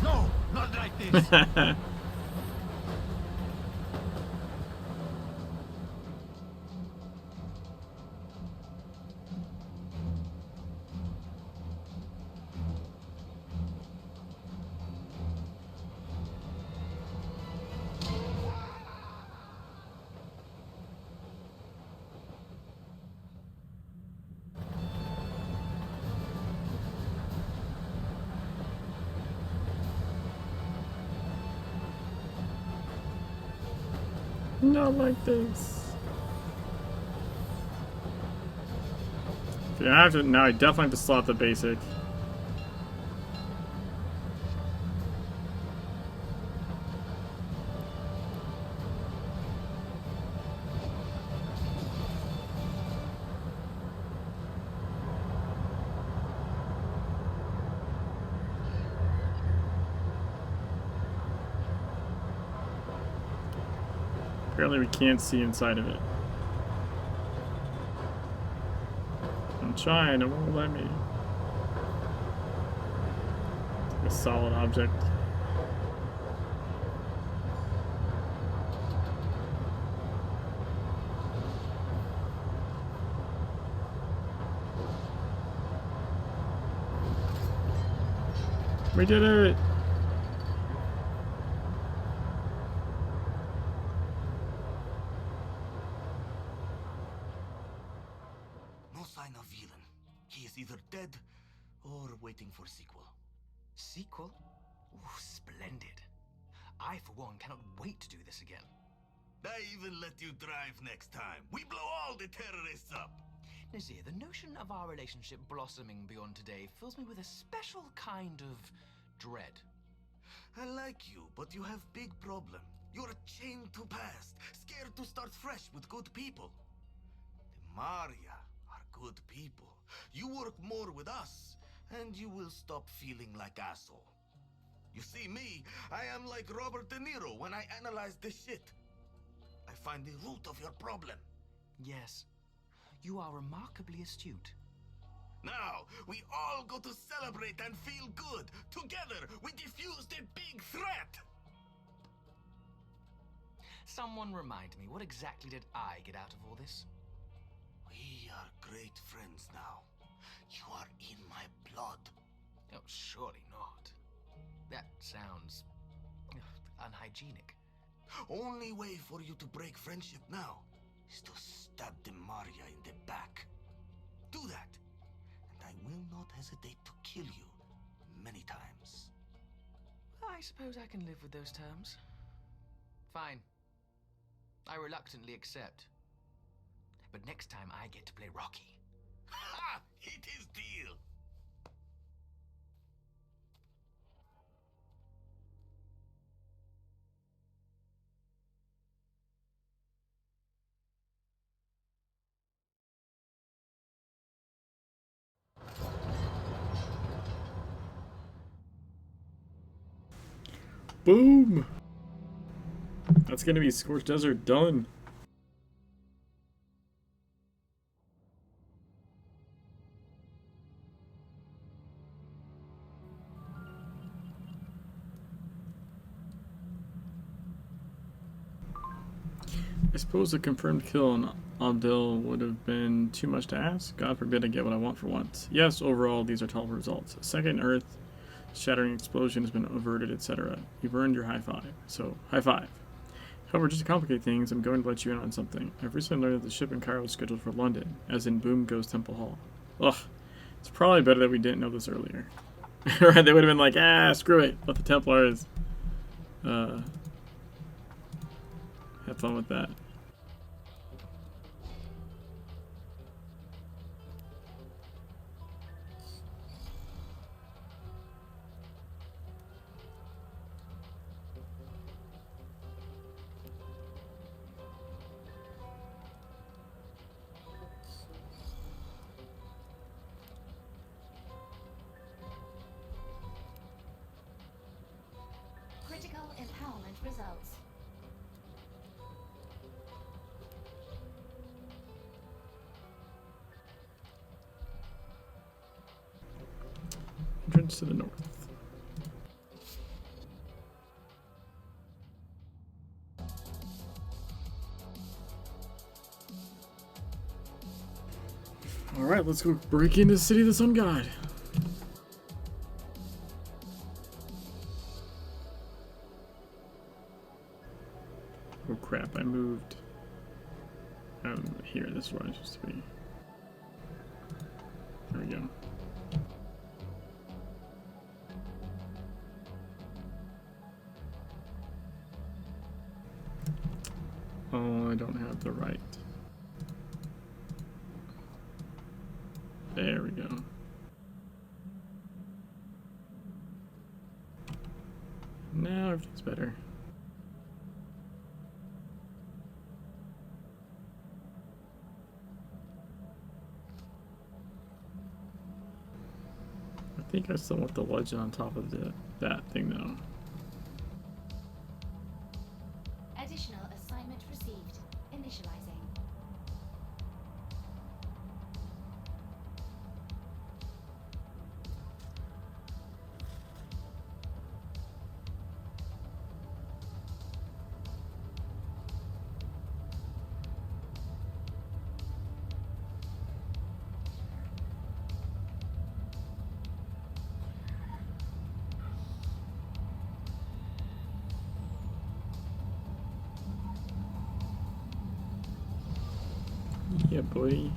No, not like this. Not like this. Okay, I have to now. I definitely have to slot the basic. Apparently we can't see inside of it. I'm trying, it won't let me. It's like a solid object. We did it! No sign of villain. He is either dead or waiting for sequel. Sequel? Ooh, splendid. I, for one, cannot wait to do this again. I even let you drive next time. We blow all the terrorists up. Nazir, the notion of our relationship blossoming beyond today fills me with a special kind of dread. I like you, but you have big problem. You're chained to past, scared to start fresh with good people. The Maria are good people. You work more with us, and you will stop feeling like asshole. You see me, I am like Robert De Niro when I analyze this shit. I find the root of your problem. Yes, you are remarkably astute. Now, we all go to celebrate and feel good. Together, we defuse the big threat. Someone remind me, what exactly did I get out of all this? We are great friends now. You are in my blood. Oh, surely not. That sounds unhygienic. Only way for you to break friendship now is to stab the Maria in the back. Do that, and I will not hesitate to kill you many times. I suppose I can live with those terms. Fine. I reluctantly accept. But next time I get to play Rocky. Ha! It is deal! Boom! That's gonna be Scorched Desert done. I suppose a confirmed kill on Abdel would have been too much to ask. God forbid I get what I want for once. Yes, overall, these are tolerable results. Second Earth shattering explosion has been averted, etc. You've earned your high five. So, high five. However, just to complicate things, I'm going to let you in on something. I've recently learned that the ship in Cairo is scheduled for London, as in Boom Goes Temple Hall. Ugh. It's probably better that we didn't know this earlier. Right, they would have been like, screw it. Let the Templars have fun with that. Critical empowerment results. Entrance to the north. Alright, let's go break into the City of the Sun God. Oh crap, I moved. Here, this is where I'm supposed to be. There we go. Oh, I don't have the right. There we go. Now everything's better. I think I still want the legend on top of that thing though. Additional assignment received. Initializing. Yeah, boy.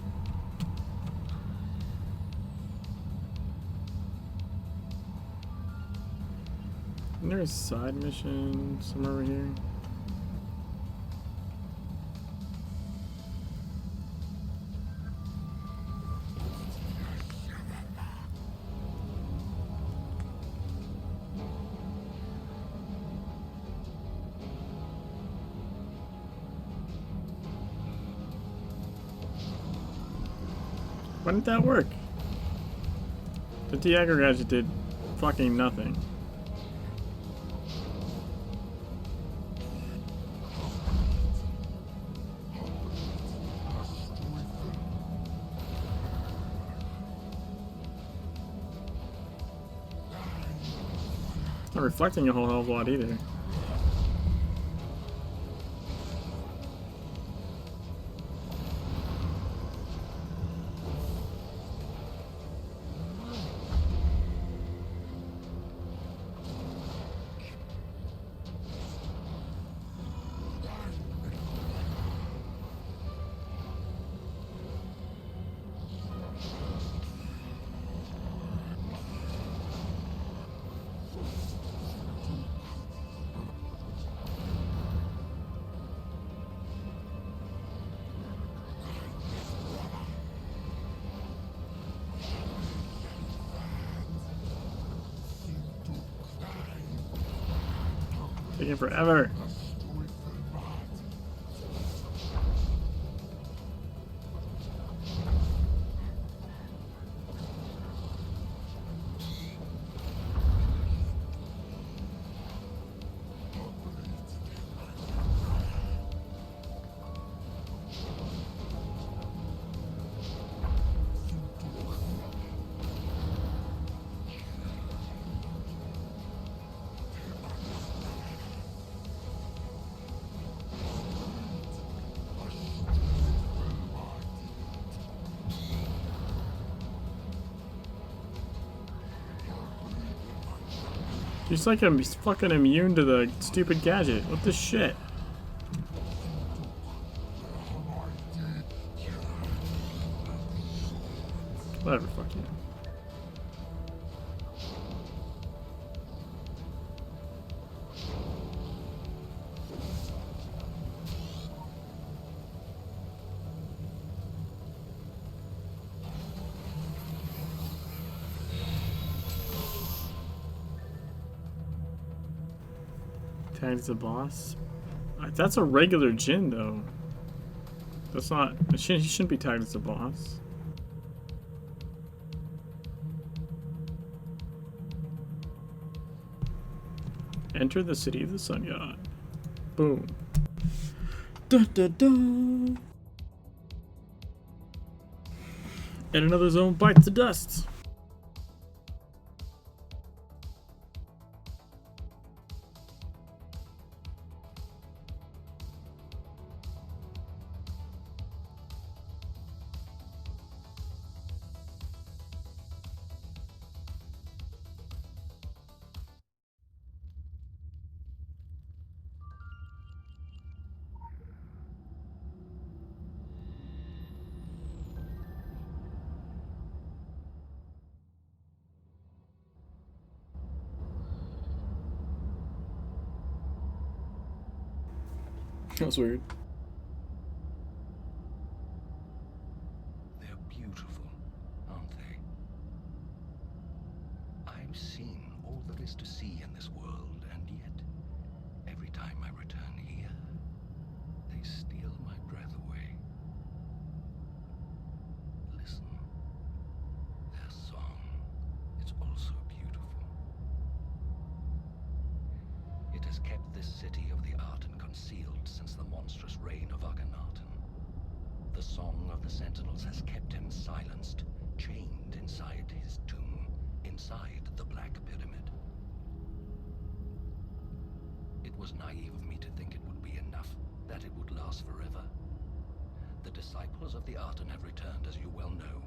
Isn't there a side mission somewhere over here? Why didn't that work? The Diago gadget did fucking nothing. It's not reflecting a whole hell of a lot either. Taking forever. He's like he's fucking immune to the stupid gadget. What the shit? Whatever, fuck you. Tagged as a boss. That's a regular Jin, though. That's not. He shouldn't be tagged as a boss. Enter the city of the sun god. Boom. Dun, dun, dun. And another zone bites the dust. That was weird. They're beautiful, aren't they? I've seen all there is to see in this world, and yet, every time I return here, they steal my breath away. Listen. Their song, it's also beautiful. It has kept this city of the Arten concealed since the monstrous reign of Akhenaten. The song of the Sentinels has kept him silenced, chained inside his tomb, inside the Black Pyramid. It was naive of me to think it would be enough, that it would last forever. The disciples of the Arten have returned, as you well know.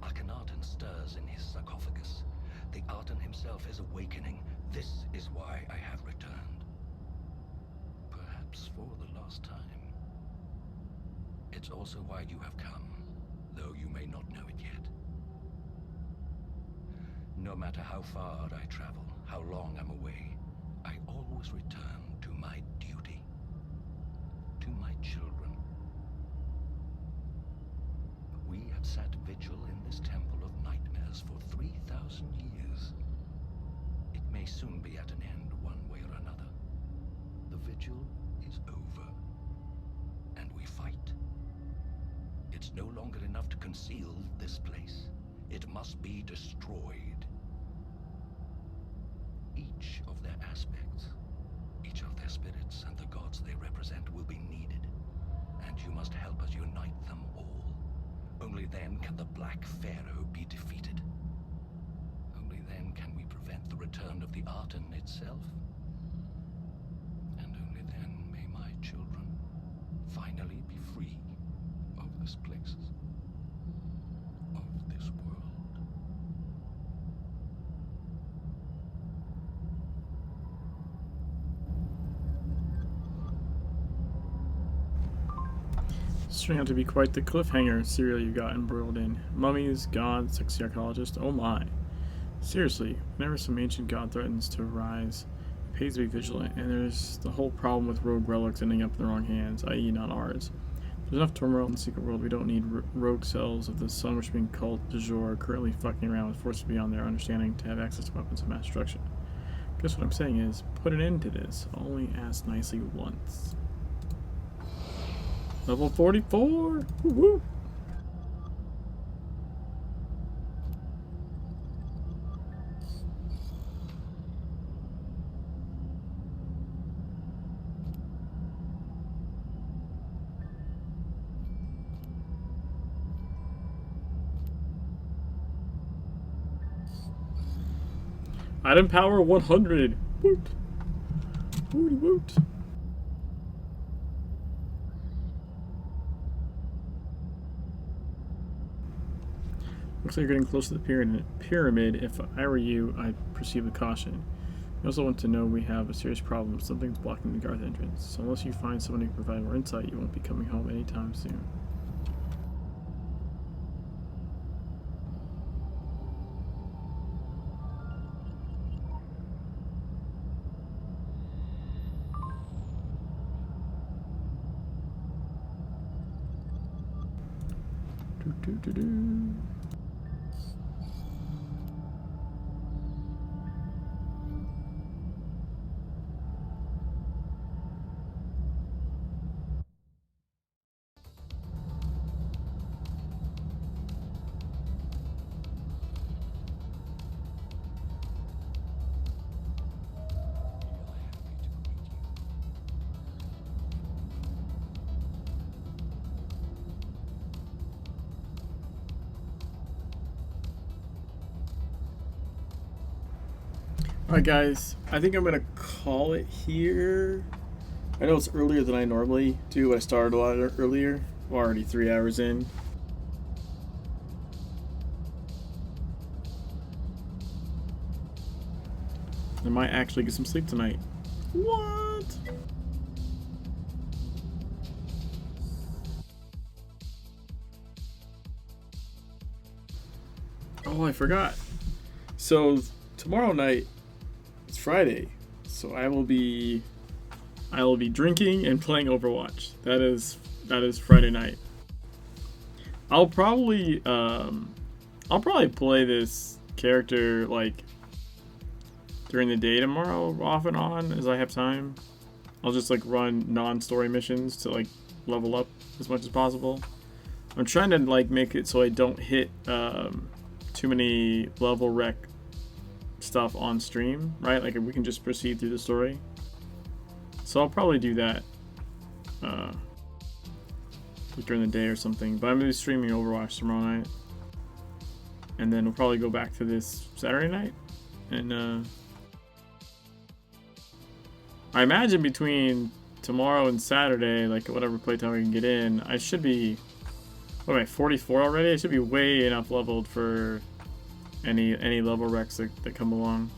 Akhenaten stirs in his sarcophagus. The Arten himself is awakening. This is why I have returned. Perhaps for the last time. It's also why you have come, though you may not know it yet. No matter how far I travel, how long I'm away, I always return to my duty. To my children. We have sat vigil in this temple of nightmares for 3,000 years. It may soon be at an end one way or another. The vigil is over. And we fight. It's no longer enough to conceal this place. It must be destroyed. Each of their aspects, each of their spirits and the gods they represent will be needed. And you must help us unite them all. Only then can the Black Pharaoh be defeated. Only then can we prevent the return of the Arton itself. And only then may my children finally be free of this place, of this world. It's turning out to be quite the cliffhanger serial you got embroiled in. Mummies, gods, sexy archaeologists, oh my. Seriously, whenever some ancient god threatens to rise, it pays to be vigilant, and there's the whole problem with rogue relics ending up in the wrong hands, i.e. not ours. There's enough turmoil in the secret world. We don't need rogue cells of the sun-worshipping cult du jour currently fucking around with forces beyond their understanding to have access to weapons of mass destruction. Guess what I'm saying is, put an end to this. Only ask nicely once. Level 44! Woo-hoo! Item power 100! Woot! Woot woot! Looks like you're getting close to the pyramid. If I were you, I'd proceed with caution. You also want to know we have a serious problem. Something's blocking the Garth entrance. So unless you find someone who can provide more insight, you won't be coming home anytime soon. Do-do-do-do. Alright guys, I think I'm going to call it here. I know it's earlier than I normally do. I started a lot earlier. We're already 3 hours in. I might actually get some sleep tonight. What? Oh, I forgot. So tomorrow night, it's Friday, so I will be drinking and playing Overwatch. That is Friday night. I'll probably play this character like during the day tomorrow, off and on as I have time. I'll just like run non-story missions to like level up as much as possible. I'm trying to like make it so I don't hit too many level rec stuff on stream, right? Like if we can just proceed through the story. So I'll probably do that during the day or something. But I'm gonna be streaming Overwatch tomorrow night, and then we'll probably go back to this Saturday night. And I imagine between tomorrow and Saturday, like whatever playtime we can get in, I should be, what am I, 44 already? I should be way enough leveled for any level recs that come along.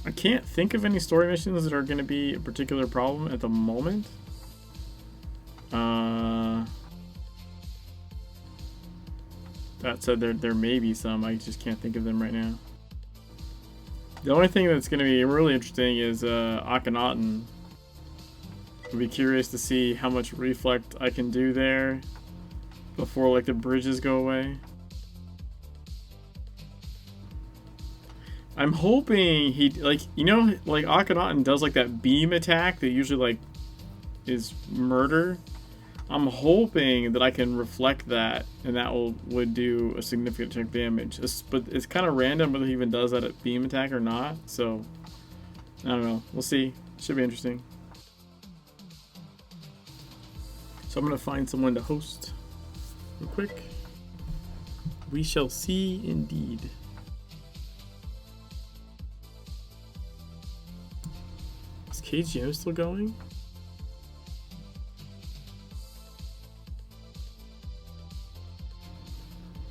I can't think of any story missions that are going to be a particular problem at the moment. That said, there may be some. I just can't think of them right now. The only thing that's going to be really interesting is Akhenaten. I'll be curious to see how much reflect I can do there before like the bridges go away. I'm hoping he, like, you know, like Akhenaten does like that beam attack that usually like is murder. I'm hoping that I can reflect that and that would do a significant chunk of damage. But it's kind of random whether he even does that at beam attack or not. So I don't know. We'll see. Should be interesting. So I'm gonna find someone to host real quick. We shall see indeed. Is KGM still going?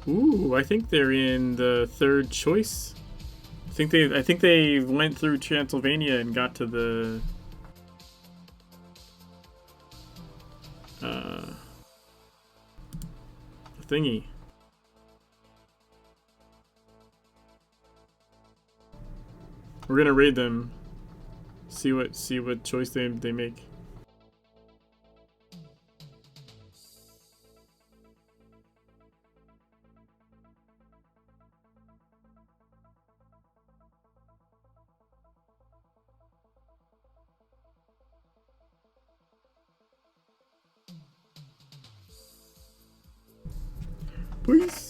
Ooh, I think they're in the third choice. I think they went through Transylvania and got to the thingy. We're gonna raid them. See what choice they make. Peace.